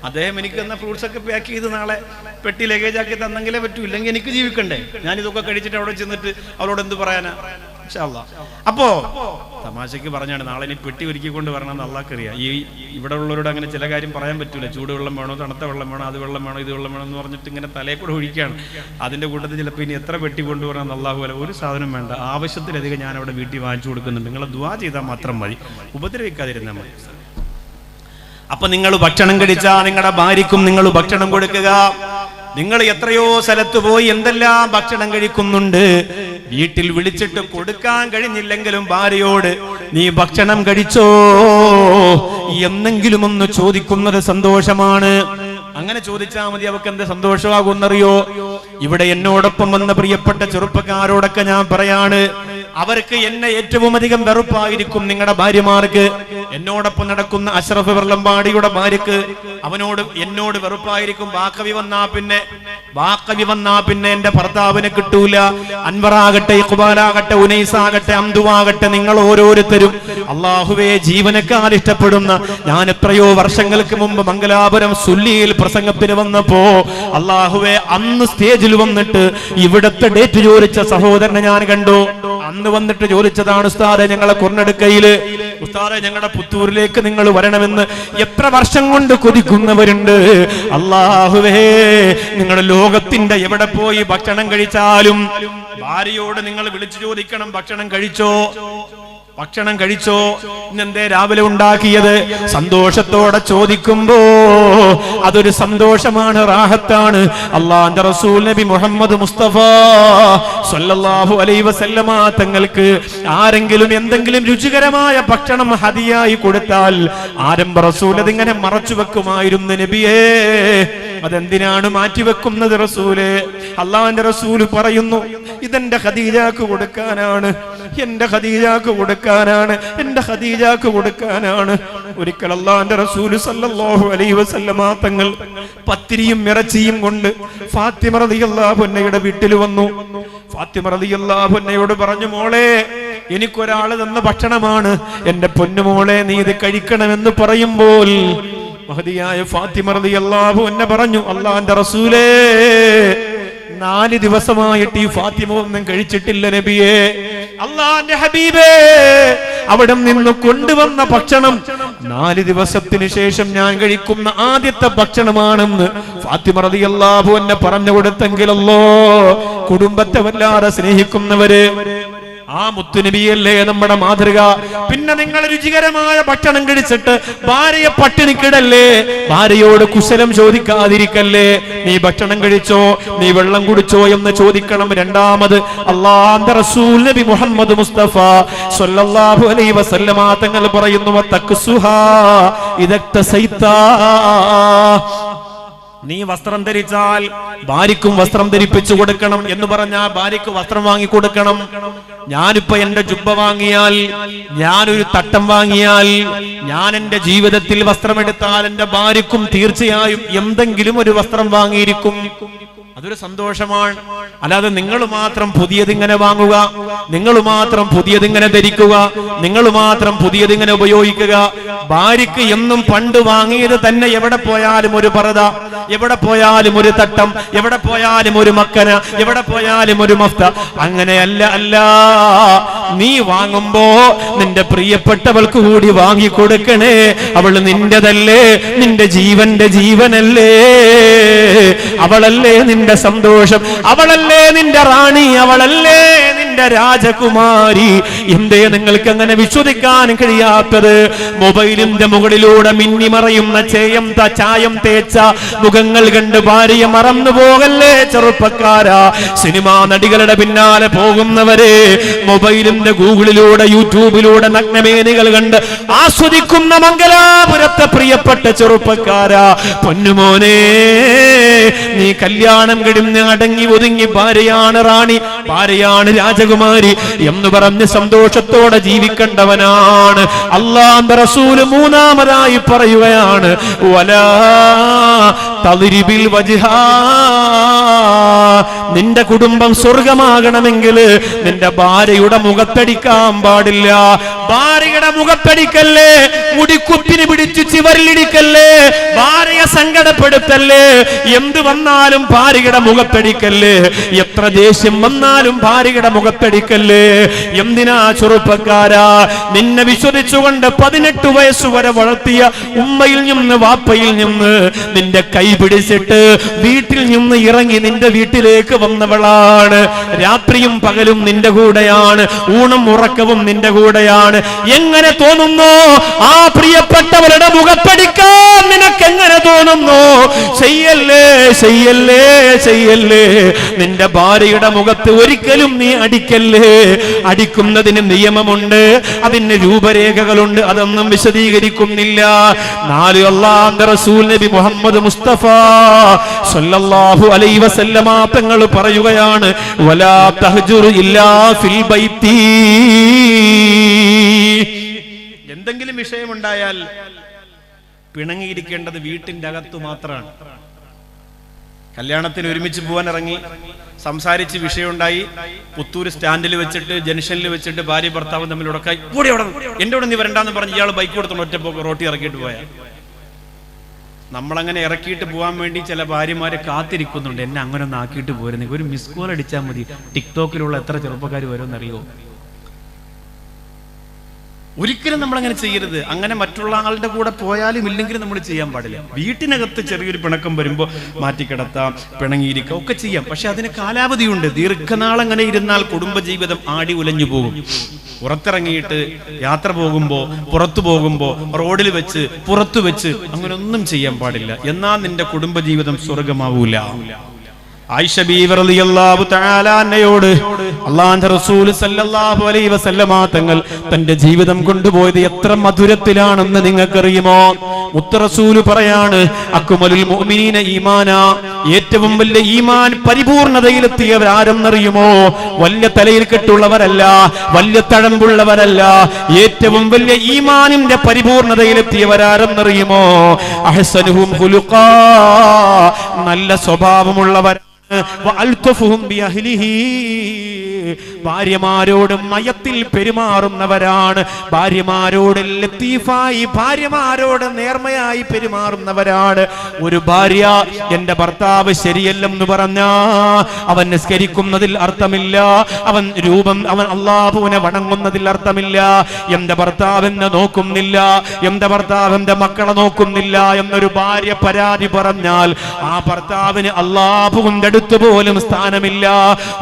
അദ്ദേഹം എനിക്ക് തന്ന ഫ്രൂട്ട്സ് ഒക്കെ പാക്ക് ചെയ്ത് നാളെ പെട്ടി ലഗേജ് ആക്കി തന്നെങ്കിലേ പറ്റൂ, ഇല്ലെങ്കിൽ എനിക്ക് ജീവിക്കണ്ടേ. ഞാൻ ഇതൊക്കെ കഴിച്ചിട്ട് അവിടെ ചെന്നിട്ട് അവരോട് എന്ത് പറയാനാ? ഇൻഷാ അല്ലാഹ്. അപ്പോ തമാശക്ക് പറഞ്ഞാണ്, നാളെ ഇനി പെട്ടി ഒരുക്കിക്കൊണ്ട് വരണമെന്ന് അള്ളാഹ്ക്കറിയാം. ഇവിടെ ഉള്ളവരോട് അങ്ങനെ ചില കാര്യം പറയാൻ പറ്റൂല. ചൂടുവെള്ളം വേണോ, തണുത്ത വെള്ളം വേണോ, അത് വെള്ളം വേണോ, ഇത് വെള്ളം വേണോ എന്ന് പറഞ്ഞിട്ട് ഇങ്ങനെ തലയിൽ കൂടെ ഒഴിക്കുകയാണ്. അതിന്റെ കൂട്ടത്തിൽ ചിലപ്പോൾ ഇനി എത്ര പെട്ടി കൊണ്ടുവരണമെന്ന് അള്ളാഹു അല്ല. ഒരു സാധനം വേണ്ട, ആവശ്യത്തിലധികം ഞാൻ അവിടെ വീട്ടിൽ വാങ്ങിച്ചു കൊടുക്കുന്നുണ്ട്. നിങ്ങളെ ദുആ ചെയ്താൽ മാത്രം മതി, ഉപദ്രവിക്കാതിരുന്നാൽ മതി. അപ്പൊ നിങ്ങൾ ഭക്ഷണം കഴിച്ചാൽ നിങ്ങളുടെ ഭാര്യയ്ക്കും നിങ്ങൾ ഭക്ഷണം കൊടുക്കുക. നിങ്ങൾ എത്രയോ സ്ഥലത്ത് പോയി എന്തെല്ലാം ഭക്ഷണം കഴിക്കുന്നുണ്ട്. വീട്ടിൽ വിളിച്ചിട്ട് കൊടുക്കാൻ കഴിഞ്ഞില്ലെങ്കിലും ഭാര്യയോട് നീ ഭക്ഷണം കഴിച്ചോ എന്നെങ്കിലും ഒന്ന് ചോദിക്കുന്നത് സന്തോഷമാണ്. അങ്ങനെ ചോദിച്ചാൽ മതി. അവർക്ക് എന്ത് സന്തോഷമാകുമെന്നറിയോ? ഇവിടെ എന്നോടൊപ്പം വന്ന പ്രിയപ്പെട്ട ചെറുപ്പക്കാരോടൊക്കെ ഞാൻ പറയാണ്, അവർക്ക് എന്നെ ഏറ്റവും അധികം വെറുപ്പായിരിക്കും നിങ്ങളുടെ ഭാര്യമാർക്ക്. എന്നോടൊപ്പം നടക്കുന്ന അഷ്റഫ് വെള്ളമ്പാടിയുടെ ഭാര്യക്ക് എന്നോട് വെറുപ്പായിരിക്കും. വാക്കവി വന്നാ പിന്നെ എന്റെ ഭർത്താവിനെ കിട്ടൂല. അൻവറാകട്ടെ, ഇഖ്ബാലാകട്ടെ, ഉനൈസാകട്ടെ, അംദുവാകട്ടെ, നിങ്ങൾ ഓരോരുത്തരും അള്ളാഹുവേ ജീവനക്കാർ ഇഷ്ടപ്പെടുന്ന, ഞാൻ എത്രയോ വർഷങ്ങൾക്ക് മുമ്പ് മംഗലാപുരം സുല്ലിയിൽ പ്രസംഗത്തിന് വന്നപ്പോ അള്ളാഹുവേ അന്ന് സ്റ്റേജിൽ വന്നിട്ട് ഇവിടത്തെ ഡേറ്റ് ചോദിച്ച സഹോദരനെ ഞാൻ കണ്ടു. അന്ന് വന്നിട്ട് ചോദിച്ചതാണ്, ഉസ്താദെ ഞങ്ങളെ കുർണടുക്കയില്, ഉസ്താദെ ഞങ്ങളുടെ പുത്തൂരിലേക്ക് നിങ്ങൾ വരണമെന്ന് എത്ര വർഷം കൊണ്ട് കൊതിക്കുന്നവരുണ്ട്. അല്ലാഹുവേ, നിങ്ങൾ ലോകത്തിന്റെ എവിടെ പോയി ഭക്ഷണം കഴിച്ചാലും ഭാര്യയോട് നിങ്ങൾ വിളിച്ചു ചോദിക്കണം, ഭക്ഷണം കഴിച്ചോ, ഭക്ഷണം കഴിച്ചോ, ഇന്നെന്തേ രാവിലെ ഉണ്ടാക്കിയത്? സന്തോഷത്തോടെ ചോദിക്കുമ്പോ അതൊരു സന്തോഷമാണ്, റാഹത്താണ്. അള്ളാഹുവിന്റെ റസൂൽ നബി മുഹമ്മദ് മുസ്തഫ സ്വല്ലല്ലാഹു അലൈഹി വസല്ലമ തങ്ങൾക്ക് ആരെങ്കിലും എന്തെങ്കിലും രുചികരമായ ഭക്ഷണം ഹദിയായി കൊടുത്താൽ ആരംഭ റസൂൽ അതിങ്ങനെ മറച്ചു വെക്കുമായിരുന്നു. നബിയേ, അതെന്തിനാണ് മാറ്റിവെക്കുന്നത് റസൂലേ? അള്ളാഹുവിന്റെ റസൂൽ പറയുന്നു, ഇതെന്റെ ഖദീജക്ക് കൊടുക്കാനാണ്, എന്റെ ഖദീജക്ക് കൊടുക്കാനാണ്, എന്റെ ഖദീജക്ക് കൊടുക്കാനാണ്. ഒരിക്കൽ അള്ളാഹുവിന്റെ റസൂൽ സല്ലല്ലാഹു അലൈഹി വസല്ലമ തങ്ങൾ പത്തിരിയും ഇറച്ചിയും കൊണ്ട് ഫാത്തിമ റളിയല്ലാഹു അൻഹയുടെ വീട്ടിൽ വന്നു. ഫാത്തിമ റളിയല്ലാഹു അൻഹയോട് പറഞ്ഞു, മോളെ, എനിക്കൊരാള് തന്ന ഭക്ഷണമാണ്, എന്റെ പൊന്നുമോളെ നീ ഇത് കഴിക്കണമെന്ന് പറയുമ്പോൾ മഹദിയായ ഫാത്തിമ റളിയല്ലാഹു അൻഹ പറഞ്ഞു, അല്ലാഹുവിന്റെ റസൂലേ, 4 ദിവസമായിട്ട് ഈ ഫാത്തിമ ഒന്നും കഴിച്ചിട്ടില്ല നബിയേ. അല്ലാഹുവിന്റെ ഹബീബേ, അവിടെ നിന്ന് കൊണ്ടുവന്ന ഭക്ഷണം 4 ദിവസത്തിന് ശേഷം ഞാൻ കഴിക്കുന്ന ആദ്യത്തെ ഭക്ഷണമാണെന്ന് ഫാത്തിമ റളിയല്ലാഹു അൻഹ പറഞ്ഞു കൊടുത്തെങ്കിലല്ലോ, കുടുംബത്തെ വല്ലാതെ സ്നേഹിക്കുന്നവര്, ആ മുത്തുനബിയല്ലേ നമ്മുടെ മാതൃക. പിന്നെ നിങ്ങൾ രുചികരമായ ഭക്ഷണം കഴിച്ചിട്ട് ഭാര്യയെ പട്ടിണിക്കിടല്ലേ, ഭാര്യയോട് കുശലം ചോദിക്കാതിരിക്കല്ലേ. നീ ഭക്ഷണം കഴിച്ചോ, നീ വെള്ളം കുടിച്ചോ എന്ന് ചോദിക്കണം. രണ്ടാമത് അല്ലാഹുവിന്റെ റസൂൽ നബി മുഹമ്മദ് മുസ്തഫ സ്വല്ലല്ലാഹു അലൈഹി വസല്ലമ തങ്ങൾ പറയുന്നു, തക്സുഹാ ഇദക്തസൈതാ, നീ വസ്ത്രം ധരിച്ചാൽ ഭാര്യക്കും വസ്ത്രം ധരിപ്പിച്ചു കൊടുക്കണം എന്ന് പറഞ്ഞാൽ ഭാര്യക്ക് വസ്ത്രം വാങ്ങിക്കൊടുക്കണം. ഞാനിപ്പോ എന്റെ ജുബ്ബ വാങ്ങിയാൽ, ഞാനൊരു തട്ടം വാങ്ങിയാൽ, ഞാൻ എന്റെ ജീവിതത്തിൽ വസ്ത്രമെടുത്താൽ എന്റെ ഭാര്യക്കും തീർച്ചയായും എന്തെങ്കിലും ഒരു വസ്ത്രം വാങ്ങിയിരിക്കും. അതൊരു സന്തോഷമാണ്. അല്ലാതെ നിങ്ങൾ മാത്രം പുതിയതിങ്ങനെ വാങ്ങുക, നിങ്ങൾ മാത്രം പുതിയതിങ്ങനെ ധരിക്കുക, നിങ്ങൾ മാത്രം പുതിയതിങ്ങനെ ഉപയോഗിക്കുക. ഭാര്യക്ക് എന്നും പണ്ട് വാങ്ങിയത് തന്നെ എവിടെ പോയാലും ഒരു പർദ, എവിടെ പോയാലും ഒരു തട്ടം, എവിടെ പോയാലും ഒരു മക്കന, എവിടെ പോയാലും ഒരു മഫ്ത. അങ്ങനെയല്ല, അല്ല, നീ വാങ്ങുമ്പോ നിന്റെ പ്രിയപ്പെട്ടവൾക്ക് കൂടി വാങ്ങിക്കൊടുക്കണേ. അവൾ നിന്റെതല്ലേ, നിന്റെ ജീവന്റെ ജീവനല്ലേ, അവളല്ലേ നിന്റെ സന്തോഷം, അവളല്ലേ നിന്റെ റാണി, അവളല്ലേ നിന്റെ രാജകുമാരി. എന്തേ നിങ്ങൾക്ക് അങ്ങനെ വിശ്വസിക്കാൻ കഴിയാത്തത്? മൊബൈലിന്റെ മുകളിലൂടെ മിന്നിമറയുന്ന ചായം തേച്ച മുഖങ്ങൾ കണ്ട് ഭാര്യയെ മറന്നു പോകല്ലേ ചെറുപ്പക്കാരാ. സിനിമാ നടികളുടെ പിന്നാലെ പോകുന്നവരെ, മൊബൈലിന്റെ ഗൂഗിളിലൂടെ യൂട്യൂബിലൂടെ നഗ്നമേനികൾ കണ്ട് ആസ്വദിക്കുന്ന മംഗലാപുരത്തെ പ്രിയപ്പെട്ട ചെറുപ്പക്കാരാ, പൊന്നുമോനെ, നീ കല്യാണം കിടന്ന് അടങ്ങി ഒതുങ്ങി ഭാര്യയാണ് റാണി, ഭാര്യയാണ് രാജകുമാരി എന്ന് പറഞ്ഞ് സന്തോഷത്തോടെ ജീവിക്കേണ്ടവനാണ്. അല്ലാഹുവിന്റെ റസൂൽ മൂന്നാമതായി പറയുകയാണ്, വലാ തദ്രിബിൽ വജ്ഹാ, നിന്റെ കുടുംബം സ്വർഗമാകണമെങ്കിൽ നിന്റെ ഭാര്യയുടെ മുഖത്തടിക്കാൻ പാടില്ല. ഭാര്യയുടെ മുഖത്തടിക്കല്ലേ, മുടിക്കുപ്പിന് പിടിച്ചു ചിവരിലിടിക്കല്ലേ, ഭാര്യയെ സങ്കടപ്പെടുത്തല്ലേ, എന്ത് വന്നാലും ഭാര്യയുടെ മുഖത്തടിക്കല്ലേ, എത്ര ദേഷ്യം വന്നാലും ഭാര്യയുടെ മുഖത്തടിക്കല്ലേ. എന്തിനാ ചെറുപ്പക്കാരാ, നിന്നെ വിശ്വസിച്ചുകൊണ്ട് 18 വയസ്സുവരെ വളർത്തിയ ഉമ്മയിൽ നിന്ന് വാപ്പയിൽ നിന്ന് നിന്റെ കൈ പിടിച്ചിട്ട് വീട്ടിൽ നിന്ന് ഇറങ്ങി നിന്റെ വീട്ടിലേക്ക് വന്നവളാണ്. രാത്രിയും പകലും നിന്റെ കൂടെയാണ്, ഊണും ഉറക്കവും നിന്റെ കൂടെയാണ്. എങ്ങനെ തോന്നുന്നു ആ പ്രിയപ്പെട്ടവരുടെ മുഖത്തടിക്കാൻ നിനക്ക് എങ്ങനെ തോന്നുന്നു? ചെയ്യല്ലേ ചെയ്യല്ലേ ചെയ്യല്ലേ. നിന്റെ ഭാര്യയുടെ മുഖത്ത് ഒരിക്കലും നീ അടിക്കല്ലേ. അടിക്കുന്നതിന് നിയമമുണ്ട്, അതിന് രൂപരേഖകളുണ്ട്, അതൊന്നും വിശദീകരിക്കുന്നില്ല. 4 അല്ലാഹുവിന്റെ റസൂൽ നബി മുഹമ്മദ് മുസ്തഫ സല്ലല്ലാഹു അലൈഹി വസല്ലമ തങ്ങൾ പറയുകയാണ്, വലാ തഹ്ജുറു ഇല്ലാ ഫിൽ ബൈത്തി. എന്തെങ്കിലും വിഷയമുണ്ടായാൽ പിണങ്ങിയിരിക്കേണ്ടത് വീട്ടിന്റെ അകത്തു മാത്രമാണ്. കല്യാണത്തിന് ഒരുമിച്ച് പോകാൻ ഇറങ്ങി, സംസാരിച്ച് വിഷയമുണ്ടായി, പുത്തൂര് സ്റ്റാൻഡിൽ വെച്ചിട്ട് ജംഗ്ഷനിൽ വെച്ചിട്ട് ഭാര്യ ഭർത്താവും തമ്മിൽ ഉടക്കായി, എന്റെ കൂടെ നീ വരണ്ടെന്ന് പറഞ്ഞ് ഇയാൾ ബൈക്ക് കൊടുത്തോണ്ട് ഒറ്റ റോട്ടി ഇറക്കിയിട്ട് പോയാൽ, നമ്മളങ്ങനെ ഇറക്കിയിട്ട് പോകാൻ വേണ്ടി ചില ഭാര്യമാരെ കാത്തിരിക്കുന്നുണ്ട്. എന്നെ അങ്ങനെ ഒന്ന് ആക്കിയിട്ട് പോരുന്നെങ്കിൽ ഒരു മിസ് കോൾ അടിച്ചാൽ മതി, ടിക്ടോക്കിലുള്ള എത്ര ചെറുപ്പക്കാർ വരുമെന്നറിയോ. ഒരിക്കലും നമ്മളങ്ങനെ ചെയ്യരുത്. അങ്ങനെ മറ്റുള്ള ആളുടെ കൂടെ പോയാലും ഇല്ലെങ്കിലും നമ്മൾ ചെയ്യാൻ പാടില്ല. വീട്ടിനകത്ത് ചെറിയൊരു പിണക്കം വരുമ്പോൾ മാറ്റിക്കിടത്താം, പിണങ്ങിയിരിക്കാം, ഒക്കെ ചെയ്യാം. പക്ഷെ അതിന് കാലാവധിയുണ്ട്. ദീർഘനാളങ്ങനെ ഇരുന്നാൽ കുടുംബജീവിതം ആടി ഉലഞ്ഞു പോകും. പുറത്തിറങ്ങിയിട്ട് യാത്ര പോകുമ്പോൾ, പുറത്തു പോകുമ്പോൾ, റോഡിൽ വെച്ച്, പുറത്തു വെച്ച് അങ്ങനെ ഒന്നും ചെയ്യാൻ പാടില്ല. എന്നാൽ നിന്റെ കുടുംബജീവിതം സ്വർഗമാവൂല. ആയിഷ ബീവി റളിയല്ലാഹു തആല അന്നയോട് അല്ലാഹുവിന്റെ റസൂൽ സല്ലല്ലാഹു അലൈഹി വസല്ലമ തങ്ങൾ തന്റെ ജീവിതം കൊണ്ടുപോയത് എത്ര മധുരത്തിലാണെന്ന് നിങ്ങൾക്കറിയുമോ? മുത്ത റസൂൽ പറയാണ്, അക്മലുൽ മുഅ്മിനീന ഈമാന, ഏറ്റവും വലിയ ഈമാൻ പരിപൂർണതയിലെത്തിയവരാരെന്നറിയുമോ? വലിയ തലയിൽ കെട്ടുള്ളവരല്ല, വലിയ തഴമ്പുള്ളവരല്ല. ഏറ്റവും വലിയ ഈമാനിന്റെ പരിപൂർണതയിലെത്തിയവരാരെന്നറിയുമോ? അഹ്സനുഹും ഖുലുഖാ, നല്ല സ്വഭാവമുള്ളവർ. ഭാര്യമാരോട് മയത്തിൽ പെരുമാറുന്നവരാണ്. ഭാര്യമാരോട് ലത്തീഫായി, ഭാര്യമാരോട് നേർമയായി പെരുമാറുന്നവരാണ്. ഒരു ഭാര്യ എന്റെ ഭർത്താവ് ശരിയല്ലെന്ന് പറഞ്ഞാ അവൻ നിസ്കരിക്കുന്നതിൽ അർത്ഥമില്ല, അവൻ അള്ളാഹുവിനെ വണങ്ങുന്നതിൽ അർത്ഥമില്ല. എന്റെ ഭർത്താവ് എന്നെ നോക്കുന്നില്ല, എന്റെ ഭർത്താവ് എന്റെ മക്കളെ നോക്കുന്നില്ല എന്നൊരു ഭാര്യ പരാതി പറഞ്ഞാൽ ആ ഭർത്താവിന് അള്ളാഹുവിന്റെ അടുത്ത് പോലും സ്ഥാനമില്ല.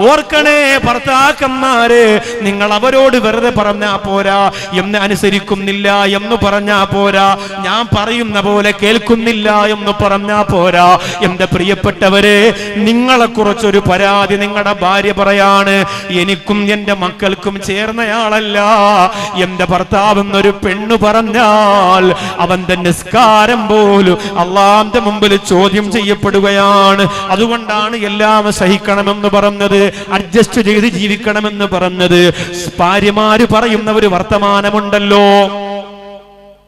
ഓർക്കണേ ഭർത്താക്കന്മാരെ, നിങ്ങൾ അവരോട് വെറുതെ പറഞ്ഞാ പോരാ, എന്നെ അനുസരിക്കുന്നില്ല എന്ന് പറഞ്ഞാ പോരാ, ഞാൻ പറയുന്ന പോലെ കേൾക്കുന്നില്ല എന്ന് പറഞ്ഞാ പോരാ. എന്റെ പ്രിയപ്പെട്ടവരെ, നിങ്ങളെ കുറിച്ചൊരു പരാതി നിങ്ങളുടെ ഭാര്യ പറയാണ്, എനിക്കും എന്റെ മക്കൾക്കും ചേർന്നയാളല്ല എന്റെ ഭർത്താവ് എന്നൊരു പെണ്ണു പറഞ്ഞാൽ അവന്റെ നിസ്കാരം പോലും അള്ളാഹുവിന്റെ മുമ്പിൽ ചോദ്യം ചെയ്യപ്പെടുകയാണ്. അതുകൊണ്ടാണ് എല്ലാം സഹിക്കണമെന്ന് പറഞ്ഞത്, അഡ്ജസ്റ്റ് ചെയ്ത് ജീവിക്കണമെന്ന് പറഞ്ഞത്. ഭാര്യമാര് പറയുന്ന ഒരു വർത്തമാനമുണ്ടല്ലോ,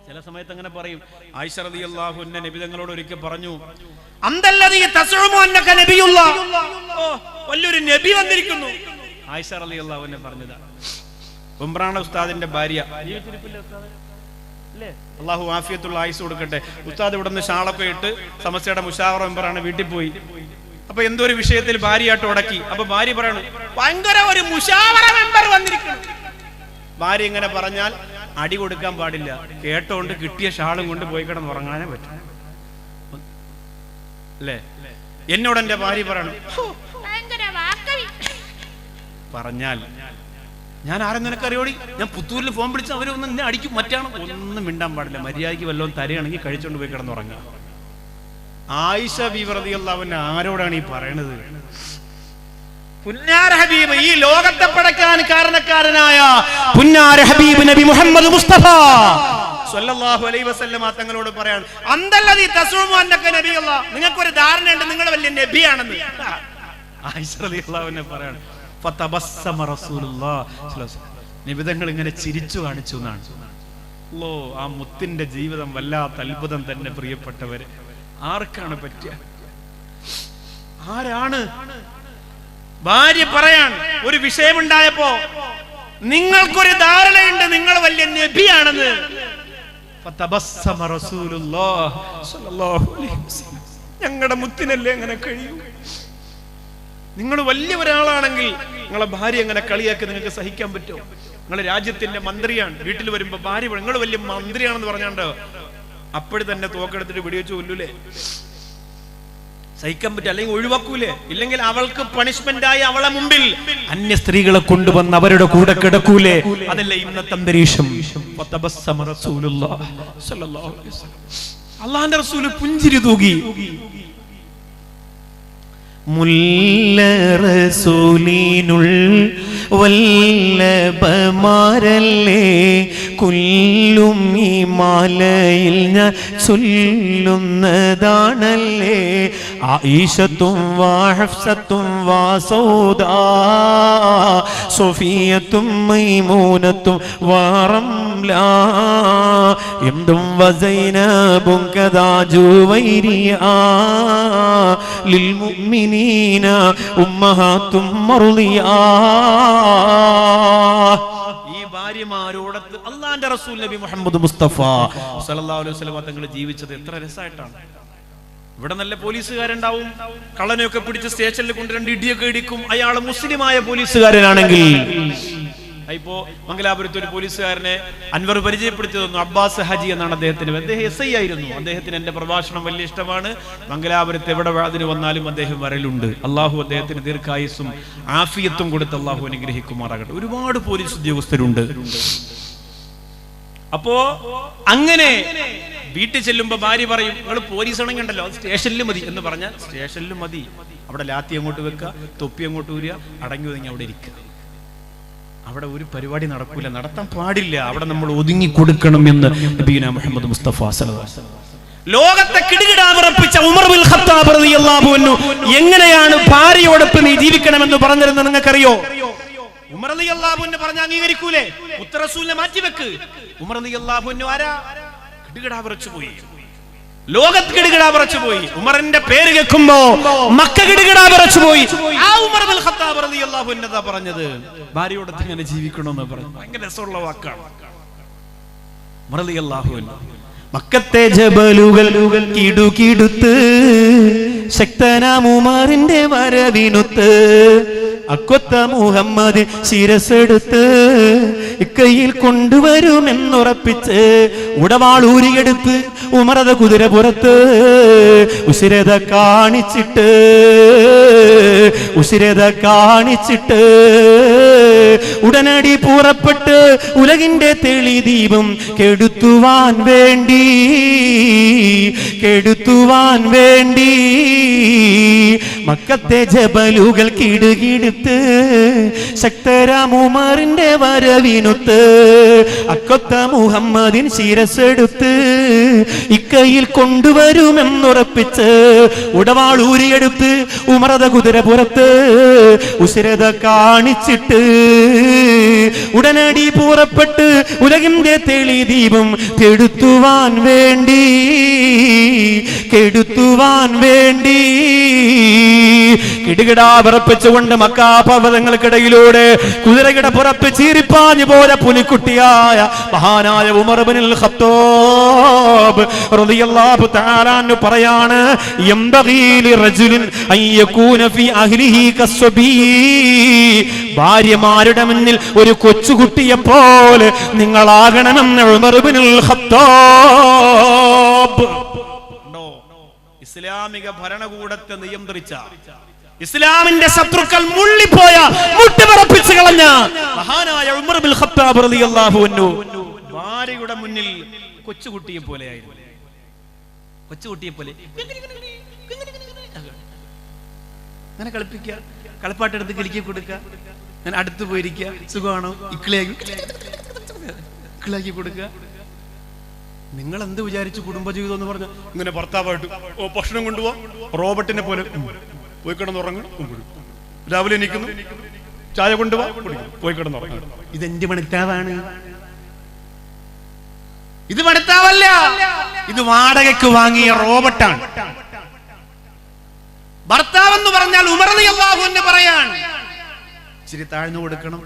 ചില സമയത്ത് അങ്ങനെ പറയും. ആയിഷ റളിയല്ലാഹു അൻഹ നബി തങ്ങളോട് ഒരിക്കൽ പറഞ്ഞു, അന്തല്ലദീ തസ്ഉമു അന്നക നബിയുല്ലാഹ്, വലിയൊരു നബി വന്നിരിക്കുന്നു. ആയിഷ റളിയല്ലാഹു അൻഹ പറഞ്ഞതാണ്. ഉംറാന ഉസ്താദിന്റെ ഭാര്യ, അള്ളാഹു ആഫിയത്തുള്ള ആയുസ് കൊടുക്കട്ടെ. ഉസ്താദ് ഇവിടെ നിന്ന് ഷാളൊക്കെ ഇട്ട് സമസ്യയുടെ മുശാവറ മെമ്പറാണ്, വീട്ടിൽ പോയി. അപ്പൊ എന്തോ ഒരു വിഷയത്തിൽ ഭാര്യയായിട്ട് ഉടക്കി. അപ്പൊ ഭാര്യ പറയണു, ഭയങ്കര ഒരു മുശാവറ മെമ്പർ വന്നിരിക്കുന്നു. ഭാര്യ ഇങ്ങനെ പറഞ്ഞാൽ അടി കൊടുക്കാൻ പാടില്ല, കേട്ടോണ്ട് കിട്ടിയ ഷാളും കൊണ്ട് പോയി കിടന്ന് ഉറങ്ങാനേ പറ്റും അല്ലേ? എന്നോട് എന്റെ ഭാര്യ പറയണം പറഞ്ഞാൽ ഞാൻ ആരും നിനക്കറിയോടി, ഞാൻ പുത്തൂരിൽ ഫോൺ വിളിച്ച് അവരൊന്നും എന്നെ അടിക്കും, മറ്റാണ്. ഒന്നും മിണ്ടാൻ പാടില്ല, മര്യാദയ്ക്ക് വല്ലതും തരയാണെങ്കിൽ കഴിച്ചോണ്ട് പോയി കിടന്നുറങ്ങാം. ആയിഷ ബീവി റളിയല്ലാഹു അൻഹ ആരോടാണ് ഈ പറയണത്? പുന്നാര ഹബീബ്, ഈ ലോകത്തെ പടക്കാൻ കാരണക്കാരനായ പുന്നാര ഹബീബ് നബി മുഹമ്മദ് മുസ്തഫ സ്വല്ലല്ലാഹു അലൈഹി വസല്ലമ തങ്ങളോട് പറയാണ്, അന്തല്ലദീ തസ്ഉമു അന്നക നബിയുല്ലാഹ്, നിങ്ങൾക്കൊരു ധാരണയുണ്ട് നിങ്ങൾ വലിയ നബിയാണെന്ന്. ആയിഷ റളിയല്ലാഹു അൻഹ പറയാണ്, ഫതബസ്സമ റസൂലുള്ളാഹി സ്വല്ലല്ലാഹു അലൈഹി വസല്ലം, നബി തങ്ങൾ ഇങ്ങനെ ചിരിച്ചു കാണിച്ചു എന്നാണ്. അല്ലോ, ആ മുത്തിന്റെ ജീവിതം വല്ലാത്ത അത്ഭുതം തന്നെ പ്രിയപ്പെട്ടവരെ. ആർക്കാണ് പറ്റുക? ആരാണ് ഭാര്യ പറയാൻ ഒരു വിഷയമുണ്ടായപ്പോ നിങ്ങൾക്കൊരു ധാരണയുണ്ട് നിങ്ങൾ വലിയ നബിയാണെന്ന്. ഞങ്ങളുടെ മുത്തിനല്ലേ അങ്ങനെ കഴിയൂ? നിങ്ങൾ വലിയ ഒരാളാണെങ്കിൽ നിങ്ങളെ ഭാര്യ എങ്ങനെ കളിയാക്കി നിങ്ങൾക്ക് സഹിക്കാൻ പറ്റുമോ? നിങ്ങളെ രാജ്യത്തിന്റെ മന്ത്രിയാണ്, വീട്ടിൽ വരുമ്പോ ഭാര്യ നിങ്ങൾ വലിയ മന്ത്രിയാണെന്ന് പറഞ്ഞാണ്ട് അപ്പോഴും തന്നെ തോക്കെടുത്തിട്ട് വെടിവെച്ച് കൊല്ലൂലേ? സഹിക്കാൻ പറ്റും, അല്ലെങ്കിൽ ഒഴിവാക്കൂലേ? ഇല്ലെങ്കിൽ അവൾക്ക് പണിഷ്മെന്റ് ആയി അവളെ മുമ്പിൽ അന്യ സ്ത്രീകളെ കൊണ്ടുവന്ന് അവരുടെ കൂടെ കിടക്കൂലേ? അതല്ലേ ഇന്നത്തെ അന്തരീക്ഷം. അള്ളാന്റെ റസൂല് പുഞ്ചിരി തൂകി. മുല്ല റസൂലിനുൾ വല്ലഭമാരല്ലേ കുല്ലും ഈ മാലയിൽ ഞാൻ ചൊല്ലുന്നതാണല്ലേ ആയിഷത്തും വാ ഹഫ്സത്തും വാ സൗദാ സഫിയത്തും മൈമൂനത്തും വാ റംലാ യംദും വസൈനബും കദാ ജുവൈരിയാ ലിൽ മുഅ്മിനീന ഉമ്മഹാത്തും മർളിയാ. ഈ ഭാര്യമാരോടത്ത് അള്ളാന്റെ റസൂൽ നബി മുഹമ്മദ് മുസ്തഫ സല്ലല്ലാഹു അലൈഹി വസല്ലം തങ്ങൾ ജീവിച്ചത് എത്ര രസമായിട്ടാണ്. ഇവിടെ നല്ല പോലീസുകാരുണ്ടാവും, കള്ളനെയൊക്കെ പിടിച്ച് സ്റ്റേഷനിൽ കൊണ്ട് 2 ഇടിയൊക്കെ ഇടിക്കും. അയാൾ മുസ്ലിമായ പോലീസുകാരനാണെങ്കിൽ. ഇപ്പോ മംഗലാപുരത്ത് ഒരു പോലീസുകാരനെ അൻവർ പരിചയപ്പെടുത്തി തന്നു. അബ്ബാസ് ഹാജി എന്നാണ് അദ്ദേഹത്തിന്. അദ്ദേഹം SI ആയിരുന്നു. അദ്ദേഹത്തിന് എന്റെ പ്രഭാഷണം വലിയ ഇഷ്ടമാണ്. മംഗലാപുരത്ത് എവിടെ വാതിന് വന്നാലും അദ്ദേഹം വരലുണ്ട്. അള്ളാഹു അദ്ദേഹത്തിന് ദീർഘായുസ്സും ആഫിയത്തും കൊടുത്ത് അള്ളാഹു അനുഗ്രഹിക്കുമാറാകട്ടെ. ഒരുപാട് പോലീസ് ഉദ്യോഗസ്ഥരുണ്ട്. അപ്പോ അങ്ങനെ വീട്ടിൽ ചെല്ലുമ്പോ ഭാര്യ പറയും, നിങ്ങൾ പോലീസ് ആണെങ്കിൽ ഉണ്ടല്ലോ അത് സ്റ്റേഷനിൽ മതി എന്ന് പറഞ്ഞാൽ സ്റ്റേഷനിൽ മതി. അവിടെ ലാത്തി അങ്ങോട്ട് വെക്കുക, തൊപ്പി അങ്ങോട്ട് ഊരുക, അടങ്ങി ഒതുങ്ങി അവിടെ ഇരിക്കുക. അവിടെ ഒരു പരിപാടി നടക്കൂല, നടത്താൻ പാടില്ല. അവിടെ നമ്മൾ ഒതുങ്ങി കൊടുക്കണം എന്ന് നബിയുനാ മുഹമ്മദ് മുസ്തഫ സല്ലല്ലാഹു അലൈഹി വസല്ലം. ലോകത്തെ കിടുകിടാവിറപ്പിച്ച ഉമർ ബിൻ ഖത്താബ് റളിയല്ലാഹു അൻഹു എങ്ങനെയാണ് ഭാര്യയോടൊപ്പം നീ ജീവിക്കണമെന്ന് പറഞ്ഞിരുന്നത് നിങ്ങൾക്കറിയോ? ഉമർ റളിയല്ലാഹു അൻഹു പറഞ്ഞ അംഗീകരിക്കൂലേ? മുത്തറസൂലിനെ മാറ്റിവെക്ക്. ഉമർ റളിയല്ലാഹു അൻഹു ആരാ? കിടുകിടാവിറച്ചു പോയി, ലോകത്ത് കിടുകിടാവിറച്ചു പോയി. ഉമറിന്റെ പേര് കേൾക്കുമ്പോ മക്ക കിടുകിടാവിറച്ചു പോയി. ആ ഉമർ ബിൻ ഖത്താബ് റളിയല്ലാഹു അൻഹു എന്താ പറഞ്ഞത്? ഭാര്യയോടൊപ്പം ഇങ്ങനെ ജീവിക്കണമെന്ന് പറഞ്ഞു. ഭയങ്കര രസമുള്ള വാക്കാണ്. ഉമർ റളിയല്ലാഹു അൻഹു മക്കത്തെ ജബലുകൾ കിടുകിടുത്ത് ശക്തനാം ഉമറിന്റെ വരവിനുത്ത് അക്കൊത്ത മുഹമ്മദ് ശിരസെടുത്ത് ഇക്കയിൽ കൊണ്ടുവരുമെന്നുറപ്പിച്ച് ഉടവാളൂരിയെടുത്ത് ഉമറത കുതിര പുറത്ത് ഉശിരത കാണിച്ചിട്ട് ഉടനടി പുറപ്പെട്ട് ഉലകിന്റെ തെളി ദീപം കെടുത്തുവാൻ വേണ്ടി മക്കത്തെ ജബലുകൾ കിടുകിടുത്ത് ശക്തരാം ഉമറിന്റെ വരവിനുത്ത് അക്കൊത്ത മുഹമ്മദിൻ ശിരസെടുത്ത് ഇക്കയിൽ കൊണ്ടുവരുമെന്നുറപ്പിച്ച് ഉടവാളൂരിയെടുത്ത് ഉമറത കുതിര പുറത്ത് ഉശിരത കാണിച്ചിട്ട് ഉടനടി പുറപ്പെട്ട് ഉലകിന്റെ തെളി ദീപം കെടുത്തുവാൻ വേണ്ടി കിടുകിടാ വിറപ്പിച്ചുകൊണ്ട് മക്കാ പർവ്വതങ്ങൾക്കിടയിലൂടെ കുതിരയുടെ പുറത്ത് ചീറിപ്പാഞ്ഞു പോയ പുലിക്കുട്ടിയായ മഹാനായ ഉമർ ഇബ്നുൽ ഖത്താബ് റളിയല്ലാഹു തആല അൻഹു പറയാണ്, യംബഗീ ലിറജുലിൻ അൻ യകൂന ഫീ അഹ്ലിഹി കസ്സബീ. ഭാര്യമാരുടെ മുന്നിൽ ഒരു കൊച്ചുകുട്ടിയെ പോലെ നിങ്ങളാകണമെന്ന് ഉമർ ഇബ്നുൽ ഖത്താബ്. ഇസ്ലാമിക ഭരണകൂടത്തെ നിയന്ത്രിച്ച, ഇസ്ലാമിന്റെ ശത്രുക്കൾ മുള്ളിപ്പോയ, മുട്ടുപറപ്പിച്ചു കളഞ്ഞ മഹാനായ ഉമർ ഇബ്നുൽ ഖത്താബ് റളിയല്ലാഹു അൻഹു ഭാര്യയുടെ മുന്നിൽ കൊച്ചുകുട്ടിയെ പോലെയായിരുന്നു. കൊച്ചുകുട്ടിയെ പോലെ അങ്ങനെ കളിപ്പിക്കുക, കളിപ്പാട്ടെടുത്ത് കിളിക്കി കൊടുക്കുക, ഞാൻ അടുത്ത് പോയിരിക്കുക, സുഖമാണോ, ഇക്കിളാക്കി കൊടുക്കുക. നിങ്ങൾ എന്ത് വിചാരിച്ചു കുടുംബജീവിതം എന്ന് പറഞ്ഞ ഇങ്ങനെ ഭർത്താവായിട്ട് ഭക്ഷണം കൊണ്ടുപോവാ, റോബോട്ടിനെ പോലെ പോയി കിടന്നുറങ്ങും, രാവിലെ എണീക്കുന്നു, ചായ കൊണ്ടുപോവാ, പോയി കിടന്നുറങ്ങും. ഇതെന്റെ ഭർത്താവാണ്. ഇത് ഭർത്താവല്ല, ഇത് വാടകയ്ക്ക് വാങ്ങിയ റോബോട്ടാണ്. ഭർത്താവ് എന്ന് പറഞ്ഞാൽ ഉമർ റളിയല്ലാഹു അൻഹു പറയാൻ, ഇച്ചിരി താഴ്ന്നു കൊടുക്കണം,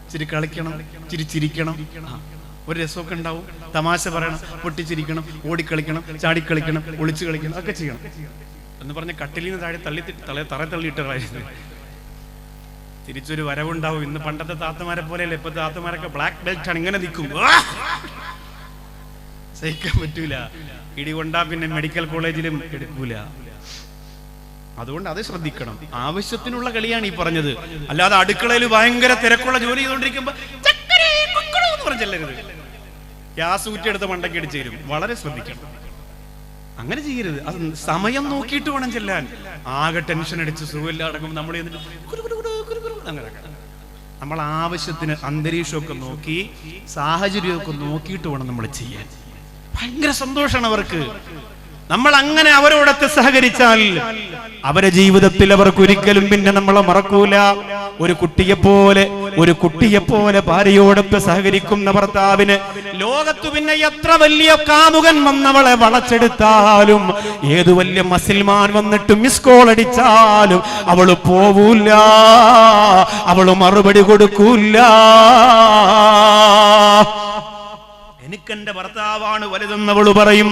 ഇച്ചിരി കളിക്കണം, ഇച്ചിരി ചിരിക്കണം, ഒരു രസമൊക്കെ ഉണ്ടാവും, തമാശ പറയണം, പൊട്ടിച്ചിരിക്കണം, ഓടിക്കളിക്കണം, ചാടിക്കളിക്കണം, ഒളിച്ചു കളിക്കണം, ഒക്കെ ചെയ്യണം എന്ന് പറഞ്ഞ് കട്ടിലിന് താഴെ തറ തള്ളിയിട്ട് തിരിച്ചൊരു വരവുണ്ടാവും. ഇന്ന് പണ്ടത്തെ താത്തമാരെ പോലെയല്ല, ഇപ്പൊ താത്തമാരൊക്കെ ബ്ലാക്ക് ബെൽറ്റ് ആണ്, ഇങ്ങനെ നിൽക്കും, സഹിക്കാൻ പറ്റൂല. ഇടികൊണ്ടാ പിന്നെ മെഡിക്കൽ കോളേജിലും എടുക്കൂല. അതുകൊണ്ട് അത് ശ്രദ്ധിക്കണം. ആവശ്യത്തിനുള്ള കളിയാണ് ഈ പറഞ്ഞത്. അല്ലാതെ അടുക്കളയിൽ ഭയങ്കര തിരക്കുള്ള ജോലി ചെയ്തുകൊണ്ടിരിക്കുമ്പോ എന്ന് പറഞ്ഞല്ലരുത്. ഗ്യാസ് ഊറ്റിയെടുത്ത് മണ്ടയ്ക്ക് അടിച്ചു തരും. വളരെ ശ്രദ്ധിക്കണം, അങ്ങനെ ചെയ്യരുത്. അത് സമയം നോക്കിയിട്ട് വേണം ചെല്ലാൻ. ആകെ ടെൻഷൻ അടിച്ച് സുഖമില്ല അടങ്ങും നമ്മൾ അങ്ങനെ. നമ്മൾ ആവശ്യത്തിന് അന്തരീക്ഷമൊക്കെ നോക്കി സാഹചര്യമൊക്കെ നോക്കിയിട്ട് വേണം നമ്മൾ ചെയ്യാൻ. ഭയങ്കര സന്തോഷമാണ് അവർക്ക്. നമ്മൾ അങ്ങനെ അവരോടൊത്ത് സഹകരിച്ചാൽ അവരുടെ ജീവിതത്തിൽ അവർക്ക് ഒരിക്കലും പിന്നെ നമ്മളെ മറക്കൂല. ഒരു കുട്ടിയെ പോലെ ഭാര്യയോടൊത്ത് സഹകരിക്കുന്ന ഭർത്താവിന് ലോകത്തു പിന്നെ എത്ര വലിയ കാമുകൻ വന്നവളെ വളച്ചെടുത്താലും, ഏതു വലിയ മുസൽമാൻ വന്നിട്ട് മിസ് കോൾ അടിച്ചാലും അവള് പോവൂല, അവള് മറുപടി കൊടുക്കൂല. എനിക്കെന്റെ ഭർത്താവാണ് വലുതെന്നവള് പറയും,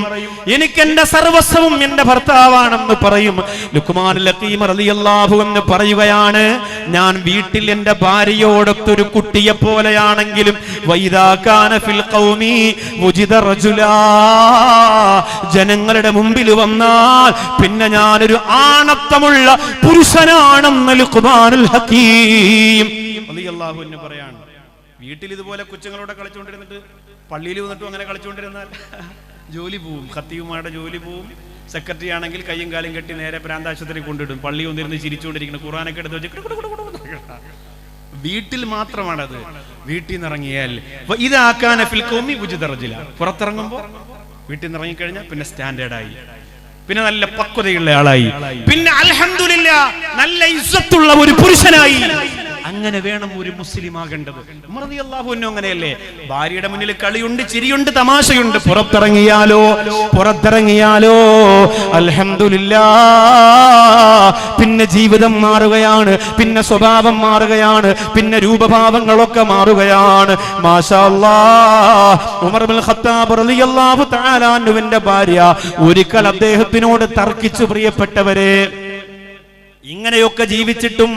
എനിക്കെന്റെ സർവസ്വവും എന്റെ ഭർത്താവാണെന്ന് പറയും. ലുഖ്മാനുൽ ഹകീം റളിയല്ലാഹു അൻഹു പറയുകയാണ്, ഞാൻ വീട്ടിൽ എന്റെ ഭാര്യയോടൊത്തൊരു കുട്ടിയെ പോലെയാണെങ്കിലും വൈദാ കാന ഫിൽ ഖൗമി മുജിദ റജുലാ, ജനങ്ങളുടെ മുമ്പിൽ വന്നാൽ പിന്നെ ഞാനൊരു ആണത്തമുള്ള പുരുഷനാണെന്ന് ലുഖ്മാനുൽ ഹകീം റളിയല്ലാഹു അൻഹു പറയാണ്. വീട്ടിൽ ഇതുപോലെ കൊച്ചുങ്ങളോടെ കളിച്ചുകൊണ്ടിരുന്നിട്ട് പള്ളിയിൽ വന്നിട്ടും അങ്ങനെ കളിച്ചുകൊണ്ടിരുന്നാൽ ജോലി പോവും, ഖത്തീബുമാരുടെ ജോലി പോവും. സെക്രട്ടറി ആണെങ്കിൽ കയ്യും കാലും കെട്ടി നേരെ പ്രാന്താശുപത്രി കൊണ്ടിടും. പള്ളി വന്നിരുന്ന് ചിരിച്ചുകൊണ്ടിരിക്കണം, ഖുർആനൊക്കെ എടുത്ത് വെച്ച് വീട്ടിൽ മാത്രമാണത്. വീട്ടിൽ നിന്ന് ഇറങ്ങിയാൽ പുറത്തിറങ്ങുമ്പോൾ വീട്ടിൽ നിന്ന് ഇറങ്ങിക്കഴിഞ്ഞാൽ പിന്നെ സ്റ്റാൻഡേർഡായി, പിന്നെ നല്ല പക്വതയുള്ള ആളായി, പിന്നെ അൽഹംദുലില്ലാഹ് നല്ല ഇസ്സത്തുള്ള ഒരു പുരുഷനായി. അങ്ങനെ വേണം ഒരു മുസ്ലിം ആകേണ്ടത്. ഉമർ റളിയല്ലാഹു അൻഹു അങ്ങനെയല്ലേ? ഭാര്യയുടെ മുന്നിൽ കളിയുണ്ട്, ചിരിയുണ്ട്, തമാശയുണ്ട്. പുറത്തിറങ്ങിയാലോ അൽഹംദുലില്ലാഹ് പിന്നെ ജീവിതം മാറുകയാണ്, പിന്നെ സ്വഭാവം മാറുകയാണ്, പിന്നെ രൂപഭാവങ്ങളൊക്കെ മാറുകയാണ്. മാഷാ അല്ലാഹ്. ഉമർ ഇബ്നുൽ ഖത്താബ് റളിയല്ലാഹു തആല അൻഹുവിന്റെ ഭാര്യ ഒരിക്കൽ അദ്ദേഹത്തിനോട് തർക്കിച്ചു. പ്രിയപ്പെട്ടവരെ, ഇങ്ങനെയൊക്കെ ജീവിച്ചിട്ടും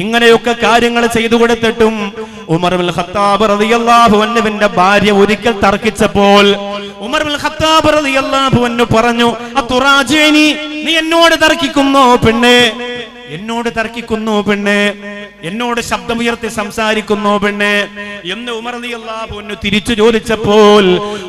ഇങ്ങനെയൊക്കെ കാര്യങ്ങൾ ചെയ്തു കൊടുത്തിട്ടും ഉമർ ഇബ്നുൽ ഖത്താബ് റളിയല്ലാഹു അൻഹുവിന്റെ ഭാര്യ ഒരിക്കൽ തർക്കിച്ചപ്പോൾ ഉമർ ഇബ്നുൽ ഖത്താബ് റളിയല്ലാഹു അൻഹു പറഞ്ഞു, അത്തുറാജിനി, നീ എന്നോട് തർക്കിക്കുന്നോ പെണ്ണേ? എന്നോട് തർക്കിക്കുന്നു പെണ്ണേ? എന്നോട് ശബ്ദമുയർത്തി സംസാരിക്കുന്നു പെണ്ണേ എന്ന് ഉമർ റളിയല്ലാഹു അൻഹു തിരിച്ചു ചോദിച്ചപ്പോൾ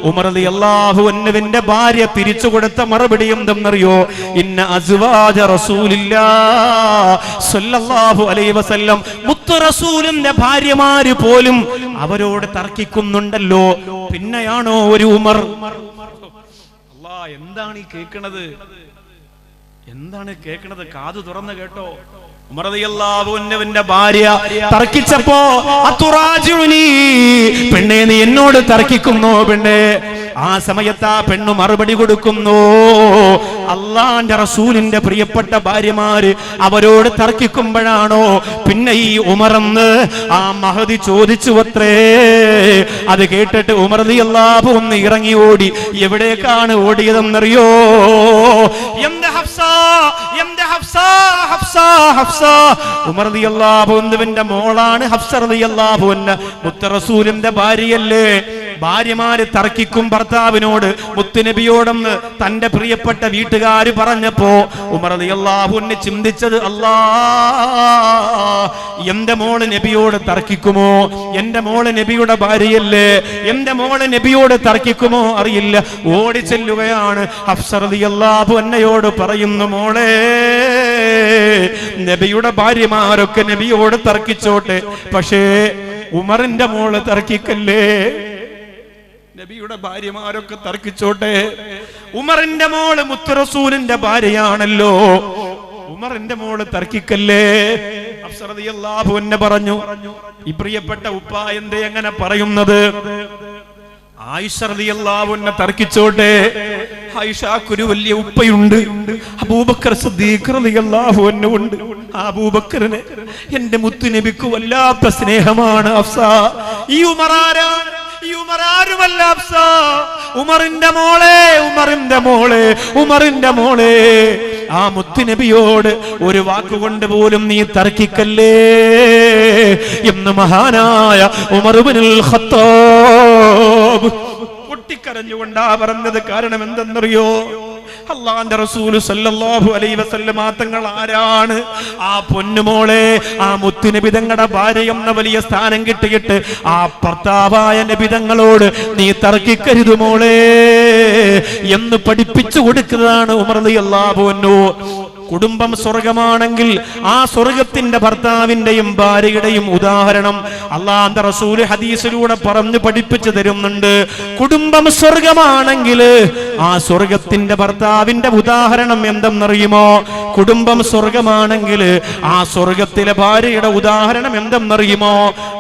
ഉമർ റളിയല്ലാഹു അൻഹുവിന്റെ ഭാര്യ തിരിച്ചു കൊടുത്ത മറുപടി എന്തെന്നറിയോ? ഇന്ന അസ്വാജ റസൂലില്ലാഹ് സ്വല്ലല്ലാഹു അലൈഹി വസല്ലം, മുത്ത് റസൂലിന്റെ ഭാര്യമാര് പോലും അവരോട് തർക്കിക്കുന്നുണ്ടല്ലോ, പിന്നെയാണോ ഒരു ഉമർ? അല്ലാഹ്, എന്താണ് ഈ കേൾക്കണത്? എന്താണ് കേൾക്കണത്? കാതു തുറന്ന് കേട്ടോ. ഉമർ റളിയല്ലാഹു അൻഹുവിന്റെ ഭാര്യ തർക്കിച്ചപ്പോ, അത്തുറാജിഉനി, പെണ്ണേ നീ എന്നോട് തർക്കിക്കുന്നോ പെണ്ണേ? ആ സമയത്ത് ആ പെണ്ണ് മറുപടി കൊടുക്കുന്നു, അള്ളാന്റെ റസൂലിന്റെ പ്രിയപ്പെട്ട ഭാര്യമാര് അവരോട് തർക്കിക്കുമ്പോഴാണോ പിന്നെ ഈ ഉമറെന്ന് ആ മഹദി ചോദിച്ചു അത്രേ. അത് കേട്ടിട്ട് ഉമർ റളിയല്ലാഹു അൻഹു ഇറങ്ങി ഓടി. എവിടേക്കാണ് ഓടിയതെന്നറിയോ? ഉമർ റളിയല്ലാഹു അൻഹുവിന്റെ മോളാണ് ഹഫ്സ റളിയല്ലാഹു അൻഹ. മുത്ത് റസൂലിന്റെ ഭാര്യയല്ലേ? ഭാര്യമാര് തർക്കിക്കും ഭർത്താവിനോട്, മുത്തുനബിയോടെന്ന് തന്റെ പ്രിയപ്പെട്ട വീട്ടുകാര് പറഞ്ഞപ്പോ ഉമർ റളിയല്ലാഹു അൻഹു ചിന്തിച്ചത്, അല്ലാഹ്, എന്റെ മോള് നബിയോട് തർക്കിക്കുമോ? എന്റെ മോള് നബിയുടെ ഭാര്യയല്ലേ? എന്റെ മോള് നബിയോട് തർക്കിക്കുമോ അറിയില്ല. ഓടി ചെല്ലുകയാണ്. ഹഫ്സ റളിയല്ലാഹു അൻഹയോട് പറയുന്നു, മോളെ, നബിയുടെ ഭാര്യമാരൊക്കെ നബിയോട് തർക്കിച്ചോട്ടെ, പക്ഷേ ഉമറിന്റെ മോള് തർക്കിക്കല്ലേ. നബിയുടെ ഭാര്യമാരൊക്കെ തർക്കിച്ചോട്ടെ, ഉമറിന്റെ മോള് മുത്ത് റസൂലിന്റെ ഭാര്യയാണല്ലോ, ഉമറിന്റെ മോള് തർക്കിക്കല്ലേ. ഹഫ്സ റളിയല്ലാഹു അൻഹ പറഞ്ഞു, ഈ പ്രിയപ്പെട്ട ഉപ്പ എന്തേ അങ്ങനെ പറയുന്നത്? ആയിഷ റളിയല്ലാഹു അൻഹ തർക്കിച്ചോട്ടെ, ആയിഷാക്കൊരു വലിയ ഉപ്പയുണ്ട്, അബൂബക്കർ സിദ്ദീഖ് റളിയല്ലാഹു അൻഹു ഉണ്ട്. ആ അബൂബക്കറിന് എന്റെ മുത്തുനബിക്ക് വല്ലാത്ത സ്നേഹമാണ്. ഹഫ്സ, ഈ ഉമർ ആരാണ്? ഈ ഉമർ ആരുമല്ല ഹഫ്സ, ഉമറിന്റെ മോളെ, ഉമറിന്റെ മോളെ, ഉമറിന്റെ മോളെ. ആ മുത്തുനബിയോട് ഒരു വാക്കുകൊണ്ട് പോലും നീ തർക്കിക്കല്ലേ എന്ന് മഹാനായ ഉമർ ഇബ്നുൽ ഖത്താബ് പൊട്ടിക്കരഞ്ഞുകൊണ്ടാ പറഞ്ഞത്. കാരണം എന്തെന്നറിയോ? അല്ലാഹുവിന്റെ റസൂൽ സല്ലല്ലാഹു അലൈഹി വസല്ലം തങ്ങൾ ആരാണ്? ആ പൊന്നുമോളെ, ആ മുത്തുനബി തങ്ങളുടെ ഭാര്യ എന്ന വലിയ സ്ഥാനം കിട്ടിയിട്ട് ആ ഭർത്താവായ നബി തങ്ങളോട് നീ തർക്കിക്കരുത് മോളെ എന്ന് പഠിപ്പിച്ചു കൊടുക്കുന്നതാണ് ഉമർ റളിയല്ലാഹു അൻഹു. കുടുംബം സ്വർഗമാണെങ്കിൽ ആ സ്വർഗത്തിന്റെ ഭർത്താവിന്റെയും ഭാര്യയുടെയും ഉദാഹരണം അല്ലാഹുവിന്റെ റസൂൽ ഹദീസിലൂടെ പറഞ്ഞു പഠിപ്പിച്ചു തരുന്നുണ്ട്. കുടുംബം സ്വർഗമാണെങ്കിൽ ആ സ്വർഗത്തിന്റെ ഭർത്താവിന്റെ ഉദാഹരണം എന്തെന്നറിയുമോ? കുടുംബം സ്വർഗമാണെങ്കിൽ ആ സ്വർഗത്തിലെ ഭാര്യയുടെ ഉദാഹരണം എന്തെന്നറിയുമോ?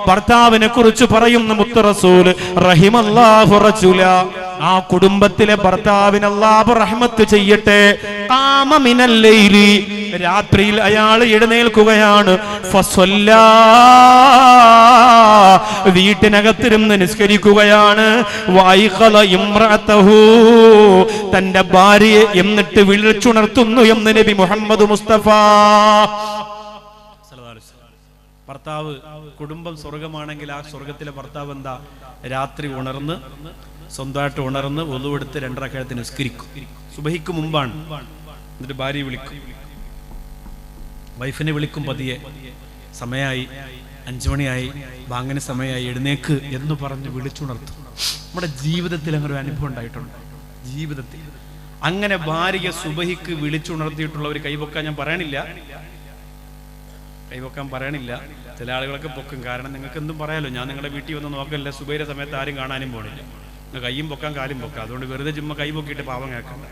ഭർത്താവിനെ കുറിച്ച് പറയുന്ന മുത്ത് റസൂൽ റഹിമല്ലാഹു റജുല, ആ കുടുംബത്തിലെ ഭർത്താവിന് അല്ലാഹു റഹ്മത്ത് ചെയ്യട്ടെ. ഖാമ മിനൽ ലൈലി, രാത്രിയിൽ അയാൾ എഴുന്നേൽക്കുകയാണ്. ഫസല്ലാ, വീട്ടിനകത്തിരുന്ന് നിസ്കരിക്കുകയാണ്. വൈഖല ഇംറഅതഹു, തന്റെ ഭാര്യയെ എന്നിട്ട് വിളിച്ചുണർത്തുന്നു എന്ന് നബി മുഹമ്മദ് മുസ്തഫ. ഭർത്താവ്, കുടുംബം സ്വർഗമാണെങ്കിൽ ആ സ്വർഗത്തിലെ ഭർത്താവ് എന്താ? രാത്രി ഉണർന്ന്, സ്വന്തമായിട്ട് ഉണർന്ന് ഒളുവെടുത്ത് 2 റക്അത്ത് നിസ്കരിക്കും. സുബഹിക്ക് മുമ്പാണ്. എന്നിട്ട് ഭാര്യ വിളിക്കും, വൈഫിനെ വിളിക്കും പതിയെ. സമയമായി, 5 മണിയായി, ബാങ്കിന് സമയമായി, എഴുന്നേക്ക് എന്ന് പറഞ്ഞ് വിളിച്ചുണർത്തും. നമ്മുടെ ജീവിതത്തിൽ അങ്ങനെ ഒരു അനുഭവം ഉണ്ടായിട്ടുണ്ട്. ജീവിതത്തിൽ അങ്ങനെ ഭാര്യയെ സുബഹിക്ക് വിളിച്ചുണർത്തിയിട്ടുള്ളവർ കൈവക്കാൻ ഞാൻ പറയണില്ല, കൈവക്കാൻ പറയണില്ല. ചില ആളുകളൊക്കെ പൊക്കും. കാരണം നിങ്ങൾക്ക് എന്തും പറയാലോ, ഞാൻ നിങ്ങളുടെ വീട്ടിൽ വന്ന് നോക്കല്ല, സുബഹിയുടെ സമയത്ത് ആരും കാണാനും പോണില്ല. കയ്യും പൊക്കാം കാലും പൊക്കാം. അതുകൊണ്ട് വെറുതെ ചുമ്മാ കൈ പൊക്കിയിട്ട് പാവം കേൾക്കണ്ട.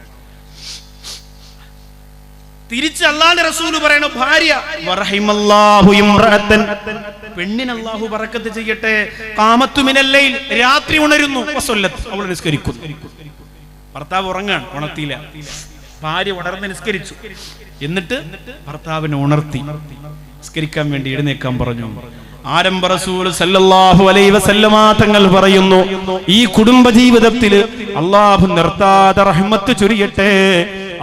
തിരിച്ച് അല്ലാഹുവിന്റെ റസൂൽ പറയണു, ഭാര്യ വറഹിമല്ലാഹു ഇംറഅതൻ, പെണ്ണിന് അല്ലാഹു ബറക്കത്ത് ചെയ്യട്ടെ. ഖാമത്തു മിനൽ ലൈൽ, രാത്രി ഉണരുന്നു. വസല്ലത്ത്, അവൾ നിസ്കരിക്കുന്നു. ഭർത്താവ് ഉറങ്ങാൻ, ഉണർത്തിയില്ല. ഭാര്യ ഉണർന്ന് നിസ്കരിച്ചു. എന്നിട്ട് ഭർത്താവിനെ ഉണർത്തി നിസ്കരിക്കാൻ വേണ്ടി എഴുന്നേക്കാൻ പറഞ്ഞു. ആരംഭ റസൂൽ സല്ലല്ലാഹു അലൈഹി വസല്ലമ തങ്ങൾ പറയുന്നു, ഈ കുടുംബ ജീവിതത്തിൽ അല്ലാഹു നിർത്താതെ റഹ്മത്ത് ചൊരിയട്ടെ,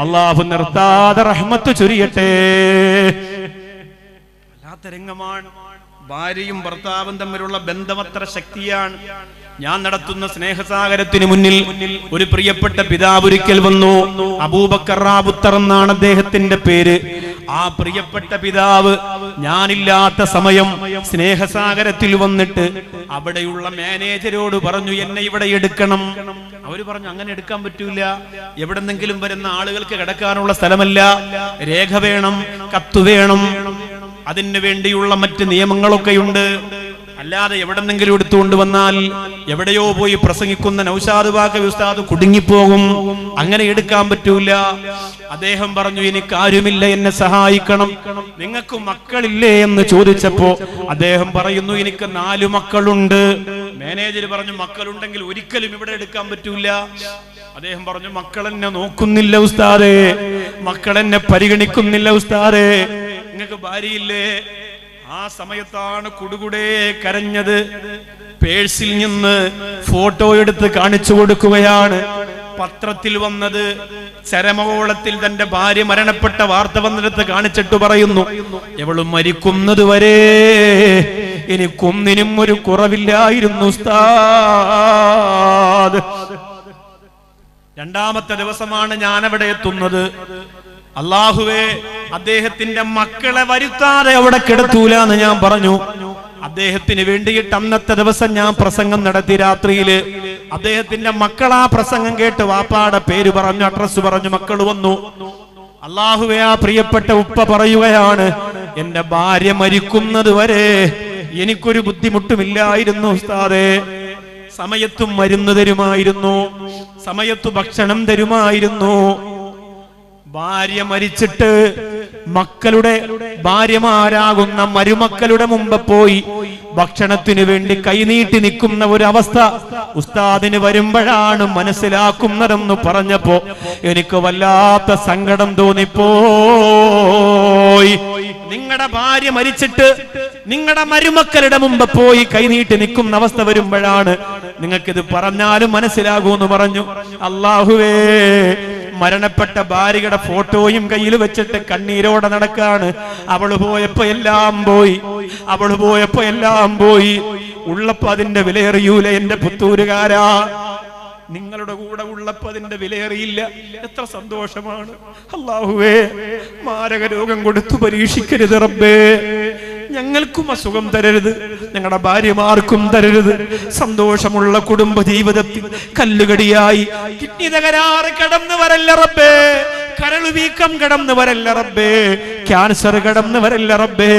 അല്ലാഹു നിർത്താതെ റഹ്മത്ത് ചൊരിയട്ടെ. വല്ലാത്ത രംഗമാണ്. ഭാര്യയും ഭർത്താവും തമ്മിലുള്ള ബന്ധമത്ര ശക്തിയാണ്. ഞാൻ നടത്തുന്ന സ്നേഹസാഗരത്തിന് മുന്നിൽ ഒരു പ്രിയപ്പെട്ട പിതാവ് ഒരിക്കൽ വന്നു. അബൂബക്കർ റാബുത്തർ എന്നാണ് അദ്ദേഹത്തിന്റെ പേര്. ആ പ്രിയപ്പെട്ട പിതാവ് ഞാനില്ലാത്ത സമയം സ്നേഹസാഗരത്തിൽ വന്നിട്ട് അവിടെയുള്ള മാനേജരോട് പറഞ്ഞു, എന്നെ ഇവിടെ എടുക്കണം. അവര് പറഞ്ഞു, അങ്ങനെ എടുക്കാൻ പറ്റൂല, എവിടെന്നെങ്കിലും വരുന്ന ആളുകൾക്ക് കിടക്കാനുള്ള സ്ഥലമല്ല, രേഖ വേണം, കത്ത് വേണം, അതിന് വേണ്ടിയുള്ള മറ്റ് നിയമങ്ങളൊക്കെയുണ്ട്. അല്ലാതെ എവിടെന്നെങ്കിലും എടുത്തുകൊണ്ട് വന്നാൽ എവിടെയോ പോയി പ്രസംഗിക്കുന്ന നൗഷാദ് ബാഖവി ഉസ്താദ് കുടുങ്ങിപ്പോകും, അങ്ങനെ എടുക്കാൻ പറ്റൂല. അദ്ദേഹം പറഞ്ഞു, എനിക്ക് ആരുമില്ല, എന്നെ സഹായിക്കണം. നിങ്ങൾക്ക് മക്കളില്ലേ എന്ന് ചോദിച്ചപ്പോ അദ്ദേഹം പറയുന്നു, എനിക്ക് 4 മക്കളുണ്ട്. മാനേജർ പറഞ്ഞു, മക്കളുണ്ടെങ്കിൽ ഒരിക്കലും ഇവിടെ എടുക്കാൻ പറ്റൂല. അദ്ദേഹം പറഞ്ഞു, മക്കൾ എന്നെ നോക്കുന്നില്ല ഉസ്താദേ, മക്കൾ എന്നെ പരിഗണിക്കുന്നില്ല ഉസ്താദേ, നിങ്ങൾക്ക് ഭാര്യയില്ലേ? ആ സമയത്താണ് കുടുകുടേ കരഞ്ഞത്. പേഴ്സിൽ നിന്ന് ഫോട്ടോ എടുത്ത് കാണിച്ചു കൊടുക്കുകയാണ്. പത്രത്തിൽ വന്നത്, ചരമകോളത്തിൽ തന്റെ ഭാര്യ മരണപ്പെട്ട വാർത്ത വന്നെടുത്ത് കാണിച്ചിട്ട് പറയുന്നു, എവളും മരിക്കുന്നത് വരെ എനിക്കൊന്നിനും ഒരു കുറവില്ലായിരുന്നു ഉസ്താദ്. 2ാമത്തെ ദിവസമാണ് ഞാൻ അവിടെ എത്തുന്നത്. അല്ലാഹുവേ, അദ്ദേഹത്തിന്റെ മക്കളെ വരുത്താതെ അവിടെ കിടത്തൂല എന്ന് ഞാൻ പറഞ്ഞു. അദ്ദേഹത്തിന് വേണ്ടിയിട്ട് അന്നത്തെ ദിവസം ഞാൻ പ്രസംഗം നടത്തി. രാത്രിയില് അദ്ദേഹത്തിന്റെ മക്കൾ ആ പ്രസംഗം കേട്ട് വാപ്പാടെ പേര് പറഞ്ഞു, അഡ്രസ് പറഞ്ഞു, മക്കൾ വന്നു. അല്ലാഹുവേ, ആ പ്രിയപ്പെട്ട ഉപ്പ പറയുകയാണ്, എന്റെ ഭാര്യ മരിക്കുന്നത് വരെ എനിക്കൊരു ബുദ്ധിമുട്ടുമില്ലായിരുന്നു ഉസ്താദേ. സമയത്തും മരുന്ന് തരുമായിരുന്നു, സമയത്തു ഭക്ഷണം തരുമായിരുന്നു. ഭാര്യ മരിച്ചിട്ട് മക്കളുടെ ഭാര്യമാരാകുന്ന മരുമക്കളുടെ മുമ്പ് പോയി ഭക്ഷണത്തിന് വേണ്ടി കൈനീട്ടി നിൽക്കുന്ന ഒരു അവസ്ഥ ഉസ്താദിന് വരുമ്പോഴാണ് മനസ്സിലാക്കുന്നതെന്ന് പറഞ്ഞപ്പോ എനിക്ക് വല്ലാത്ത സങ്കടം തോന്നിപ്പോയി. നിങ്ങളുടെ ഭാര്യ മരിച്ചിട്ട് നിങ്ങളുടെ മരുമക്കളുടെ മുമ്പ് പോയി കൈനീട്ടി നിൽക്കുന്ന അവസ്ഥ വരുമ്പോഴാണ് നിങ്ങൾക്കിത് പറഞ്ഞാലും മനസ്സിലാകൂന്ന് പറഞ്ഞു. അല്ലാഹുവേ, മരണപ്പെട്ട ഭാര്യയുടെ ഫോട്ടോയും കയ്യിൽ വെച്ചിട്ട് കണ്ണീരോടെ നടക്കാണ്. അവള് പോയപ്പോ എല്ലാം പോയി, അവള് പോയപ്പോ എല്ലാം പോയി. ഉള്ളപ്പോ അതിന്റെ വിലയറിയൂല എന്റെ പുത്തൂരുകാരാ. നിങ്ങളുടെ കൂടെ ഉള്ളപ്പോ അതിന്റെ വിലയേറിയില്ല. എത്ര സന്തോഷമാണ്. അല്ലാഹുവേ, മാരക രോഗം കൊടുത്തു പരീക്ഷിക്കരുത് റബ്ബേ. ഞങ്ങൾക്കും അസുഖം തരരുത്, ഞങ്ങളുടെ ഭാര്യമാർക്കും തരരുത്. സന്തോഷമുള്ള കുടുംബ ജീവിതത്തിൽ കല്ലുകടിയായി കിഡ്നി തകരാറ് കടന്നു വരല്ല റബ്ബേ, കരള് വീക്കം കടന്നു വരല്ല റബ്ബേ, ക്യാൻസർ കടന്നു വരല്ല റബ്ബേ.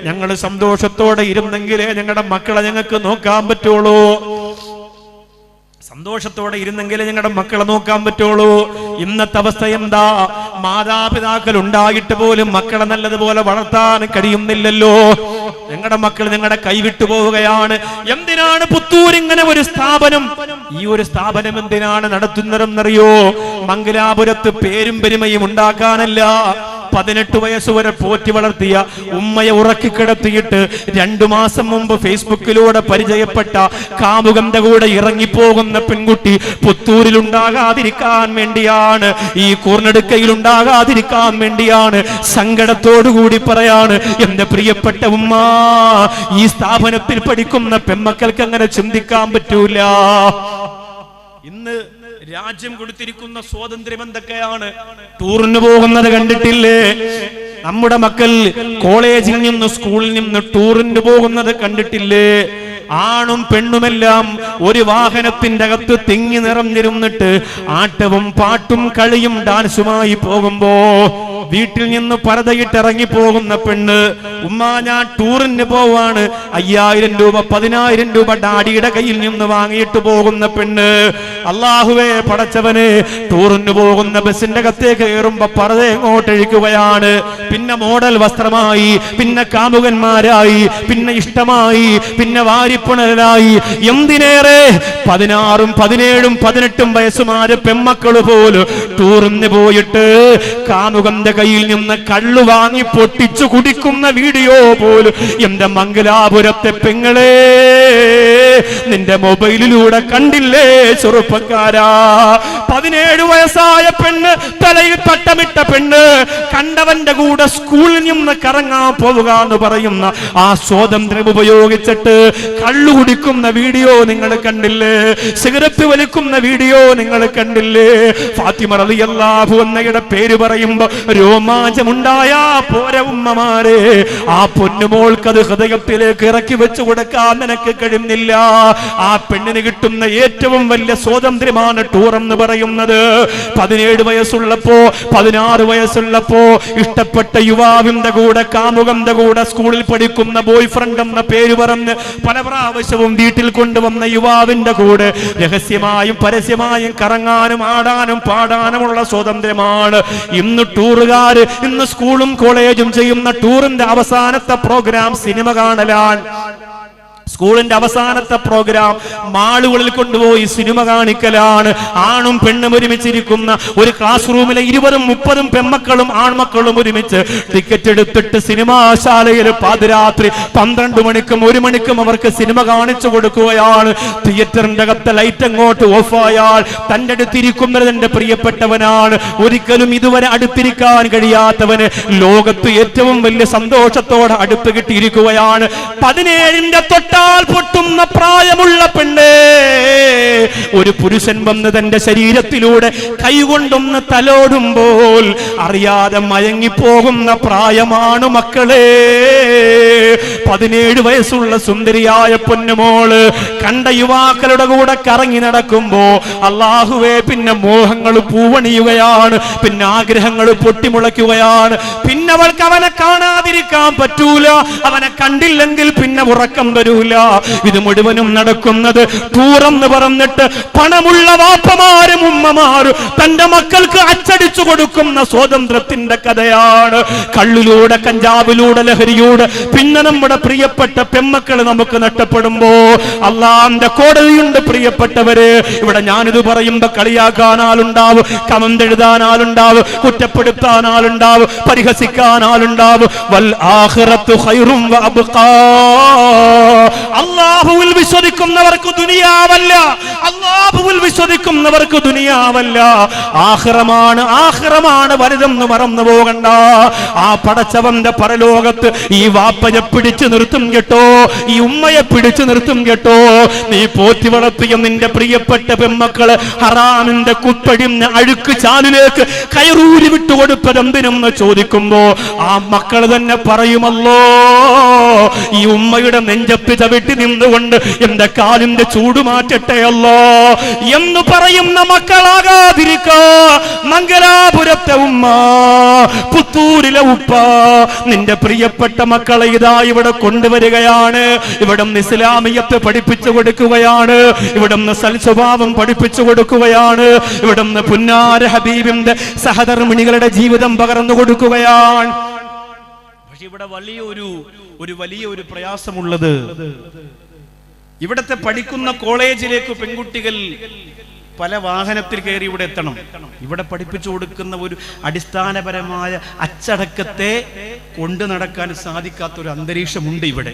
ഞങ്ങൾ സന്തോഷത്തോടെ ഇരുന്നെങ്കിലേ ഞങ്ങളുടെ മക്കളെ ഞങ്ങൾക്ക് നോക്കാൻ പറ്റുള്ളൂ. സന്തോഷത്തോടെ ഇരുന്നെങ്കിലേ ഞങ്ങളുടെ മക്കളെ നോക്കാൻ പറ്റുള്ളൂ. ഇന്നത്തെ അവസ്ഥ എന്താ? മാതാപിതാക്കൾ ഉണ്ടായിട്ട് പോലും മക്കളെ നല്ലതുപോലെ വളർത്താൻ കഴിയുന്നില്ലല്ലോ. ഞങ്ങളുടെ മക്കൾ ഞങ്ങളുടെ കൈവിട്ടു പോവുകയാണ്. എന്തിനാണ് പുത്തൂർ ഇങ്ങനെ ഒരു സ്ഥാപനം? ഈ ഒരു സ്ഥാപനം എന്തിനാണ് നടത്തുന്നതെന്നറിയോ? മംഗലാപുരത്ത് പേരും പെരുമയും ഉണ്ടാക്കാനല്ല. 18 വയസ്സുവരെ പോറ്റി വളർത്തിയ ഉമ്മയെ ഉറക്കിക്കിടത്തിയിട്ട് 2 മാസം മുമ്പ് ഫേസ്ബുക്കിലൂടെ പരിചയപ്പെട്ട കാമുകന്റെ കൂടെ ഇറങ്ങിപ്പോകുന്ന പെൺകുട്ടി പുത്തൂരിൽ ഉണ്ടാകാതിരിക്കാൻ വേണ്ടിയാണ്, ഈ കൂർനെടുക്കയിൽ ഉണ്ടാകാതിരിക്കാൻ വേണ്ടിയാണ് സങ്കടത്തോടുകൂടി പറയാണ്, എന്റെ പ്രിയപ്പെട്ട ഉമ്മ, ഈ സ്ഥാപനത്തിൽ പഠിക്കുന്ന പെൺമക്കൾക്ക് അങ്ങനെ ചിന്തിക്കാൻ പറ്റൂല. ഇന്ന് രാജ്യം കൊടുത്തിരിക്കുന്ന സ്വാതന്ത്ര്യം എന്തൊക്കെയാണ്? ടൂറിന് പോകുന്നത് കണ്ടിട്ടില്ലേ? നമ്മുടെ മക്കൾ കോളേജിൽ നിന്ന് സ്കൂളിൽ നിന്ന് ടൂറിന് പോകുന്നത് കണ്ടിട്ടില്ലേ? ആണും പെണ്ണുമെല്ലാം ഒരു വാഹനത്തിന്റെ അകത്ത് തിങ്ങി നിറഞ്ഞിരുന്നിട്ട് ആട്ടവും പാട്ടും കളിയും ഡാൻസുമായി പോകുമ്പോ വീട്ടിൽ നിന്ന് പരതയിട്ട് ഇറങ്ങി പോകുന്ന പെണ്ണ്, ഉമ്മ ഞാൻ ടൂറിന് പോവാണ്, 5000 രൂപ 10000 രൂപ ഡാഡിയുടെ കയ്യിൽ നിന്ന് വാങ്ങിയിട്ട് പോകുന്ന പെണ്ണ്. അല്ലാഹുവേ പടച്ചവനെ, ടൂറിന് പോകുന്ന ബസിന്റെ അകത്തേക്ക് കയറുമ്പോ പരത എങ്ങോട്ടഴിക്കുകയാണ്. പിന്നെ മോഡൽ വസ്ത്രമായി, പിന്നെ കാമുകന്മാരായി, പിന്നെ ഇഷ്ടമായി, പിന്നെ വാരിപ്പുണരായി. എന്തിനേറെ 16ഉം 17ഉം 18ഉം വയസ്സുമാര് പെമ്മക്കള് പോലും ടൂറിന് പോയിട്ട് കാമുകന്റെ കയ്യിൽ നിന്ന് കള്ളു വാങ്ങി പൊട്ടിച്ചു കുടിക്കുന്ന വീഡിയോ പോലും എന്റെ മംഗലാപുരത്തെ പെങ്ങളെ നിന്റെ മൊബൈലിലൂടെ കണ്ടില്ലേ ചെറുപ്പക്കാരാ? 17 വയസ്സായ പെണ്ണ്, തലയിൽ പട്ടമിട്ട പെണ്ണ്, കണ്ടവന്റെ കൂടെ സ്കൂളിൽ നിന്ന് കറങ്ങാൻ പോവുക എന്ന് പറയുന്ന ആ സ്വാതന്ത്ര്യം ഉപയോഗിച്ചിട്ട് കള്ളു കുടിക്കുന്ന വീഡിയോ നിങ്ങൾ കണ്ടില്ലേ? സിഗരറ്റ് വലിക്കുന്ന വീഡിയോ നിങ്ങൾ കണ്ടില്ലേ? ഫാത്തിമ റളിയല്ലാഹു അൻഹയുടെ പേര് പറയുമ്പോ രോമാഞ്ചമുണ്ടായ പോരെ ഉമ്മമാരെ, ആ പൊന്നുമോൾക്ക് അത് ഹൃദയത്തിലേക്ക് ഇറക്കി വെച്ചു കൊടുക്കാൻ നിനക്ക് കഴിയുന്നില്ല. ആ പെണ്ണിന് കിട്ടുന്ന ഏറ്റവും വലിയ സ്വാതന്ത്ര്യമാണ് ടൂർ എന്ന് പറയുന്നത്. 17 വയസ്സുള്ളപ്പോ 16 വയസ്സുള്ളപ്പോ ഇഷ്ടപ്പെട്ട യുവാവിന്റെ കൂടെ, കാമുകന്റെ കൂടെ, സ്കൂളിൽ പഠിക്കുന്ന ബോയ് ഫ്രണ്ട് എന്ന പേര് പറഞ്ഞ് പല പ്രാവശ്യവും വീട്ടിൽ കൊണ്ടുവന്ന യുവാവിന്റെ കൂടെ രഹസ്യമായും പരസ്യമായും കറങ്ങാനും ആടാനും പാടാനുമുള്ള സ്വാതന്ത്ര്യമാണ്. ഇന്ന് ടൂറുകാര്, ഇന്ന് സ്കൂളും കോളേജും ചെയ്യുന്ന ടൂറിന്റെ അവസാനത്തെ പ്രോഗ്രാം സിനിമ കാണലാണ്. സ്കൂളിന്റെ അവസാനത്തെ പ്രോഗ്രാം മാളുകളിൽ കൊണ്ടുപോയി സിനിമ കാണിക്കലാണ്. ആണും പെണ്ണും ഒരുമിച്ചിരിക്കുന്ന ഒരു ക്ലാസ് റൂമിലെ 20ഉം 30ഉം പെൺമക്കളും ആൺമക്കളും ഒരുമിച്ച് ടിക്കറ്റ് എടുത്തിട്ട് സിനിമാശാലയിൽ പാതിരാത്രി 12 മണിക്കും 1 മണിക്കും അവർക്ക് സിനിമ കാണിച്ചു കൊടുക്കുകയാണ്. തിയേറ്ററിന്റെ അകത്ത് ലൈറ്റ് അങ്ങോട്ട് ഓഫായാൽ തന്റെ അടുത്തിരിക്കുന്നത് എന്റെ പ്രിയപ്പെട്ടവനാണ്. ഒരിക്കലും ഇതുവരെ അടുത്തിരിക്കാൻ കഴിയാത്തവന് ലോകത്ത് ഏറ്റവും വലിയ സന്തോഷത്തോടെ അടുത്ത് കിട്ടിയിരിക്കുകയാണ്. 17ന്റെ തൊട്ടാൽ പൊട്ടുന്ന പ്രായമുള്ള പെണ്ണ്, ഒരു പുരുഷൻ വന്ന് തന്റെ ശരീരത്തിലൂടെ കൈകൊണ്ടൊന്ന് തലോടുമ്പോൾ അറിയാതെ മയങ്ങിപ്പോകുന്ന പ്രായമാണ് മക്കളെ. 17 വയസ്സുള്ള സുന്ദരിയായ പൊന്നുമോള് കണ്ട യുവാക്കളുടെ കൂടെ കറങ്ങി നടക്കുമ്പോ അല്ലാഹുവേ പിന്നെ മോഹങ്ങൾ പൂവണിയുകയാണ്, പിന്നെ ആഗ്രഹങ്ങൾ പൊട്ടിമുളയ്ക്കുകയാണ്. പിന്നെ അവൾക്ക് അവനെ കാണാതിരിക്കാൻ പറ്റൂല. അവനെ കണ്ടില്ലെങ്കിൽ പിന്നെ ഉറക്കം വരൂല. ഇത് മുഴുവനും നടക്കുന്നത് ടൂറെന്ന് പറഞ്ഞിട്ട് പണമുള്ള വാപ്പമാരും ഉമ്മമാരും തന്റെ മക്കൾക്ക് അച്ചടിച്ചു കൊടുക്കുന്ന സ്വാതന്ത്ര്യത്തിന്റെ കഥയാണ്. കള്ളിലൂടെ, കഞ്ചാവിലൂടെ, ലഹരിയൂടെ പിന്നെ നമ്മുടെ പ്രിയപ്പെട്ട പെമ്മക്കൾ നമുക്ക് നഷ്ടപ്പെടുമ്പോ അള്ളാന്റെ കോടതിയുണ്ട്. പ്രിയപ്പെട്ടവര്, ഇവിടെ ഞാനിത് പറയുമ്പോ കളിയാക്കാൻ ആളുണ്ടാവും, കമന്റ് എഴുതാൻ ആളുണ്ടാവും, കുറ്റപ്പെടുത്താൻ ആളുണ്ടാവും, പരിഹസിക്കാൻ ആളുണ്ടാവും. വൽ ആഖിറത്തു ഖൈറും വ അബ്ഖാ. അല്ലാഹുവിൽ വിശ്വസിക്കുന്നവർക്ക് ദുനിയാവല്ല, അല്ലാഹുവിൽ വിശ്വസിക്കുന്നവർക്ക് ദുനിയാവല്ല, ആഖിറമാണ്. ആഖിറമാണ് വലുതെന്ന് മറന്നു പോകണ്ട. ആ പടച്ചവന്റെ പരലോകത്ത് ഈ വാപ്പയെ പിടിച്ചു നിർത്തും കേട്ടോ, ഈ ഉമ്മയെ പിടിച്ചു നിർത്തും കേട്ടോ. നീ പോറ്റി വളർത്തിയ നിന്റെ പ്രിയപ്പെട്ട പെമ്മക്കള് ഹറാമിന്റെ കുത്തടിഞ്ഞ അഴുക്ക് ചാലിലേക്ക് കയറൂരി വിട്ടുകൊടുപ്പതെന്തിനെന്ന് ചോദിക്കുമ്പോ ആ മക്കൾ തന്നെ പറയുമല്ലോ, ഈ ഉമ്മയുടെ നെഞ്ചത്ത് ചവിട്ടി നിന്നുകൊണ്ട് എന്റെ കാലിന്റെ ചൂട് മാറ്റട്ടെയല്ലോ എന്ന് പറയുന്ന മക്കളാകാതിരിക്കാ. മംഗലാപുരത്തെ ഉമ്മ, പുത്തൂരിലെ ഉപ്പ, നിന്റെ പ്രിയപ്പെട്ട മക്കളെ ഇതാ ഇവിടെ കൊണ്ടുവരികയാണ്. ഇവിടെ ഇസ്ലാമിയത്തെ പഠിപ്പിച്ചു കൊടുക്കുകയാണ്, ഇവിടെ സൽസ്വഭാവം പഠിപ്പിച്ചു കൊടുക്കുകയാണ്, ഇവിടെ പുന്നാര ഹബീബിന്റെ സഹധർമ്മിണികളുടെ ജീവിതം പകർന്നു കൊടുക്കുകയാണ്. പക്ഷെ ഇവിടെ വലിയൊരു പ്രയാസമുള്ളത്, ഇവിടത്തെ പഠിക്കുന്ന കോളേജിലേക്ക് പെൺകുട്ടികൾ പല വാഹനത്തിൽ കയറി ഇവിടെ എത്തണം. ഇവിടെ പഠിപ്പിച്ചു കൊടുക്കുന്ന ഒരു അടിസ്ഥാനപരമായ അച്ചടക്കത്തെ കൊണ്ടു നടക്കാൻ സാധിക്കാത്തൊരു അന്തരീക്ഷമുണ്ട് ഇവിടെ.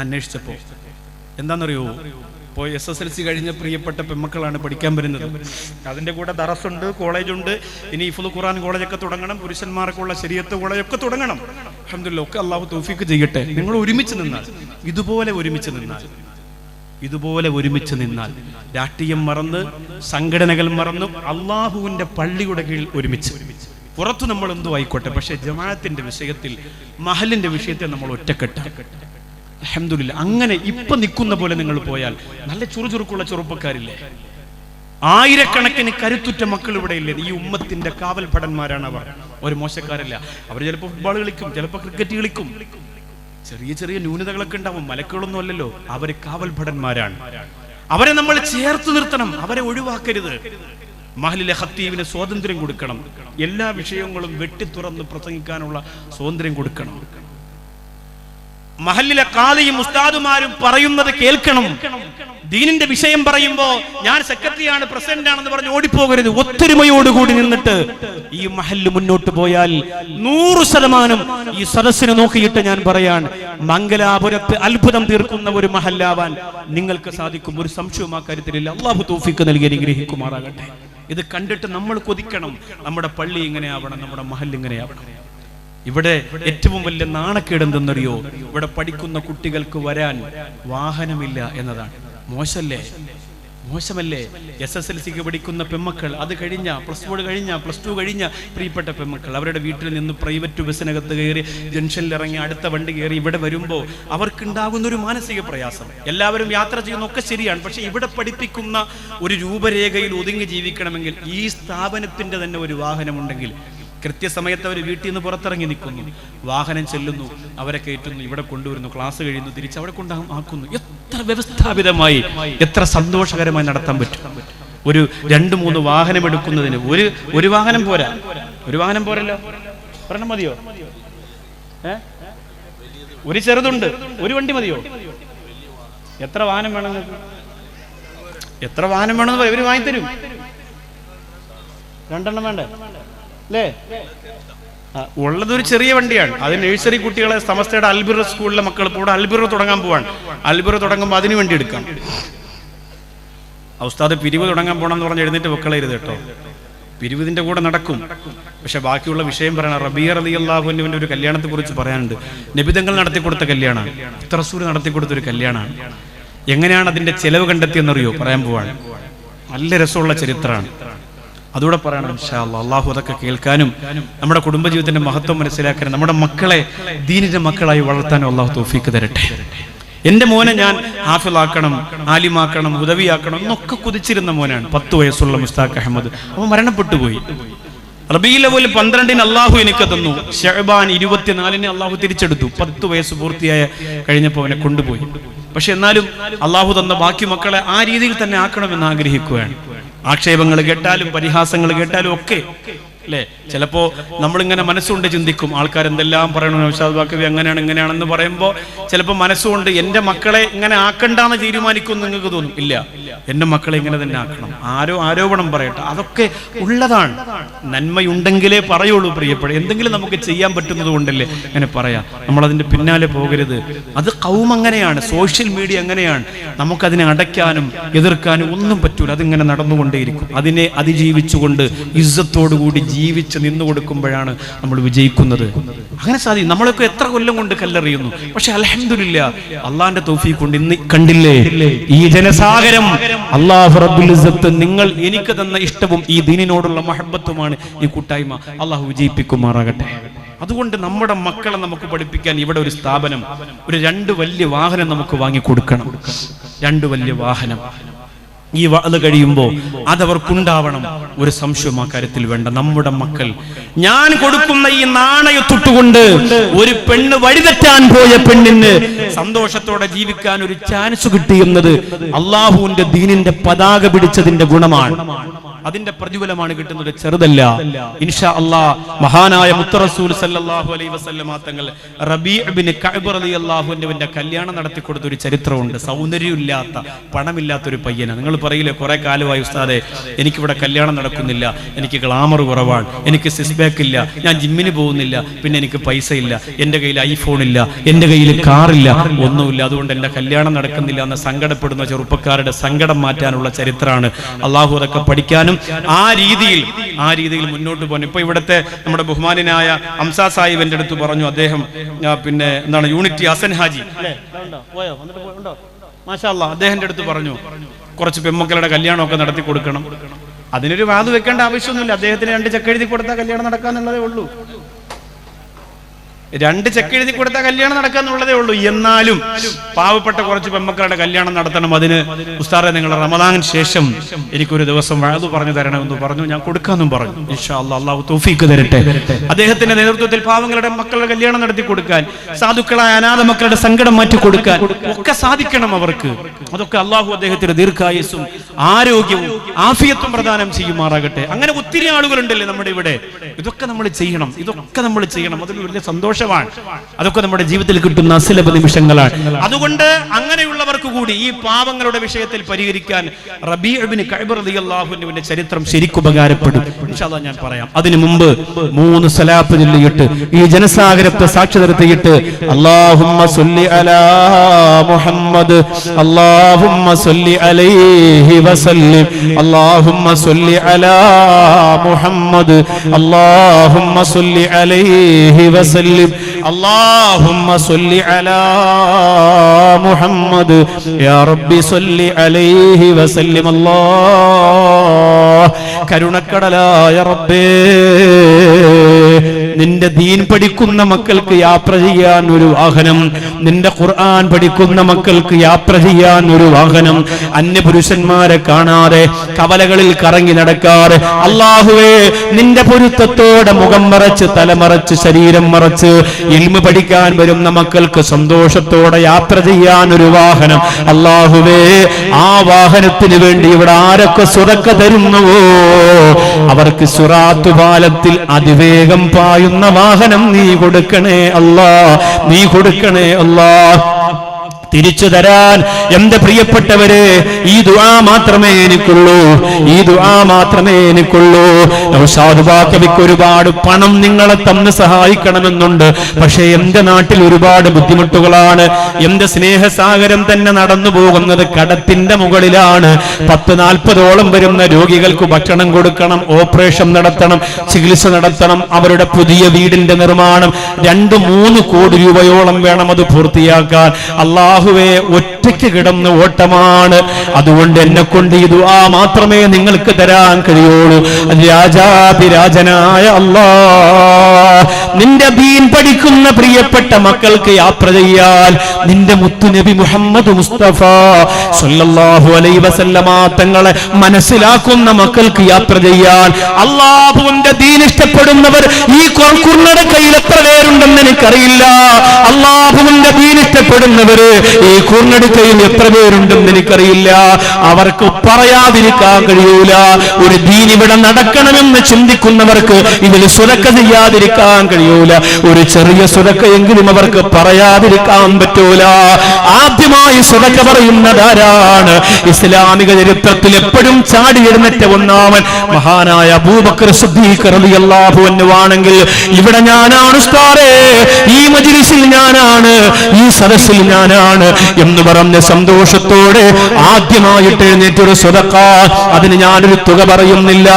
അന്വേഷിച്ചപ്പോ എന്താണെന്നറിയോ, ഇപ്പോൾ SSLC കഴിഞ്ഞ പ്രിയപ്പെട്ട പെമ്മക്കളാണ് പഠിക്കാൻ വരുന്നത്. അതിന്റെ കൂടെ ദറസുണ്ട്, കോളേജുണ്ട്, ഇനി ഹിഫ്ളുൽ ഖുർആൻ കോളേജൊക്കെ തുടങ്ങണം, പുരുഷന്മാർക്കുള്ള ശരീഅത്ത് കോളേജൊക്കെ തുടങ്ങണം. അൽഹംദുലില്ലാഹ്, ഒക്കെ അള്ളാഹു തൗഫീഖ് ചെയ്യട്ടെ. നിങ്ങൾ ഒരുമിച്ച് നിന്നാൽ, ഇതുപോലെ ഒരുമിച്ച് നിന്നാൽ രാഷ്ട്രീയം മറന്ന്, സംഘടനകൾ മറന്ന്, അള്ളാഹുവിന്റെ പള്ളിയുടെ കീഴിൽ ഒരുമിച്ച്, പുറത്തു നമ്മൾ എന്തോ ആയിക്കോട്ടെ, പക്ഷെ ജമാഅത്തിന്റെ വിഷയത്തിൽ, മഹലിന്റെ വിഷയത്തിൽ നമ്മൾ ഒറ്റക്കെട്ട്. അൽഹംദുലില്ലാഹ്, അങ്ങനെ ഇപ്പൊ നിൽക്കുന്ന പോലെ നിങ്ങൾ പോയാൽ നല്ല ചുറുചുറുക്കുള്ള ചെറുപ്പക്കാരില്ലേ, ആയിരക്കണക്കിന് കരുത്തുറ്റ മക്കൾ ഇവിടെ ഇല്ലേ? ഈ ഉമ്മത്തിന്റെ കാവൽ ഭടന്മാരാണ് അവർ. ഒരു മോശക്കാരല്ല അവർ. ചിലപ്പോൾ ഫുട്ബോൾ കളിക്കും, ചിലപ്പോൾ ക്രിക്കറ്റ് കളിക്കും, ചെറിയ ചെറിയ ന്യൂനതകളൊക്കെ ഉണ്ടാവും, മലക്കുകളൊന്നും അല്ലല്ലോ. അവര് കാവൽ ഭടന്മാരാണ്. അവരെ നമ്മൾ ചേർത്ത് നിർത്തണം, അവരെ ഒഴിവാക്കരുത്. മഹലിലെ ഖത്തീബിന് സ്വാതന്ത്ര്യം കൊടുക്കണം, എല്ലാ വിഷയങ്ങളും വെട്ടിത്തുറന്ന് പ്രസംഗിക്കാനുള്ള സ്വാതന്ത്ര്യം കൊടുക്കണം. മഹലിലെ ഖാദിയും ഉസ്താദുമാരും പറയുന്നത് കേൾക്കണം. ദീനിന്റെ വിഷയം പറയുമ്പോ ഞാൻ സെക്രട്ടറിയാണ്, പ്രസിഡന്റ് ആണെന്ന് പറഞ്ഞ് ഓടിപ്പോകരുത്. ഒത്തൊരുമയോടുകൂടി നിന്നിട്ട് ഈ മഹല്ല് മുന്നോട്ട് പോയാൽ 100% ഈ സദസ്സിനെ നോക്കിയിട്ട് ഞാൻ പറയാൻ, മംഗലാപുരത്ത് അത്ഭുതം തീർക്കുന്ന ഒരു മഹല്ലാവാൻ നിങ്ങൾക്ക് സാധിക്കും. ഒരു സംശയവും ആ കാര്യത്തിലില്ല. അല്ലാഹു തൗഫീഖ് നൽകി അനുഗ്രഹിക്കുമാറാകട്ടെ. ഇത് കണ്ടിട്ട് നമ്മൾ കൊതിക്കണം, നമ്മുടെ പള്ളി ഇങ്ങനെ ആവണം, നമ്മുടെ മഹല്ല് ഇങ്ങനെ ആവണം. ഇവിടെ ഏറ്റവും വലിയ നാണക്കേട് എന്തെന്നറിയോ? ഇവിടെ പഠിക്കുന്ന കുട്ടികൾക്ക് വരാൻ വാഹനമില്ല എന്നതാണ്. മോശമല്ലേ? SSLCക്ക് പഠിക്കുന്ന പെമ്മക്കൾ, അത് കഴിഞ്ഞ പ്ലസ് ടു കഴിഞ്ഞ പ്രിയപ്പെട്ട പെമ്മക്കൾ, അവരുടെ വീട്ടിൽ നിന്ന് പ്രൈവറ്റ് ബസ്സിനകത്ത് കയറി ജംഗ്ഷനിൽ ഇറങ്ങി അടുത്ത വണ്ടി കയറി ഇവിടെ വരുമ്പോൾ അവർക്കുണ്ടാകുന്ന ഒരു മാനസിക പ്രയാസം. എല്ലാവരും യാത്ര ചെയ്യുന്നൊക്കെ ശരിയാണ്, പക്ഷെ ഇവിടെ പഠിപ്പിക്കുന്ന ഒരു രൂപരേഖയിൽ ഒതുങ്ങി ജീവിക്കണമെങ്കിൽ ഈ സ്ഥാപനത്തിന്റെ തന്നെ ഒരു വാഹനമുണ്ടെങ്കിൽ കൃത്യസമയത്ത് അവർ വീട്ടിൽ നിന്ന് പുറത്തിറങ്ങി നിൽക്കുന്നു, വാഹനം ചെല്ലുന്നു, അവരെ കയറ്റുന്നു, ഇവിടെ കൊണ്ടുവരുന്നു, ക്ലാസ് കഴിയുന്നു, തിരിച്ച് അവിടെ കൊണ്ടാക്കുന്നു. എത്ര വ്യവസ്ഥാപിതമായി, എത്ര സന്തോഷകരമായി നടത്താൻ പറ്റും. ഒരു 2-3 വാഹനം എടുക്കുന്നതിന് ഒരു വാഹനം പോരാ. ഒരു വാഹനം പോരല്ലോ, ഒരെണ്ണം മതിയോ? ഒരു ചെറുതുണ്ട്, ഒരു വണ്ടി മതിയോ? എത്ര വാഹനം വേണം? എത്ര വാഹനം വേണമെന്ന് ഇവര് വാങ്ങിത്തരും. 2 എണ്ണം വേണ്ടേ? അല്ലേ? ഉള്ളതൊരു ചെറിയ വണ്ടിയാണ്. അത് നഴ്സറി കുട്ടികളെ സമസ്തയുടെ അൽബിറ സ്കൂളിലെ മക്കൾ കൂടെ അൽബിറ തുടങ്ങാൻ പോവാണ്. അൽബിറ തുടങ്ങുമ്പോൾ അതിനു വേണ്ടി എടുക്കാം. ഉസ്താദ് പിരിവ് തുടങ്ങാൻ പോകണമെന്ന് പറഞ്ഞ് എഴുന്നേറ്റ് വെക്കളരുത് കേട്ടോ. പിരിവിതിന്റെ കൂടെ നടക്കും. പക്ഷെ ബാക്കിയുള്ള വിഷയം പറയണം. റബീഅ റളിയല്ലാഹു അൻഹുവിന്റെ ഒരു കല്യാണത്തെ കുറിച്ച് പറയാനുണ്ട്. നബിതങ്ങൾ നടത്തിക്കൊടുത്ത കല്യാണമാണ്, റസൂൽ നടത്തിക്കൊടുത്തൊരു കല്യാണമാണ്. എങ്ങനെയാണ് അതിന്റെ ചെലവ് കണ്ടെത്തിയെന്നറിയോ? പറയാൻ പോവാണ്. നല്ല രസമുള്ള ചരിത്രമാണ്, അതുകൂടെ പറയണം ഇൻഷാ അല്ലാഹ്. അള്ളാഹു അതൊക്കെ കേൾക്കാനും നമ്മുടെ കുടുംബജീവിതത്തിന്റെ മഹത്വം മനസ്സിലാക്കാനും നമ്മുടെ മക്കളെ ദീനിന്റെ മക്കളായി വളർത്താനും അള്ളാഹു തൗഫീഖ് തരട്ടെ. എന്റെ മോനെ ഞാൻ ഹാഫിളാക്കണം, ആലിമാക്കണം, ഉദവിയാക്കണം എന്നൊക്കെ കുതിച്ചിരുന്ന മോനാണ്. 10 വയസ്സുള്ള മുസ്താഖ് അഹമ്മദ്. അവൻ മരണപ്പെട്ടു പോയി. റബീഉൽ അവ്വൽ 12-ന് അള്ളാഹു എനിക്ക് തന്നു. ശഅബാൻ 24-ന് അള്ളാഹു തിരിച്ചെടുത്തു. 10 വയസ്സ് പൂർത്തിയായ കഴിഞ്ഞപ്പോൾ അവനെ കൊണ്ടുപോയി. പക്ഷെ എന്നാലും അള്ളാഹു തന്ന ബാക്കി മക്കളെ ആ രീതിയിൽ തന്നെ ആക്കണമെന്ന് ആഗ്രഹിക്കുകയാണ്. ആക്ഷേപങ്ങൾ കേട്ടാലും പരിഹാസങ്ങൾ കേട്ടാലും ഒക്കെ അല്ലേ, ചിലപ്പോ നമ്മളിങ്ങനെ മനസ്സുകൊണ്ട് ചിന്തിക്കും, ആൾക്കാർ എന്തെല്ലാം പറയണം, നൗഷാദ് ബാക്കവി അങ്ങനെയാണ് ഇങ്ങനെയാണെന്ന് പറയുമ്പോൾ ചിലപ്പോൾ മനസ്സുകൊണ്ട് എൻ്റെ മക്കളെ ഇങ്ങനെ ആക്കണ്ടെന്ന് തീരുമാനിക്കുമെന്ന് നിങ്ങൾക്ക് തോന്നും. ഇല്ല, എൻ്റെ മക്കളെ ഇങ്ങനെ തന്നെ ആക്കണം. ആരോപണം പറയട്ടെ, അതൊക്കെ ഉള്ളതാണ്. നന്മയുണ്ടെങ്കിലേ പറയുള്ളൂ പ്രിയപ്പെട്ട. എന്തെങ്കിലും നമുക്ക് ചെയ്യാൻ പറ്റുന്നത് കൊണ്ടല്ലേ അങ്ങനെ പറയാം. നമ്മളതിൻ്റെ പിന്നാലെ പോകരുത്. അത് കൗം അങ്ങനെയാണ്, സോഷ്യൽ മീഡിയ അങ്ങനെയാണ്. നമുക്കതിനെ അടയ്ക്കാനും എതിർക്കാനും ഒന്നും പറ്റൂല. അതിങ്ങനെ നടന്നുകൊണ്ടേയിരിക്കും. അതിനെ അതിജീവിച്ചുകൊണ്ട് ഇസ്സത്തോടുകൂടി ജീവിച്ച് നിന്നു കൊടുക്കുമ്പോഴാണ് നമ്മൾ വിജയിക്കുന്നത്. അങ്ങനെ സാധിക്കും. നമ്മളൊക്കെ എത്ര കൊല്ലം കൊണ്ട് കല്ലെറിയുന്നു, പക്ഷെ അൽഹംദുലില്ലാ അള്ളാന്റെ തൗഫീഖ് കൊണ്ട് ഇന്ന് കണ്ടില്ലേ ഈ ജനസാഗരം. അല്ലാഹു റബ്ബുൽ ഇസ്സത്ത് നിങ്ങൾ എനിക്ക് തന്ന ഇഷ്ടവും ഈ ദീനിനോടുള്ള മഹബത്തുമാണ് ഈ കൂട്ടായ്മ. അള്ളാഹു വിജയിപ്പിക്കുമാറാകട്ടെ. അതുകൊണ്ട് നമ്മുടെ മക്കളെ നമുക്ക് പഠിപ്പിക്കാൻ ഇവിടെ ഒരു സ്ഥാപനം, ഒരു 2 വലിയ വാഹനം നമുക്ക് വാങ്ങിക്കൊടുക്കണം. 2 വലിയ വാഹനം ഈ വഅദ് കഴിയുമ്പോൾ അതവർക്കുണ്ടാവണം. ഒരു സംശയം ആ കാര്യത്തിൽ വേണ്ട. നമ്മുടെ മക്കൾ, ഞാൻ കൊടുക്കുന്ന ഈ നാണയത്തൊട്ടുകൊണ്ട് ഒരു പെണ്ണ് വഴിതെറ്റാൻ പോയ പെണ്ണിന് സന്തോഷത്തോടെ ജീവിക്കാൻ ഒരു ചാൻസ് കിട്ടിയെന്നത് അള്ളാഹുവിന്റെ ദീനിന്റെ പതാക പിടിച്ചതിന്റെ ഗുണമാണ്. അതിന്റെ പ്രതിഫലമാണ് കിട്ടുന്നത്, ചെറുതല്ല. ഇൻഷാ അല്ലാഹ് മഹാനായ മുത്ത് റസൂൽ സല്ലല്ലാഹു അലൈഹി വസല്ലമ തങ്ങൾ റബീഅ് ഇബ്നു കഅബ് റളിയല്ലാഹു അൻഹുവിന്റെ കല്യാണം നടത്തി കൊടുത്ത ഒരു ചരിത്രമുണ്ട്. സൗന്ദര്യമില്ലാത്ത, പണമില്ലാത്ത ഒരു പയ്യന. നിങ്ങൾ പറയില്ലേ, കുറെ കാലമായി ഉസ്താദേ എനിക്കിവിടെ കല്യാണം നടക്കുന്നില്ല, എനിക്ക് ഗ്ലാമർ കുറവാണ്, എനിക്ക് സിക്സ് ബാക്ക് ഇല്ല, ഞാൻ ജിമ്മിന് പോകുന്നില്ല, പിന്നെ എനിക്ക് പൈസ ഇല്ല, എൻ്റെ കയ്യിൽ ഐഫോൺ ഇല്ല, എൻ്റെ കയ്യിൽ കാറില്ല, ഒന്നുമില്ല, അതുകൊണ്ട് എൻ്റെ കല്യാണം നടക്കുന്നില്ല എന്ന് സങ്കടപ്പെടുന്ന ചെറുപ്പക്കാരുടെ സങ്കടം മാറ്റാനുള്ള ചരിത്രമാണ്. അള്ളാഹു അതൊക്കെ പഠിക്കാനും ആ രീതിയിൽ മുന്നോട്ട് പോകാൻ. ഇപ്പൊ ഇവിടുത്തെ നമ്മുടെ ബഹുമാനായ ഹംസ സാഹിബ് എൻ്റെ അടുത്ത് പറഞ്ഞു, അദ്ദേഹം പിന്നെ എന്താണ് യൂണിറ്റി ഹസൻ ഹാജി മാഷാ അല്ലാഹ് അദ്ദേഹത്തിന്റെ അടുത്ത് പറഞ്ഞു കുറച്ച് പെൺമക്കളുടെ കല്യാണമൊക്കെ നടത്തി കൊടുക്കണം. അതിനൊരു വാത് വെക്കേണ്ട ആവശ്യമൊന്നുമില്ല. അദ്ദേഹത്തിന് 2 ചെക്ക് എഴുതി കൊടുത്താൽ കല്യാണം നടക്കാന്നുള്ളതേ ഉള്ളൂ. 2 ചെക്ക് എഴുതി കൊടുത്താൽ കല്യാണം നടക്കാന്നുള്ളതേ ഉള്ളൂ. എന്നാലും പാവപ്പെട്ട കുറച്ച് പെൺമക്കളുടെ കല്യാണം നടത്തണം. അതിന് ഉസ്താദെ നിങ്ങൾ റമദാനിന് ശേഷം എനിക്കൊരു ദിവസം വഅദ് പറഞ്ഞു തരണമെന്ന് പറഞ്ഞു. ഞാൻ കൊടുക്കാന്നും പറഞ്ഞു. ഇൻഷാ അല്ലാഹ് അല്ലാഹു തൗഫീഖ് തരട്ടെ. അദ്ദേഹത്തിന്റെ നേതൃത്വത്തിൽ പാവങ്ങളുടെ മക്കളുടെ കല്യാണം നടത്തി കൊടുക്കാൻ, സാധുക്കളായ അനാഥ മക്കളുടെ സങ്കടം മാറ്റി കൊടുക്കാൻ ഒക്കെ സാധിക്കണം അവർക്ക്. അതൊക്കെ അല്ലാഹു അദ്ദേഹത്തിന് ദീർഘായുസ്സും ആരോഗ്യവും ആഫിയത്തും പ്രദാനം ചെയ്യുമാറാകട്ടെ. അങ്ങനെ ഒത്തിരി ആളുകളുണ്ടല്ലേ നമ്മുടെ ഇവിടെ. ഇതൊക്കെ നമ്മൾ ചെയ്യണം. അതിൽ വലിയ സന്തോഷം. അതൊക്കെ നമ്മുടെ ജീവിതത്തിൽ കിട്ടുന്ന അസ്ലഭ നിമിഷങ്ങളാണ്. അതുകൊണ്ട് അങ്ങനെയുള്ളവർക്ക് കൂടി ഈ പാവങ്ങളുടെ വിഷയത്തിൽ പരിഹരിക്കാൻ റബീഅ് ഇബ്നു കഅബ് റളിയല്ലാഹു അൻഹുവിന്റെ ചരിത്രം ശരിക്കും ഉപകാരപ്പെടും. ഇൻഷാ അല്ലാഹ് ഞാൻ പറയാം. അതിനു മുമ്പ് 3 സലാത്ത് ചൊല്ലിയിട്ട് ഈ ജനസാഗരത്തെ സാക്ഷി നിർത്തിയിട്ട് അല്ലാഹുമ്മ സ്വല്ലി അലാ മുഹമ്മദ്, അല്ലാഹുമ്മ സ്വല്ലി അലൈഹി വസല്ലം, അല്ലാഹുമ്മ സ്വല്ലി അലാ മുഹമ്മദ്, അല്ലാഹുമ്മ സ്വല്ലി അലൈഹി വസല്ലം, اللهم صل على محمد يا ربي صل عليه وسلم. الله കരുണക്കടലായ റബ്ബേ, നിന്റെ ദീൻ പഠിക്കുന്ന മക്കൾക്ക് യാത്ര ചെയ്യാൻ ഒരു വാഹനം, നിന്റെ ഖുർആൻ പഠിക്കുന്ന മക്കൾക്ക് യാത്ര ചെയ്യാൻ ഒരു വാഹനം, അന്യപുരുഷന്മാരെ കാണാതെ കവലകളിൽ കറങ്ങി നടക്കാറ് അല്ലാഹുവേ നിന്റെ പൊരുത്തത്തോടെ മുഖം മറച്ച് തലമറച്ച് ശരീരം മറച്ച് ഇൽമു പഠിക്കാൻ വരുന്ന മക്കൾക്ക് സന്തോഷത്തോടെ യാത്ര ചെയ്യാൻ ഒരു വാഹനം അല്ലാഹുവേ, ആ വാഹനത്തിന് വേണ്ടി ഇവിടെ ആരൊക്കെ സ്വതക്ക തരുന്നുവോ അവർക്ക് സിറാത്ത് പാലത്തിൽ അതിവേഗം പായുന്ന വാഹനം നീ കൊടുക്കണേ അല്ലാ, നീ കൊടുക്കണേ അല്ലാ. തിരിച്ചു തരാൻ എന്റെ പ്രിയപ്പെട്ടവരെ ഈ ദുആ മാത്രമേ എനിക്കുള്ളൂ, ഈ ദുആ മാത്രമേ എനിക്കുള്ളൂ. നൗഷാദ് ബാക്കവിക്ക് ഒരുപാട് പണം നിങ്ങളെ തന്ന് സഹായിക്കണമെന്നുണ്ട്. പക്ഷേ എന്റെ നാട്ടിൽ ഒരുപാട് ബുദ്ധിമുട്ടുകളാണ്. എന്റെ സ്നേഹസാഗരം തന്നെ നടന്നു പോകുന്നത് കടത്തിന്റെ മുകളിലാണ്. 10-40ഓളം വരുന്ന രോഗികൾക്ക് ഭക്ഷണം കൊടുക്കണം, ഓപ്പറേഷൻ നടത്തണം, ചികിത്സ നടത്തണം. അവരുടെ പുതിയ വീടിന്റെ നിർമ്മാണം 2-3 കോടി രൂപയോളം വേണം അത് പൂർത്തിയാക്കാൻ. അല്ലാഹുവേ ഒറ്റയ്ക്ക് കിടന്ന് ഓട്ടമാണ്. അതുകൊണ്ട് എന്നെ കൊണ്ട് ഈ ദുആ മാത്രമേ നിങ്ങൾക്ക് തരാൻ കഴിയുള്ളൂ. രാജാതിരാജനായ അല്ലാഹ്, നിന്റെ ദീൻ പഠിക്കുന്ന പ്രിയപ്പെട്ട മക്കൾക്ക് യാത്ര ചെയ്യാൻ നിന്റെ മുത്തുനബി മുഹമ്മദ് മുസ്തഫ സല്ലല്ലാഹു അലൈഹി വസല്ലമ തങ്ങളെ മനസ്സിലാക്കുന്ന മക്കൾക്ക് യാത്ര ചെയ്യാൻ അല്ലാഹുവിന്റെ ദീൻ ഇഷ്ടപ്പെടുന്നവർ ഈ കുർണയുടെ കയ്യിൽ എത്ര പേരുണ്ടെന്ന് എനിക്കറിയില്ല. അല്ലാഹുവിന്റെ ദീൻ ഇഷ്ടപ്പെടുന്നവര് ഈ കൂർണടുക്കയിൽ എത്ര പേരുണ്ടെന്ന് എനിക്കറിയില്ല. അവർക്ക് പറയാതിരിക്കാൻ കഴിയൂല. ഒരു ദീൻ ഇവിടെ നടക്കണമെന്ന് ചിന്തിക്കുന്നവർക്ക് ഇതിൽ സ്വതക്ക ചെയ്യാതിരിക്കാൻ കഴിയൂല. ഒരു ചെറിയ സ്വതക്കയെങ്കിലും അവർക്ക് പറയാതിരിക്കാൻ പറ്റൂല. ആദ്യമായി സ്വതക്ക പറയുന്നതാരാണ്? ഇസ്ലാമിക ചരിത്രത്തിൽ എപ്പോഴും ചാടി എഴുന്നേറ്റ ഒന്നാമൻ മഹാനായ അബൂബക്കർ സിദ്ദീഖ് റളിയല്ലാഹു അൻഹു ആണെങ്കിൽ, ഇവിടെ ഞാനാണ് ഉസ്താദേ, ഈ മജ്ലിസിൽ ഞാനാണ്, ഈ സദസ്സിൽ ഞാനാണ് എന്ന് പറഞ്ഞ സന്തോഷത്തോടെ ആദ്യമായിട്ട് എഴുന്നേറ്റൊരു സ്വതക്ക. അതിന് ഞാനൊരു തുക പറയുന്നില്ല.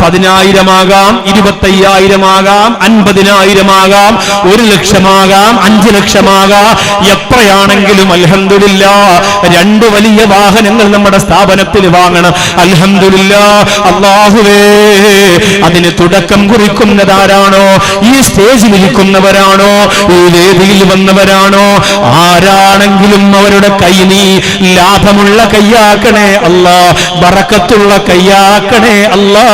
10,000 ആകാം, 25,000 ആകാം, 50,000 ആകാം, 1,00,000 ആകാം, 5 ലക്ഷമാകാം. എത്രയാണെങ്കിലും അൽഹംദുലില്ലാഹ് 2 വലിയ വാഹനങ്ങൾ നമ്മുടെ സ്ഥാപനത്തിൽ വാങ്ങണം. അൽഹംദുലില്ലാഹ്. അല്ലാഹുവേ, അതിന് തുടക്കം കുറിക്കുന്നതാരാണോ, ഈ സ്റ്റേജിൽ ഇരിക്കുന്നവരാണോ, ഈ വേദിയിൽ വന്നവരാണോ, ആരാണെങ്കിലും അവരുടെ കൈ നീ ലാഭമുള്ള കയ്യാക്കണേ അല്ലാ, ബറക്കത്തുള്ള കയ്യാക്കണേ അല്ലാ.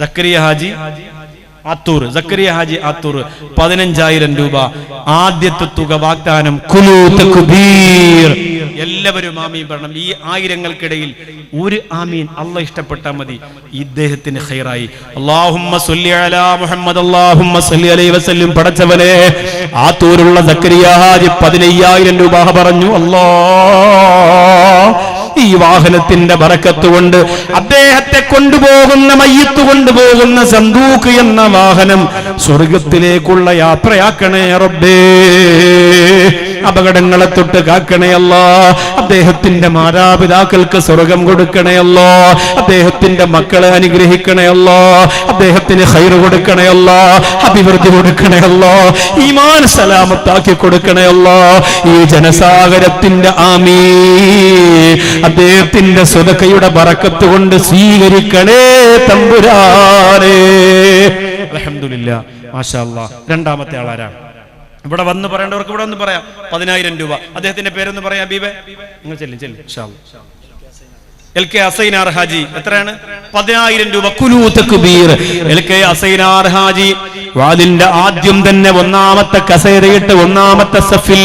സക്കരിയ ഹാജി ആത്തൂർ, സക്കരിയ ഹാജി ആത്തൂർ 15,000 രൂപ ആദ്യത്തെ തുക വാഗ്ദാനം. കുലൂ തക്ബീർ. എല്ലാവരും ആമീൻ പറയണം. ഈ ആയിരങ്ങൾക്കിടയിൽ ഒരു ആമീൻ അല്ലാഹ് ഇഷ്ടപ്പെട്ടാൽ മതി, ഇദ്ദേഹത്തിന് ഖൈറായി. അല്ലാഹുമ്മ സ്വല്ലി അലാ മുഹമ്മദ്, അല്ലാഹുമ്മ സ്വല്ലി അലൈഹി വസല്ലം. പടച്ചവനെ, ആത്തൂരുള്ള സക്കരിയ ഹാജി 15,000 രൂപ പറഞ്ഞു. അല്ലാഹ്, ഈ വാഹനത്തിന്റെ ബറക്കത്ത് കൊണ്ട് അദ്ദേഹത്തെ കൊണ്ടുപോകുന്ന, മയ്യത്ത് കൊണ്ടുപോകുന്ന സന്തൂക്ക് എന്ന വാഹനം സ്വർഗത്തിലേക്കുള്ള യാത്രയാക്കണേ റബ്ബേ. അപകടങ്ങളെ തൊട്ട് കാക്കണേ അല്ലാ. അദ്ദേഹത്തിന്റെ മാതാപിതാക്കൾക്ക് സ്വർഗം കൊടുക്കണേ അല്ലാ. അദ്ദേഹത്തിന്റെ മക്കളെ അനുഗ്രഹിക്കണേ അല്ലാ. അദ്ദേഹത്തിന് ഖൈർ കൊടുക്കണേ അല്ലാ. അഭിവൃദ്ധി കൊടുക്കണേ അല്ലാ. ഈമാൻ സലാമത്താക്കി കൊടുക്കണേ അല്ലാ. ഈ ജനസാഗരത്തിന്റെ ആമീൻ അദ്ദേഹത്തിന്റെ സ്വതക്കയുടെ ബറക്കത്ത് കൊണ്ട് സ്വീകരിക്കണേ തമ്പുരാനേ. അൽഹംദുലില്ലാഹ്, മാഷാ അല്ലാഹ്. രണ്ടാമത്തെ ആളാരാണ്? ഇവിടെ വന്ന് പറയേണ്ടവർക്ക് ഇവിടെ വന്ന് പറയാം. 10,000 രൂപ. അദ്ദേഹത്തിന്റെ പേരൊന്ന് പറയാം. ബീബേ, നിങ്ങൾ ചെല്ലും ഇൻഷാ അല്ലാഹ്. LK അസൈനാർ ഹാജി എത്രയാണ്? 10,000 രൂപ. കുലൂ തക്ബീർ. LK അസൈനാർ ഹാജി വാതിന്റെ ആദ്യം തന്നെ ഒന്നാമത്തെ കസേരയിട്ട് ഒന്നാമത്തെ സഫിൽ.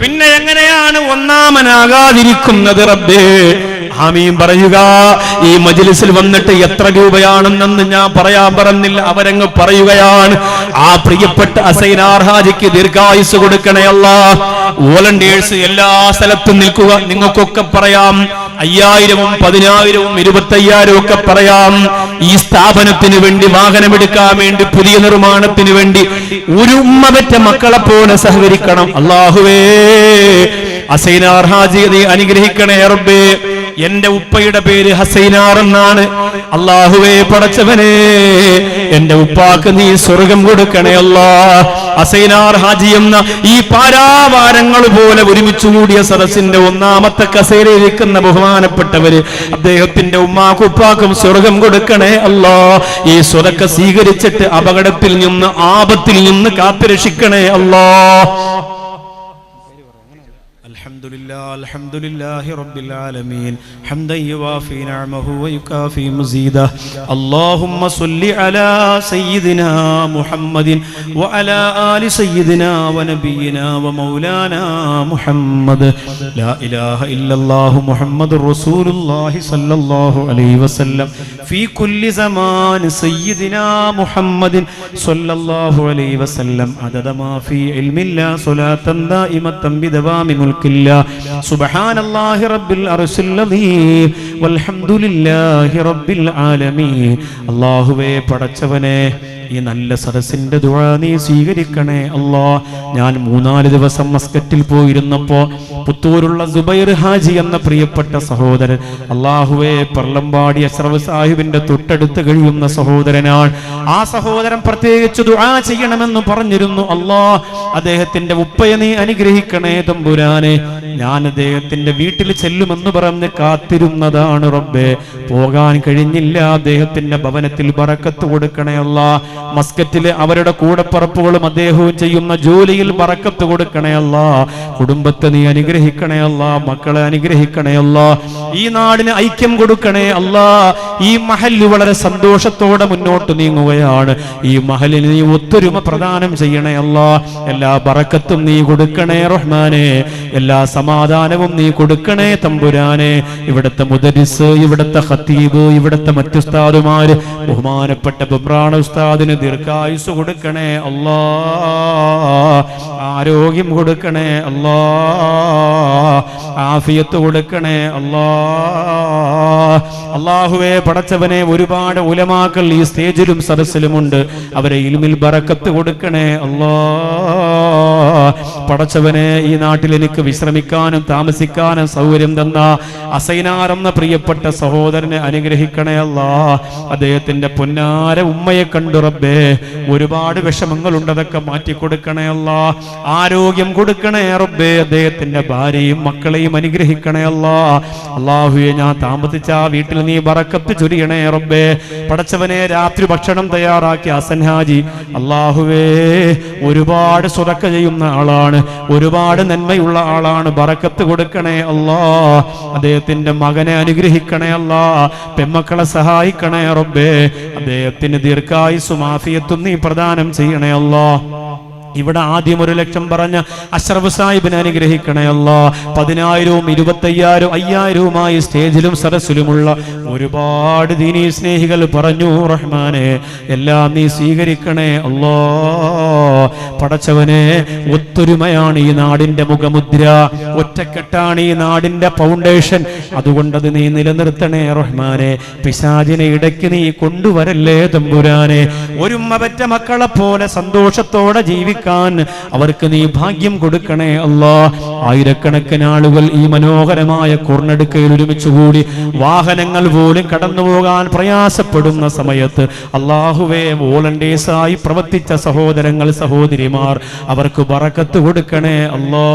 പിന്നെ എങ്ങനെയാണ് ഒന്നാമനാകാതിരിക്കുന്നത് റബ്ബേ? ആമീൻ പറയുക. ഈ മജ്ലിസിൽ വന്നിട്ട് എത്ര രൂപയാണെന്ന് ഞാൻ പറയാൻ പറഞ്ഞില്ല, അവരങ്ങ് പറയുകയാണ്. ആ പ്രിയപ്പെട്ട അസൈനാർ ഹാജിക്ക് ദീർഘായുസ് കൊടുക്കണേ അല്ലാഹ്. വോളണ്ടിയേഴ്സ് എല്ലാ സ്ഥലത്തും നിൽക്കുക. നിങ്ങൾക്കൊക്കെ പറയാം, 5,000, 10,000, 25,000 ഒക്കെ പറയാം. ഈ സ്ഥാപനത്തിന് വേണ്ടി, വാഹനമെടുക്കാൻ വേണ്ടി, പുതിയ നിർമ്മാണത്തിന് വേണ്ടി ഒരു ഉമ്മ പെറ്റ മക്കളെ പോലെ സഹകരിക്കണം. അല്ലാഹുവേ, അസൈനാർ ഹാജി നീ അനുഗ്രഹിക്കണേ റബ്ബേ. എന്റെ ഉപ്പയുടെ പേര് ഹസൈനാർ എന്നാണ്. അല്ലാഹുവേ, പടച്ചവനെ, എന്റെ ഉപ്പാക്ക് നീ സ്വർഗം കൊടുക്കണേ അല്ലാ. ഹസൈനാർ ഹാജി എന്ന ഈ പാരാവാരങ്ങൾ പോലെ ഒരുമിച്ചു കൂടിയ സദസ്സിന്റെ ഒന്നാമത്തെ കസേരയിരിക്കുന്ന ബഹുമാനപ്പെട്ടവര്, അദ്ദേഹത്തിന്റെ ഉമ്മാക്കും ഉപ്പാക്കും സ്വർഗം കൊടുക്കണേ അല്ലാ. ഈ സ്വതക്ക സ്വീകരിച്ചിട്ട് അപകടത്തിൽ നിന്ന്, ആപത്തിൽ നിന്ന് കാത്തുരക്ഷിക്കണേ അല്ലാ. الحمد لله رب العالمين حمدا يوافي نعمه ويكافي مزيده. اللهم صل على سيدنا محمد وعلى آل سيدنا ونبينا ومولانا محمد. لا إله إلا الله محمد رسول الله صلى الله عليه وسلم في كل زمان. سيدنا محمد صلى الله عليه وسلم عدد ما في علم الله صلاة دائمة بدوام ملك الله. سبحان الله رب العرش العظيم والحمد لله رب العالمين. അല്ലാഹുവേ, പടച്ചവനെ, ഈ നല്ല സദസ്സിന്റെ ദുആ നീ സ്വീകരിക്കണേ അല്ലാ. ഞാൻ 3-4 ദിവസം മസ്കറ്റിൽ പോയിരുന്നപ്പോ പുത്തൂരുള്ള സുബൈർ ഹാജി എന്ന പ്രിയപ്പെട്ട സഹോദരൻ, അല്ലാഹുവേ, പർലമ്പാടി അഷ്റഫ് സാഹിബിന്റെ തൊട്ടടുത്ത് കഴിയുന്ന സഹോദരനാണ്. ആ സഹോദരൻ പ്രത്യേകിച്ച് ദുആ ചെയ്യണമെന്ന് പറഞ്ഞിരുന്നു. അല്ലാ, അദ്ദേഹത്തിന്റെ ഉപ്പയെ നീ അനുഗ്രഹിക്കണേ തമ്പുരാനെ. ഞാൻ അദ്ദേഹത്തിന്റെ വീട്ടിൽ ചെല്ലുമെന്ന് പറഞ്ഞ് കാത്തിരുന്നതാണ് റബ്ബേ. പോകാൻ കഴിഞ്ഞില്ല. അദ്ദേഹത്തിന്റെ ഭവനത്തിൽ ബറക്കത്ത് കൊടുക്കണേ അല്ലാ. മസ്കറ്റിലെ അവരുടെ കൂടപ്പറപ്പുകളും അദ്ദേഹവും ചെയ്യുന്ന ജോലിയിൽ ബറക്കത്ത് കൊടുക്കണേ അല്ലാ. കുടുംബത്തെ നീ അനുഗ്രഹിക്കണേ അല്ലാ. മക്കളെ അനുഗ്രഹിക്കണേ അല്ലാ. ഈ നാടിന് ഐക്യം കൊടുക്കണേ അല്ലാ. ഈ മഹല്ല് വളരെ സന്തോഷത്തോടെ മുന്നോട്ട് നീങ്ങുകയാണ്. ഈ മഹലിന് നീ ഒത്തൊരുമ പ്രദാനം ചെയ്യണേ അല്ലാ. എല്ലാ ബറക്കത്തും നീ കൊടുക്കണേ റഹ്മാനെ. എല്ലാ സമാധാനവും നീ കൊടുക്കണേ തമ്പുരാനെ. ഇവിടുത്തെ മുദരിസ്, ഇവിടുത്തെ ഖത്തീബ്, ഇവിടുത്തെ മറ്റു ഉസ്താദുമാര്, ബഹുമാനപ്പെട്ട ബബ്രാണ ഉസ്താദിന് ദീർഘായുസ് കൊടുക്കണേ അല്ലാ. ആരോഗ്യം കൊടുക്കണേ അല്ലാ. ആഫിയത്ത് കൊടുക്കണേ അല്ലാ. അല്ലാഹുവേ പടച്ചവനെ, ഒരുപാട് ഉലമാക്കൾ ഈ സ്റ്റേജിലും സദസ്സിലുമുണ്ട്. അവരെ ഇൽമിൽ ബറക്കത്ത് കൊടുക്കണേ അല്ലാ. പടച്ചവനെ, ഈ നാട്ടിൽ എനിക്ക് വിശ്രമിക്കാനും താമസിക്കാനും സൗകര്യം തന്ന അസൈനാർ എന്ന പ്രിയപ്പെട്ട സഹോദരനെ അനുഗ്രഹിക്കണേ അല്ലാ. അദ്ദേഹത്തിന്റെ പൊന്നാര ഉമ്മയെ കണ്ടു റബ്ബേ. ഒരുപാട് വിഷമങ്ങളുണ്ട്, അതൊക്കെ മാറ്റിക്കൊടുക്കണേ അല്ലാ. ആരോഗ്യം കൊടുക്കണേ റബ്ബേ. അദ്ദേഹത്തിന്റെ ഭാര്യയും മക്കളെയും അനുഗ്രഹിക്കണേ അല്ലാ. അല്ലാഹുവേ, ഞാൻ താമസിച്ച ആ വീട്ടിൽ നീ ബറക്കത്ത് ചൊരിയണേ റബ്ബേ. പടച്ചവനെ, രാത്രി ഭക്ഷണം തയ്യാറാക്കി ഹസൻ ഹാജി, അല്ലാഹുവേ, ഒരുപാട് സ്വതക്ക ചെയ്യുന്ന ആളാണ്, ഒരുപാട് നന്മയുള്ള ആളാണ്. ബറക്കത്ത് കൊടുക്കണേ അല്ലാ. അദ്ദേഹത്തിന്റെ മകനെ അനുഗ്രഹിക്കണേ അല്ലാ. പെമ്മക്കളെ സഹായിക്കണേ റബ്ബേ. അദ്ദേഹത്തിന് ദീർഘായുസ്സും ആഫിയത്തും നീ പ്രദാനം ചെയ്യണേ അല്ലാ. ഇവിടെ ആദ്യം 1 ലക്ഷം പറഞ്ഞ അഷ്റഫ് സാഹിബിനെ അനുഗ്രഹിക്കണേ അല്ലാ. 10,000, 25,000, 5,000 സ്റ്റേജിലും സദസ്സിലുമുള്ള ഒരുപാട് ദീനീ സ്നേഹികൾ പറഞ്ഞു റഹ്മാനെ. എല്ലാം നീ സ്വീകരിക്കണേ അല്ലാ. പടച്ചവനെ, ഒത്തൊരുമയാണ് ഈ നാടിന്റെ മുഖമുദ്ര, ഒറ്റക്കെട്ടാണ് ഈ നാടിന്റെ ഫൗണ്ടേഷൻ. അതുകൊണ്ടത് നീ നിലനിർത്തണേ റഹ്മാനെ. പിശാചിനെ ഇടയ്ക്ക് നീ കൊണ്ടുവരല്ലേ തമ്പുരാനെ. ഒരുമ്മ പറ്റ മക്കളെ പോലെ സന്തോഷത്തോടെ ജീവിക്കാൻ അവർക്ക് നീ ഭാഗ്യം കൊടുക്കണേ അല്ലാ. ആയിരക്കണക്കിന് ആളുകൾ ഈ മനോഹരമായ കുർണടുക്കയിൽ ഒരുമിച്ചുകൂടി വാഹനങ്ങൾ പോലും കടന്നു പോകാൻ പ്രയാസപ്പെടുന്ന സമയത്ത് അല്ലാഹുവേ, വോളണ്ടിയേഴ്സായി പ്രവർത്തിച്ച സഹോദരങ്ങൾ, സഹോദരിമാർ, അവർക്ക് ബറക്കത്ത് കൊടുക്കണേ അല്ലാ.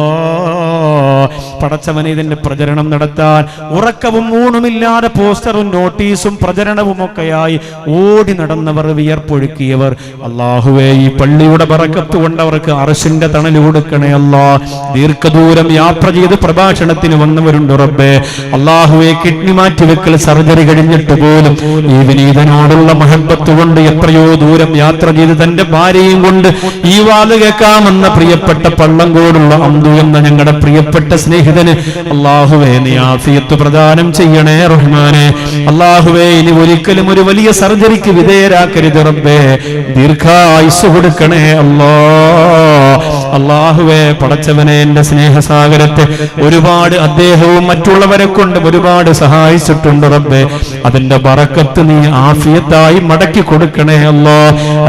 പടച്ചവനെ, ഇതിന്റെ പ്രചരണം നടത്താൻ ഉറക്കവും ഊണുമില്ലാതെ പോസ്റ്ററും നോട്ടീസും പ്രചരണവും ഒക്കെയായി ഓടി നടന്നവർ, വിയർപ്പൊഴുക്കിയവർ, അല്ലാഹുവേ, ഈ പള്ളിയുടെ ബറക്കത്ത് കൊണ്ട് അവർക്ക് അർശിന്റെ തണൽ കൊടുക്കണേ അല്ലാ. ദീർഘദൂരം യാത്ര ചെയ്ത് പ്രഭാഷണത്തിന് വന്നവരുണ്ട് റബ്ബേ. അല്ലാഹുവേ, കിഡ്നി മാറ്റിവെക്കൽ സർജറി കഴിഞ്ഞിട്ട് പോലും ഈ വിനീതനോടുള്ള മഹബത്ത് കൊണ്ട് എത്രയോ ദൂരം യാത്ര ചെയ്ത് തന്റെ ഭാര്യയും കൊണ്ട് ഈ വാല് കേൾക്കാമെന്ന പ്രിയപ്പെട്ട പള്ളങ്കോടുള്ള അന്തു എന്ന ഞങ്ങളുടെ പ്രിയപ്പെട്ട സ്നേഹിതന് അല്ലാഹുവേ, നീ ആഫിയത്ത് പ്രദാനം ചെയ്യണേ റഹ്മാനെ. അല്ലാഹുവേ, ഇനി ഒരിക്കലും ഒരു വലിയ സർജറിക്ക് വിധേയരാക്കരുത് റബ്ബേ. ദീർഘായുസ്സ് കൊടുക്കണേ അല്ലാ. അല്ലാഹുവേ, പടച്ചവനെ, എന്റെ സ്നേഹസാഗരത്തെ ഒരുപാട് അദ്ദേഹവും മറ്റുള്ളവരെ കൊണ്ട് ഒരുപാട് സഹായിച്ചിട്ടുണ്ട് റബ്ബേ. അതിന്റെ ബറക്കത്ത് നീ ആഫിയത്തായി മടക്കി കൊടുക്കണേ അല്ലാ.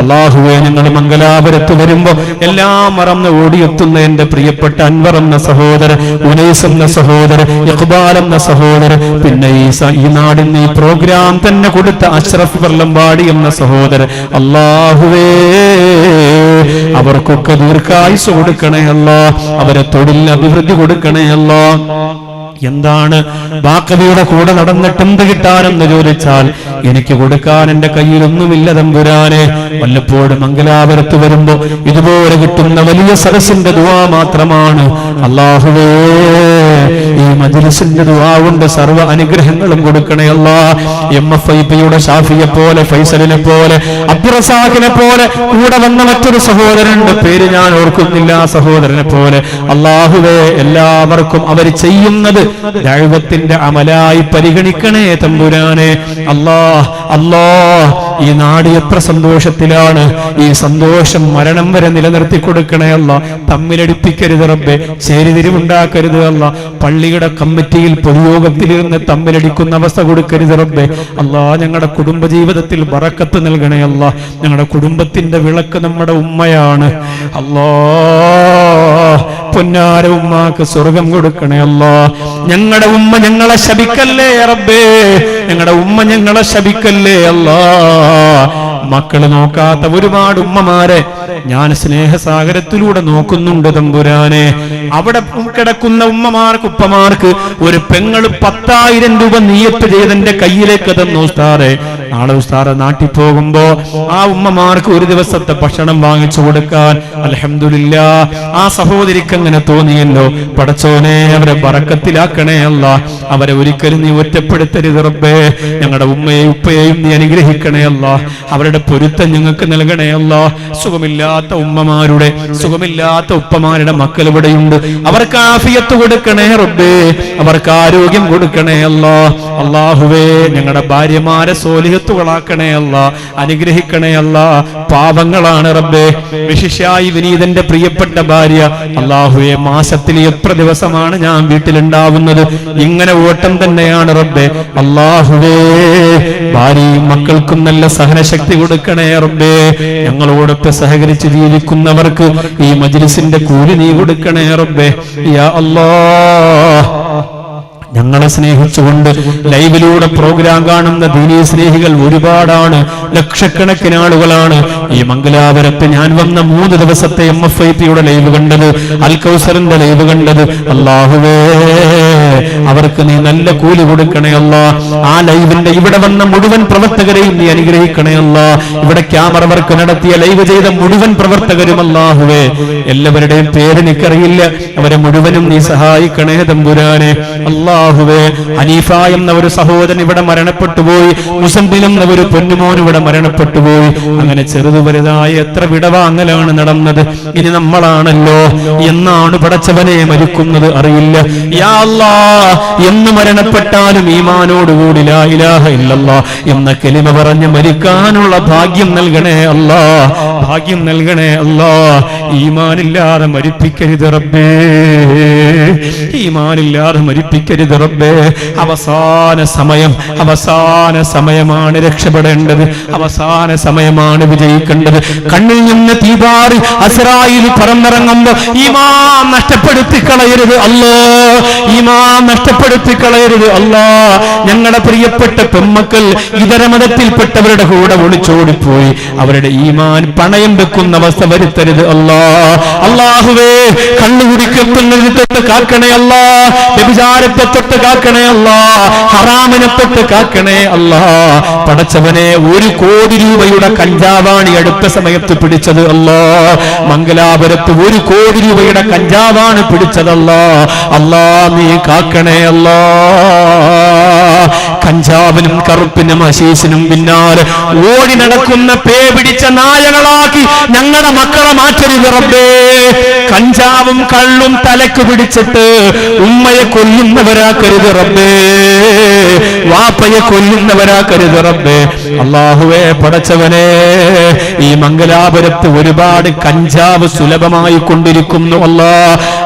അല്ലാഹുവേ, ഞങ്ങൾ മംഗലാപുരത്ത് വരുമ്പോ എല്ലാം മറന്ന് ഓടിയെത്തുന്ന എന്റെ പ്രിയപ്പെട്ട അൻവർ എന്ന സഹോദരൻ, ഉനൈസ് എന്ന സഹോദരൻ, ഇഖ്ബാൽ എന്ന സഹോദരൻ, പിന്നെ ഈ നാടിന് ഈ പ്രോഗ്രാം തന്നെ കൊടുത്ത അഷ്റഫ് വെള്ളമ്പാടി എന്ന സഹോദരൻ, അല്ലാഹുവേ, അവർക്കൊക്കെ ദീർഘായുസ് കൊടുക്കണേ അല്ലാ. അവരെ തൊഴിൽ അഭിവൃദ്ധി കൊടുക്കണേ അല്ലാ. എന്താണ് ബാക്കവിയുടെ കൂടെ നടന്നിട്ട് എന്ത് കിട്ടാനെന്ന് ചോദിച്ചാൽ, എനിക്ക് കൊടുക്കാൻ എന്റെ കയ്യിലൊന്നുമില്ല തമ്പുരാനെ. വല്ലപ്പോഴും മംഗലാപുരത്ത് വരുമ്പോ ഇതുപോലെ കിട്ടുന്ന വലിയ സദസ്സിന്റെ ദുആ മാത്രമാണ്. അല്ലാഹുവേ, ഈ മജ്ലിസിന്റെ ദുആ കൊണ്ട് സർവ്വ അനുഗ്രഹങ്ങളും കൊടുക്കണേ അല്ലാ. MFIPയുടെ ഷാഫിയെ പോലെ, ഫൈസലിനെ പോലെ, അബ്ദുറസാഖിനെ പോലെ കൂടെ വന്ന മറ്റൊരു സഹോദരന്റെ പേര് ഞാൻ ഓർക്കുന്നില്ല, ആ സഹോദരനെ പോലെ അല്ലാഹുവേ, എല്ലാവർക്കും അവർ ചെയ്യുന്നത് ദഅവത്തിന്റെ അമലായി പരിഗണിക്കണേ തമ്പുരാനെ. അല്ലാ, ഈ നാട് എത്ര സന്തോഷത്തിലാണ്. ഈ സന്തോഷം മരണം വരെ നിലനിർത്തി കൊടുക്കണേ അല്ലാ. തമ്മിലടിപ്പിക്കരുത് റബ്ബേ, ചേരിതിരിവുണ്ടാക്കരുത് അല്ലാ. പള്ളിയുടെ കമ്മിറ്റിയിൽ പൊതുയോഗത്തിലിരുന്ന് തമ്മിലടിക്കുന്ന അവസ്ഥ കൊടുക്കരുത് റബ്ബേ. അല്ലാ, ഞങ്ങളുടെ കുടുംബജീവിതത്തിൽ ബറക്കത്ത് നൽകണേ അല്ലാ. ഞങ്ങളുടെ കുടുംബത്തിന്റെ വിളക്ക് നമ്മുടെ ഉമ്മയാണ് അല്ലാ. പൊന്നാര ഉമ്മാക്ക് സ്വർഗം കൊടുക്കണേ അല്ലാ. ഞങ്ങളുടെ ഉമ്മ ഞങ്ങളെ ശപിക്കല്ലേ റബ്ബേ. ഞങ്ങളുടെ ഉമ്മ ഞങ്ങളെ ശപിക്കല്ലേ അല്ലാ. മക്കള് നോക്കാത്ത ഒരുപാട് ഉമ്മമാരെ ഞാൻ സ്നേഹസാഗരത്തിലൂടെ നോക്കുന്നുണ്ട് തമ്പുരാനെ. അവിടെ കിടക്കുന്ന ഉമ്മമാർക്ക്, ഉപ്പമാർക്ക് ഒരു പെങ്ങള് 10,000 രൂപ നിയത്ത് ചെയ്തെന്റെ കയ്യിലേക്ക് തന്നു ഉസ്താദേ. നാളെ ഉസ്താദ് നാട്ടിൽ പോകുമ്പോ ആ ഉമ്മമാർക്ക് ഒരു ദിവസത്തെ ഭക്ഷണം വാങ്ങിച്ചു കൊടുക്കാൻ അൽഹംദുലില്ലാഹ് ആ സഹോദരിക്ക് അങ്ങനെ തോന്നിയല്ലോ. പടച്ചോനെ അവരെ ബറക്കത്തിലാക്കണേ അല്ല, അവരെ ഒരിക്കലും നീ ഒറ്റപ്പെടുത്തരുത് റബ്ബേ. ഞങ്ങളുടെ ഉമ്മയെയും ഉപ്പയെയും നീ അനുഗ്രഹിക്കണേ അല്ല, അവരുടെ പൊരുത്തം ഞങ്ങൾക്ക് നൽകണേ അല്ല. സുഖമില്ലാത്ത ഉമ്മമാരുടെ സുഖമില്ലാത്ത ഉപ്പമാരുടെ മക്കൾ ഇവിടെയുണ്ട്, അവർക്ക് ആഫിയത്ത് കൊടുക്കണേ റബ്ബേ, അവർക്ക് ആരോഗ്യം കൊടുക്കണേ അല്ല. അല്ലാഹുവേ ഞങ്ങളുടെ ഭാര്യമാരെ സോലിഹത്തുകളാക്കണേ അല്ല, അനുഗ്രഹിക്കണേ അല്ല. പാപങ്ങളാണ് റബ്ബേ, വിശിഷ്യായി വിനീതന്റെ പ്രിയപ്പെട്ട ഭാര്യ. അല്ലാഹുവേ മാസത്തിൽ എത്ര ദിവസമാണ് ഞാൻ വീട്ടിലുണ്ടാവുന്നത്? ഇങ്ങനെ ഓട്ടം തന്നെയാണ് റബ്ബേ. അല്ലാഹുവേ ഭാര്യയും മക്കൾക്കും നല്ല സഹനശക്തി കൊടുക്കണേ റബ്ബേ. ഞങ്ങളോടൊപ്പം സഹകരിച്ച് ജീവിക്കുന്നവർക്ക് ഈ മജ്ലിസിന്റെ കൂലി നീ കൊടുക്കണേ റബ്ബേ. യാ അല്ലാഹ് ഞങ്ങളെ സ്നേഹിച്ചുകൊണ്ട് ലൈവിലൂടെ പ്രോഗ്രാം കാണുന്ന ദീനീ സ്നേഹികൾ ഒരുപാടാണ്, ലക്ഷക്കണക്കിന് ആളുകളാണ്. ഈ മംഗലാപുരത്ത് ഞാൻ വന്ന 3 ദിവസത്തെ MFIP-യുടെ ലൈവ് കണ്ടത്, അൽ കൗസറിന്റെ ലൈവ് കണ്ടത്. അല്ലാഹുവേ അവർക്ക് നീ നല്ല കൂലി കൊടുക്കണേ അല്ലാ. ആ ലൈവിന്റെ ഇവിടെ വന്ന മുഴുവൻ പ്രവർത്തകരെയും നീ അനുഗ്രഹിക്കണേ അല്ലാ. ഇവിടെ ക്യാമറ വർക്ക് നടത്തിയ ലൈവ് ചെയ്ത മുഴുവൻ പ്രവർത്തകരും അല്ലാഹുവേ, എല്ലാവരുടെയും പേര് എനിക്കറിയില്ല, അവരെ മുഴുവനും നീ സഹായിക്കണേ തമ്പുരാനെ. അല്ലാഹുവേ ഹനീഫ എന്ന ഒരു സഹോദരൻ ഇവിടെ മരണപ്പെട്ടു പോയി, മുസംബിൽ എന്ന ഒരു പൊന്നുമോൻ ഇവിടെ മരണപ്പെട്ടു പോയി. അങ്ങനെ ചെറുതു വലുതായി എത്ര വിടവാങ്ങലാണ് നടന്നത്. ഇനി നമ്മളാണല്ലോ, എന്നാണ് പടച്ചവനെ മരിക്കുന്നത് അറിയില്ല. യാ അല്ലാഹ് എന്ന് മരണപ്പെട്ടാലും ഈമാനോടുകൂടി ലാ ഇലാഹ ഇല്ലല്ലാഹ് എന്ന കലിമ പറഞ്ഞ് മരിക്കാനുള്ള ഭാഗ്യം നൽകണേ അല്ലാ, ഭാഗ്യം നൽകണേ അല്ലാ. ഈമാനില്ലാതെ മരിപ്പിക്കരുത് റബ്ബേ, ഈമാനില്ലാതെ മരിപ്പിക്കരുത് റബ്ബേ. അവസാന സമയമാണ് രക്ഷപ്പെടേണ്ടത്, അവസാന സമയമാണ് വിജയിക്കേണ്ടത്. കണ്ണിൽ നിന്ന് തീപാറി അസ്രായിൽ പറന്നിറങ്ങുമ്പോ ഈമാൻ നഷ്ടപ്പെടുത്തി കളയരുത് അല്ലാ, ഈമാൻ നഷ്ടപ്പെടുത്തി കളയരുത് അല്ലാ. ഞങ്ങളുടെ പ്രിയപ്പെട്ട പെമ്മക്കൾ ഇതര മതത്തിൽപ്പെട്ടവരുടെ കൂടെ ഒളിച്ചോടിപ്പോയി അവരുടെ ഈമാൻ പണയം വെക്കുന്ന അവസ്ഥ വരുത്തരുത് അല്ലാ. അല്ലാഹുവേ കണ്ണുകുടിക്കപ്പെടുന്നത് തൊട്ട് കാക്കണേ അല്ലാ, വ്യഭിചാരത്തെ തൊട്ട് കാക്കണേ അല്ലാ, ഹറാമിനെ തൊട്ട് കാക്കണേ അല്ലാ. പടച്ചവനെ 1 കോടി രൂപയുടെ കഞ്ചാവാണ് അടുത്ത സമയത്ത് പിടിച്ചത് അല്ലാ. മംഗലാപുരത്ത് 1 കോടി രൂപയുടെ കഞ്ചാവാണ് പിടിച്ചതല്ലാ. അല്ലാ നീ കാക്കണേ അല്ലാ. കഞ്ചാവിനും കറുപ്പിനും അശീസിനും പിന്നാലെ ഓടി നടക്കുന്ന പേ പിടിച്ച നായകളാക്കി ഞങ്ങളുടെ മക്കളെ മാറ്റരുത് റബ്ബേ. കഞ്ചാവും കള്ളും തലക്ക് പിടിച്ചിട്ട് ഉമ്മയെ കൊല്ലുന്നവരാക്കരുത് റബ്ബേ, വാപ്പയെ കൊല്ലുന്നവരാക്കരുത് റബ്ബേ. അല്ലാഹുവേ പടച്ചവനെ ഈ മംഗലാപുരത്ത് ഒരുപാട് കഞ്ചാവ് സുലഭമായി കൊണ്ടിരിക്കുന്നു അല്ലാ.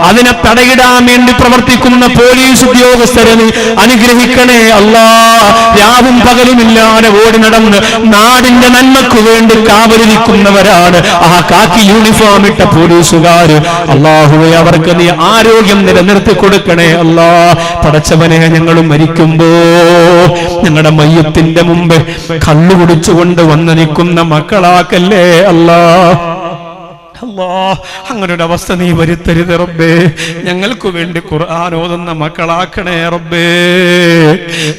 അതിനെ തടയിടാൻ വേണ്ടി പ്രവർത്തിക്കുന്ന പോലീസ് ഉദ്യോഗസ്ഥരെ നീ അനുഗ്രഹിക്കണേ അല്ലാ. രാവും പകലുമില്ലാതെ ഓടി നടന്ന് നാടിന്റെ നന്മയ്ക്കു വേണ്ടി കാവലിരിക്കുന്നവരാണ് ആ കാക്കി യൂണിഫോം ഇട്ട പോലീസുകാര്. അല്ലാഹുവേ അവർക്ക് നീ ആരോഗ്യം നിലനിർത്തി കൊടുക്കണേ അല്ലാ. പടച്ചവനെ ഞങ്ങളും മരിക്കുമ്പോ ഞങ്ങളുടെ മയ്യത്തിന്റെ മുമ്പ് കള്ളു കുടിച്ചുകൊണ്ട് വന്ന് നിൽക്കുന്ന മക്കളാക്കല്ലേ അല്ലാ. അങ്ങനെ ഒരു അവസ്ഥ നീ വരുത്തരുത് റബ്ബേ. ഞങ്ങൾക്ക് വേണ്ടി ഖുർആൻ ഓതുന്ന മക്കളാക്കണേ റബ്ബേ,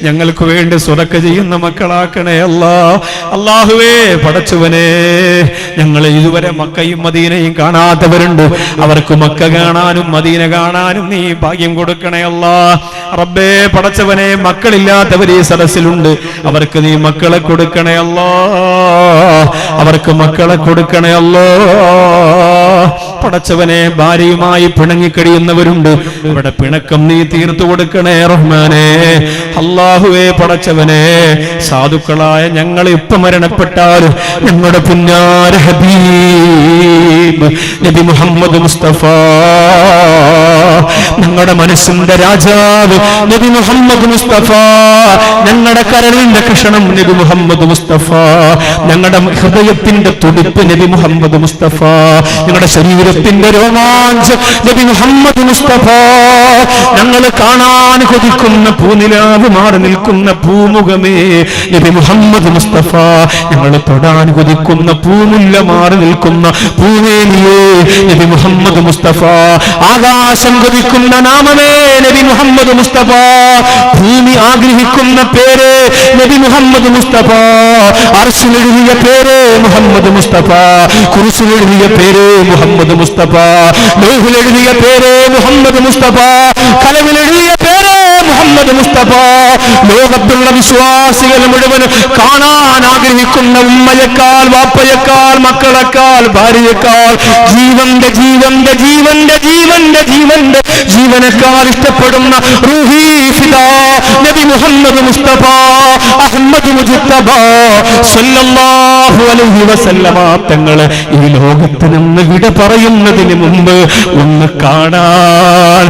ഞങ്ങൾക്ക് വേണ്ടി സ്വതക്ക ചെയ്യുന്ന മക്കളാക്കണേ അല്ലാ. അല്ലാഹുവേ പടച്ചവനെ ഞങ്ങൾ ഇതുവരെ മക്കയും മദീനയും കാണാത്തവരുണ്ട്, അവർക്ക് മക്ക കാണാനും മദീന കാണാനും നീ ഭാഗ്യം കൊടുക്കണേ അല്ലാ. റബ്ബേ പടച്ചവനെ മക്കളില്ലാത്തവർ ഈ സദസ്സിലുണ്ട്, അവർക്ക് നീ മക്കളെ കൊടുക്കണേ അല്ലാ, അവർക്ക് മക്കളെ കൊടുക്കണേ അല്ലാ. പടച്ചവനെ ഭാര്യയുമായി പിണങ്ങിക്കഴിയുന്നവരുണ്ട്, ഇവിടെ പിണക്കം നീ തീർത്തു കൊടുക്കണേ റഹ്മാനെ. അല്ലാഹുവേ പടച്ചവനെ സാധുക്കളായ ഞങ്ങൾ ഇപ്പൊ മരണപ്പെട്ടാലും ഞങ്ങളുടെ പുന്നാര ഹബീബ് നബി മുഹമ്മദ് മുസ്തഫ, ഞങ്ങളുടെ മനസ്സിന്റെ രാജാവ് നബി മുഹമ്മദ് മുസ്തഫ, ഞങ്ങളുടെ കരളിന്റെ കൃഷ്ണം നബി മുഹമ്മദ് മുസ്തഫ, ഞങ്ങളുടെ ഹൃദയത്തിന്റെ തുടിപ്പ് നബി മുഹമ്മദ് മുസ്തഫ, ഞങ്ങളുടെ ശരീരത്തിന്റെ രോമാഞ്ചം നബി മുഹമ്മദ് മുസ്തഫ. ഞങ്ങൾ കാണാൻ കൊതിക്കുന്ന പൂനിലാവ് മാറി നിൽക്കുന്ന പൂമുഖമേ നബി മുഹമ്മദ് മുസ്തഫ. ഞങ്ങൾ തൊടാൻ കൊതിക്കുന്ന പൂമുല്ല മാറി നിൽക്കുന്ന പൂവേലിയേ നബി മുഹമ്മദ് മുസ്തഫ. ആകാശം കൊതിക്കുന്ന നാമമേ നബി മുഹമ്മദ് മുസ്തഫ. ഭൂമി ആഗ്രഹിക്കുന്ന പേര് നബി മുഹമ്മദ് മുസ്തഫ. അർശിലെഴുതിയ പേര് മുഹമ്മദ് മുസ്തഫ. കുരിശിലെഴുതിയ പേര് മുഹമ്മദ് മുസ്തഫ. ലൗഹിലെഴുതിയ പേര് മുഹമ്മദ് മുസ്തഫ. കലമിലെഴുതിയ പേര് മുഹമ്മദ് മുസ്തഫ. ലോകത്തുള്ള വിശ്വാസികൾ മുഴുവൻ കാണാൻ ആഗ്രഹിക്കുന്ന ഉമ്മയേക്കാൾ വാപ്പയേക്കാൾ മക്കളെക്കാൾ ഭാര്യയേക്കാൾ ജീവന്റെ ജീവന്റെ ജീവന്റെ ജീവന്റെ ജീവന്റെ ജീവനേക്കാൾ ഇഷ്ടപ്പെടുന്ന റൂഹി ഫിദാ നബി മുഹമ്മദ് മുസ്തഫ അഹ്മദ് മുജ്തബ സല്ലല്ലാഹു അലൈഹി വസല്ലമ തങ്ങൾ ഈ ലോകത്ത് നിന്ന് വിട പറയുന്നതിന് മുമ്പ് ഒന്ന് കാണാൻ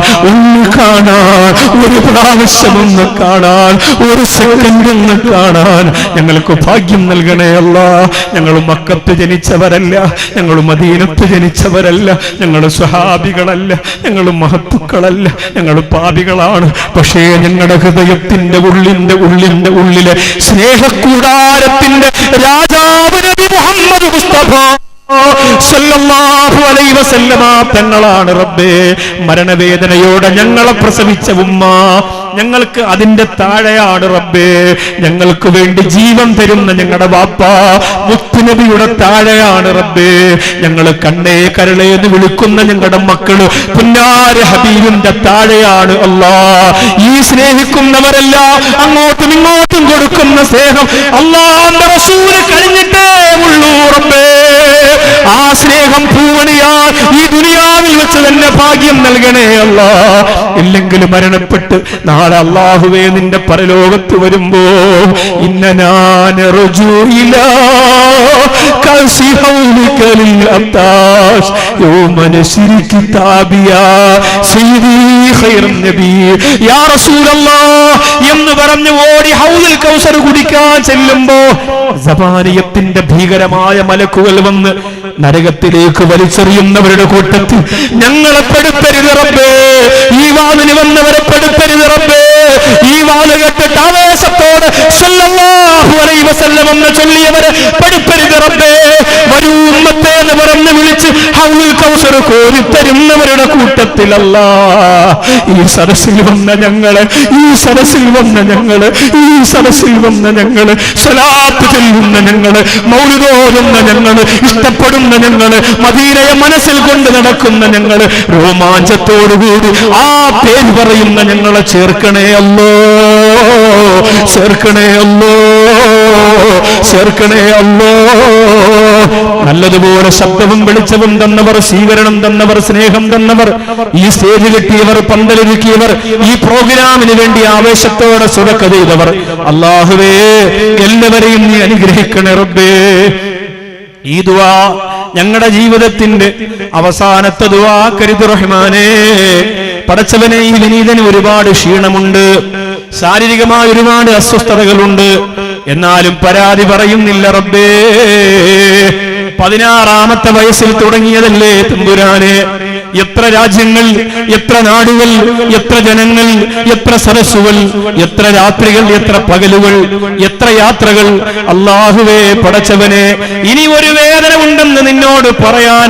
ഒരു പ്രാവശ്യം ഒന്ന് കാണാൻ, ഒരു സെക്കൻഡ് ഒന്ന് കാണാൻ ഞങ്ങൾക്ക് ഭാഗ്യം നൽകണേ അല്ലാഹ്. ഞങ്ങൾ മക്കത്ത് ജനിച്ചവരല്ല, ഞങ്ങൾ മദീനത്ത് ജനിച്ചവരല്ല, ഞങ്ങൾ സ്വഹാബികളല്ല, ഞങ്ങൾ മഹത്തുക്കളല്ല, ഞങ്ങൾ പാപികളാണ്. പക്ഷേ ഞങ്ങളുടെ ഹൃദയത്തിന്റെ ഉള്ളിലെ സ്നേഹക്കൂടാരത്തിന്റെ രാജാവ് നബി മുഹമ്മദ് മുസ്തഫ സല്ലല്ലാഹു അലൈഹി വസല്ലമ തങ്ങളാണ് റബ്ബേ. മരണവേദനയോടെ ഞങ്ങളെ പ്രസവിച്ച ഉമ്മ ഞങ്ങൾക്ക് അതിന്റെ താഴെയാണ് റബ്ബേ. ഞങ്ങൾക്ക് വേണ്ടി ജീവൻ തരുന്ന ഞങ്ങളുടെ വാപ്പ മുത്തുനബിയുടെ താഴെയാണ് റബ്ബേ. ഞങ്ങൾ കണ്ണേ കരളേ എന്ന് വിളിക്കുന്ന ഞങ്ങളുടെ മക്കള് പുന്നാര ഹബീബിന്റെ താഴെയാണ് അല്ലാഹ്. ഈ സ്നേഹിക്കുന്നവരെല്ലാം അങ്ങോട്ടും ഇങ്ങോട്ടും കൊടുക്കുന്ന സ്നേഹം അല്ലാഹുവിന്റെ റസൂല് കഴിഞ്ഞിട്ടേ ഉള്ളൂ റബ്ബേ. ആ സ്നേഹം പൂവണിയാൽ ഈ ദുനിയാവിൽ വെച്ച് തന്നെ ഭാഗ്യം നൽകണേ അല്ലാഹ്. ഇല്ലെങ്കിൽ മരണപ്പെട്ട് നാളെ അല്ലാഹുവേ നിന്റെ പരലോകത്ത് വരുമ്പോ എന്ന് പറഞ്ഞ് ഓടി ഹൗദുൽ കൗസർ കുടിക്കാൻ ചെല്ലുമ്പോ സബാനിയത്തിന്റെ ഭീകരമായ മലക്കുകൾ വന്ന് നരകത്തിലേക്ക് വലിച്ചെറിയുന്നവരുടെ കൂട്ടത്തിൽ ഞങ്ങളെ പെടുത്തരുത് റബ്ബേ. ഈ വാതിന് വന്നവരെ പെടുത്തരുത് റബ്ബേ. ഈ വാല് കേട്ടിട്ട് ആവേശത്തോട് സല്ലല്ലാഹു അലൈഹി വസല്ലം എന്ന് ചൊല്ലിയവരെ പെടുത്തരുത് റബ്ബേ. വരൂ ഉമ്മത്തേ എന്ന് പറഞ്ഞ് വിളിച്ച് ഹൗദുൽ കൗസർ കോരിത്തരുന്നവരുടെ കൂട്ടത്തിലല്ല. ഈ സദസ്സിൽ വന്ന ഞങ്ങള് സ്വലാത്ത് ചൊല്ലുന്ന ഞങ്ങള്, മൗലിദ് ഓതുന്ന ഞങ്ങള്, ഇഷ്ടപ്പെടുന്ന ഞങ്ങള്, മദീനയെ മനസ്സിൽ കൊണ്ട് നടക്കുന്ന ഞങ്ങള്, രോമാഞ്ചത്തോടുകൂടി ആ പേര് പറയുന്ന ഞങ്ങളെ ചേർക്കണേ അല്ലോ, ചേർക്കണേ അല്ലോ, ചേർക്കണേ അല്ലോ. നല്ലതുപോലെ ശബ്ദവും വെളിച്ചവും തന്നവർ, സ്വീകരണം തന്നവർ, സ്നേഹം തന്നവർ, ഈ സ്റ്റേജ് കെട്ടിയവർ, പന്തലൊരുക്കിയവർ, ഈ പ്രോഗ്രാമിന് വേണ്ടി ആവേശത്തോടെ സുരക്ക ചെയ്തവർ, അല്ലാഹുവേ എല്ലാവരെയും നീ അനുഗ്രഹിക്കണേ റബ്ബേ. ഈ ദുആ ഞങ്ങളുടെ ജീവിതത്തിന്റെ അവസാനത്തെ ദുആ കരുത് റഹ്മാനേ. പടച്ചവനെ, ഈ വിനീതന് ഒരുപാട് ക്ഷീണമുണ്ട്, ശാരീരികമായ ഒരുപാട് അസ്വസ്ഥതകളുണ്ട്, എന്നാലും പരാതി പറയുന്നില്ല റബ്ബേ. 16-ാമത്തെ വയസ്സിൽ തുടങ്ങിയതല്ലേ തമ്പുരാനെ. എത്ര രാജ്യങ്ങൾ, എത്ര നാടുകൾ, എത്ര ജനങ്ങൾ, എത്ര സരസ്സുകൾ, എത്ര രാത്രികൾ, എത്ര പകലുകൾ, എത്ര യാത്രകൾ. അല്ലാഹുവേ പടച്ചവനെ, ഇനി ഒരു വേദന ഉണ്ടെന്ന് നിന്നോട് പറയാൻ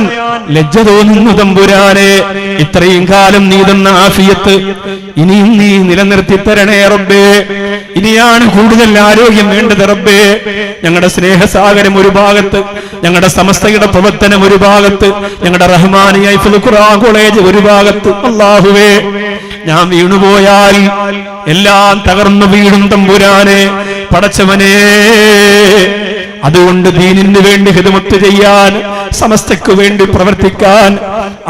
ലജ്ജ തോന്നുന്നു തമ്പുരാനെ. ഇത്രയും കാലം നീ തന്ന ആഫിയത്ത് ഇനിയും നീ നിലനിർത്തി തരണേ റബ്ബേ. ഇനിയാണ് കൂടുതൽ ആരോഗ്യം വേണ്ടത് റബ്ബേ. ഞങ്ങളുടെ സ്നേഹസാഗരം ഒരു ഭാഗത്ത്, ഞങ്ങളുടെ സമസ്തയുടെ പ്രവർത്തനം ഒരു ഭാഗത്ത്, ഞങ്ങളുടെ റഹ്മാനിയ ഹിഫ്ളുൽ ഖുർആൻ കോളേജ് ഒരു ഭാഗത്ത്. അല്ലാഹുവേ, ഞാൻ വീണുപോയാൽ എല്ലാം തകർന്നു വീഴും തമ്പുരാനെ. പടച്ചവനെ, അതുകൊണ്ട് ദീനിന് വേണ്ടി ഖിദ്മത്ത് ചെയ്യാൻ, സമസ്തയ്ക്ക് വേണ്ടി പ്രവർത്തിക്കാൻ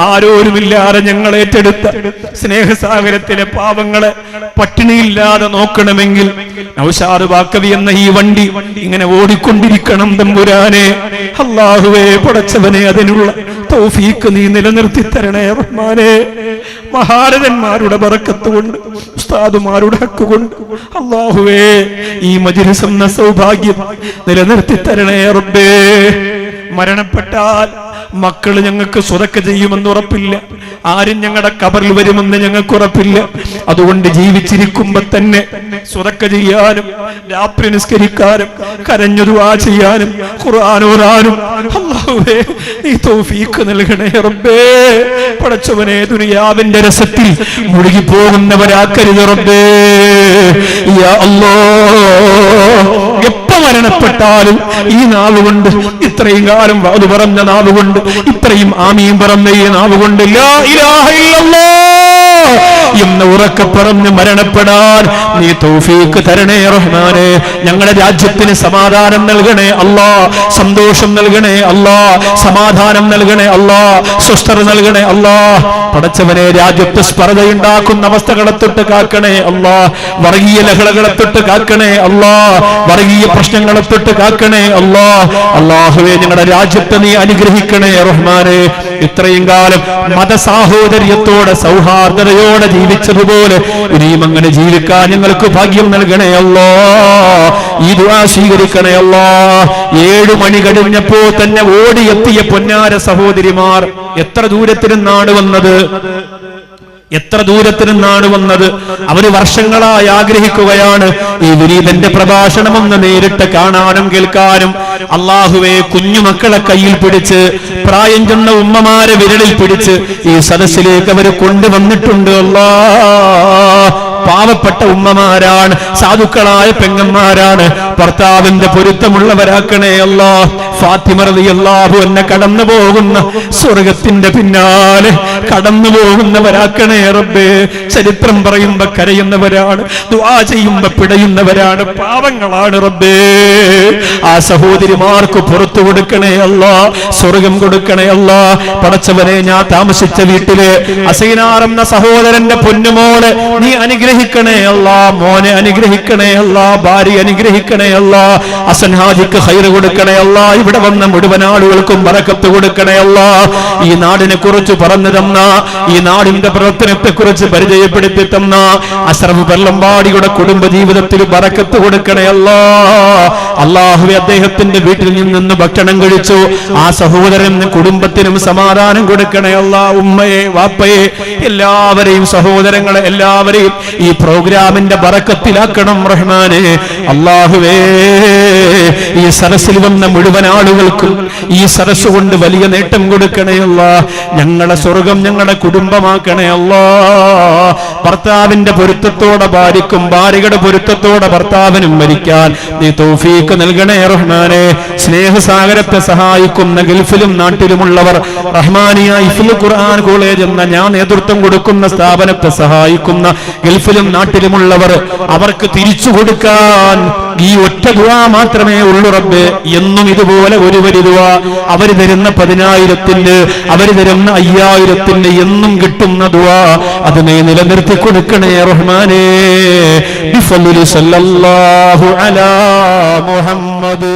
ആരോരുമില്ലാതെ ഞങ്ങൾ ഏറ്റെടുത്ത സ്നേഹസാഗരത്തിലെ പാവങ്ങളെ പട്ടിണിയില്ലാതെ നോക്കണമെങ്കിൽ നൗഷാദ് ബാക്കവി എന്ന ഈ വണ്ടി ഇങ്ങനെ ഓടിക്കൊണ്ടിരിക്കണം തമ്പുരാനെ. അല്ലാഹുവേ പടച്ചവനെ, അതിനുള്ള തൗഫീക്ക് നീ നിലനിർത്തി തരണേ റഹ്മാനേ. മഹാരഥന്മാരുടെ ബറക്കത്ത് കൊണ്ട്, ഉസ്താദുമാരുടെ ഹക്ക് കൊണ്ട് അല്ലാഹുവേ ഈ മജ്‌ലിസ് എന്ന സൗഭാഗ്യം നിലനിർത്തി തരണേ റബ്ബേ. മരണപ്പെട്ടാൽ മക്കള് ഞങ്ങൾക്ക് സ്വതക്ക ചെയ്യുമെന്ന് ഉറപ്പില്ല, ആരും ഞങ്ങളുടെ കബറിൽ വരുമെന്ന് ഞങ്ങൾക്ക് ഉറപ്പില്ല. അതുകൊണ്ട് ജീവിച്ചിരിക്കുമ്പോ തന്നെ സ്വതക്ക ചെയ്യാനും രാത്രി നിസ്കരിക്കാനും കരഞ്ഞു ദുആ ചെയ്യാനും ഖുർആൻ ഓതാനും അല്ലാഹുവേ നീ തൗഫീഖ് നൽകണേ റബ്ബേ. പടച്ചവനെ ദുനിയാവിന്റെ രസത്തിൽ മുഴുകി പോകുന്നവരാക്കരുത് റബ്ബേ. യാ അല്ലാഹ്, എപ്പോ മരണപ്പെട്ടാലും ഈ നാവ് കൊണ്ട്, ഇത്രയും കാലം വാതു പറഞ്ഞ നാവ് കൊണ്ട്, ഇത്രയും ആമീൻ പറഞ്ഞ ഈ നാവ് കൊണ്ട് ലാ ഇലാഹ ഇല്ലല്ലാഹ് എന്ന് ഉറക്കെ പറഞ്ഞ് മരണപ്പെടാൻ നീ തൗഫീഖ് തരണേ റഹ്മാനേ. ഞങ്ങളുടെ രാജ്യത്തിന് സമാധാനം നൽകണേ അല്ലാ, സന്തോഷം നൽകണേ അല്ലാ, സമാധാനം നൽകണേ അല്ലാ, സ്വസ്ഥത നൽകണേ അല്ലാ. പടച്ചവനെ രാജ്യത്ത് സ്പർദ്ധയുണ്ടാക്കുന്ന അവസ്ഥകളെ തൊട്ട് കാക്കണേ അല്ലാ, വർഗീയ ലഹളകളെ തൊട്ട് കാക്കണേ അല്ലാ, വർഗീയ പ്രശ്നങ്ങളെ തൊട്ട് കാക്കണേ അല്ലാ. അല്ലാഹുവേ ഞങ്ങളുടെ രാജ്യത്തെ നീ അനുഗ്രഹിക്കണേ റഹ്മാനേ. ഇത്രയും കാലം മതസാഹോദര്യത്തോടെ സൗഹാർദ്ദതയോടെ ജീവിച്ചതുപോലെ ഇനിയും അങ്ങനെ ജീവിക്കാൻ ഞങ്ങൾക്ക് ഭാഗ്യം നൽകണേ അല്ലാ. ഈ ദുആ സ്വീകരിക്കണേ അല്ലാ. 7 മണി കഴിഞ്ഞപ്പോ തന്നെ ഓടിയെത്തിയ പൊന്നാര സഹോദരിമാർ എത്ര ദൂരത്തിൽ നിന്നാണ് വന്നത്, എത്ര ദൂരത്തിൽ നിന്നാണ് വന്നത്. അവര് വർഷങ്ങളായി ആഗ്രഹിക്കുകയാണ് ഈ വിനീതന്റെ പ്രഭാഷണമെന്ന് നേരിട്ട് കാണാനും കേൾക്കാനും. അള്ളാഹുവെ, കുഞ്ഞുമക്കളെ കയ്യിൽ പിടിച്ച് പ്രായം ചെന്ന ഉമ്മമാരെ വിരലിൽ പിടിച്ച് ഈ സദസ്സിലേക്ക് അവര് കൊണ്ടുവന്നിട്ടുണ്ട്. അല്ലാ, പാവപ്പെട്ട ഉമ്മമാരാണ്, സാധുക്കളായ പെങ്ങന്മാരാണ്, ഭർത്താവിന്റെ പൊരുത്തമുള്ളവരാക്കണേ അല്ലാ. ഫാത്തിമ റളിയല്ലാഹു അൻഹ കടന്നു പോകുന്ന സ്വർഗത്തിന്റെ പിന്നാലെ കടന്നു പോകുന്നവരാക്കണേ റബ്ബേ. ചരിത്രം പറയുമ്പോ കരയുന്നവരാണ്, ദുആ ചെയ്യുമ്പോ പിടയുന്നവരാണ്, പാവങ്ങളാണ് റബ്ബേ. ആ സഹോദരിമാർക്ക് പുറത്തു കൊടുക്കണേ അല്ലാ, സ്വർഗം കൊടുക്കണേ അല്ലാ. പടച്ചവനെ, ഞാൻ താമസിച്ച വീട്ടിലെ അസൈനാർ എന്ന സഹോദരന്റെ പൊന്നുമോളെ നീ അനുഗ്രഹിക്കണേ അല്ലാ, മോനെ അനുഗ്രഹിക്കണേ അല്ലാ, ഭാര്യ അനുഗ്രഹിക്കണേ അല്ലാ. ഹസൻ ഹാജിക്ക് ഖൈർ കൊടുക്കണേ അല്ലാ. ഇവിടെ വന്ന മുഴുവൻ ആളുകൾക്കും ബറക്കത്ത് കൊടുക്കണേ അല്ലാ. ഈ നാടിനെ കുറിച്ച് പറഞ്ഞു തന്ന, ഈ നാടിന്റെ പ്രവർത്തനത്തെ കുറിച്ച് പരിചയപ്പെടുത്തി തന്ന അഷ്റഫ് പെർലമ്പാടിയുടെ കുടുംബ ജീവിതത്തിൽ ബറക്കത്ത് കൊടുക്കണേ അല്ലാ. അല്ലാഹുവേ, അദ്ദേഹത്തിന്റെ വീട്ടിൽ നിന്ന് ഭക്ഷണം കഴിച്ചു ആ സഹോദരനും കുടുംബത്തിനും സമാധാനം കൊടുക്കണേ അല്ലാ. ഉമ്മയെ, വാപ്പയെ, എല്ലാവരെയും, സഹോദരങ്ങളെ എല്ലാവരെയും ഈ പ്രോഗ്രാമിന്റെ ബറക്കത്തിലാക്കണം റഹ്മാനെ. അല്ലാഹുവേ, ഈ സരസിൽ വന്ന മുഴുവൻ ആളുകൾക്കും ഈ സരസ് കൊണ്ട് വലിയ നേട്ടം കൊടുക്കണേ അല്ലാ. ഞങ്ങളുടെ സ്വർഗം ഞങ്ങളുടെ കുടുംബമാക്കണേ അല്ലാ. ഭർത്താവിന്റെ പൊരുത്തത്തോടെ ഭാര്യക്കും ഭാര്യയുടെ പൊരുത്തത്തോടെ ഭർത്താവിനും മരിക്കാൻ നീ തൗഫീഖ് നൽകണേ റഹ്മാനെ. സ്നേഹസാഗരത്തെ സഹായിക്കുന്ന ഗൾഫിലും നാട്ടിലുമുള്ളവർ, റഹ്മാനിയ ഹിഫ്ളുൽ ഖുർആൻ കോളേജ് എന്ന ഞാൻ നേതൃത്വം കൊടുക്കുന്ന സ്ഥാപനത്തെ സഹായിക്കുന്ന ഗൾഫിലും നാട്ടിലുമുള്ളവർ, അവർക്ക് തിരിച്ചു കൊടുക്കാൻ ഈ ഒറ്റ ദുആ മാത്രമേ ഉള്ളൂ റബ്ബേ. എന്നും ഇതുപോലെ ഒരു വരി ദുആ, അവര് തരുന്ന 10,000-ന്റെ, അവര് തരുന്ന 5,000-ന്റെ എന്നും കിട്ടുന്ന ദുആ അത് നീ നിലനിർത്തി കൊടുക്കണേ റഹ്മാനേ. ബിഫദ്ലി സല്ലല്ലാഹു അലാ മുഹമ്മദ്.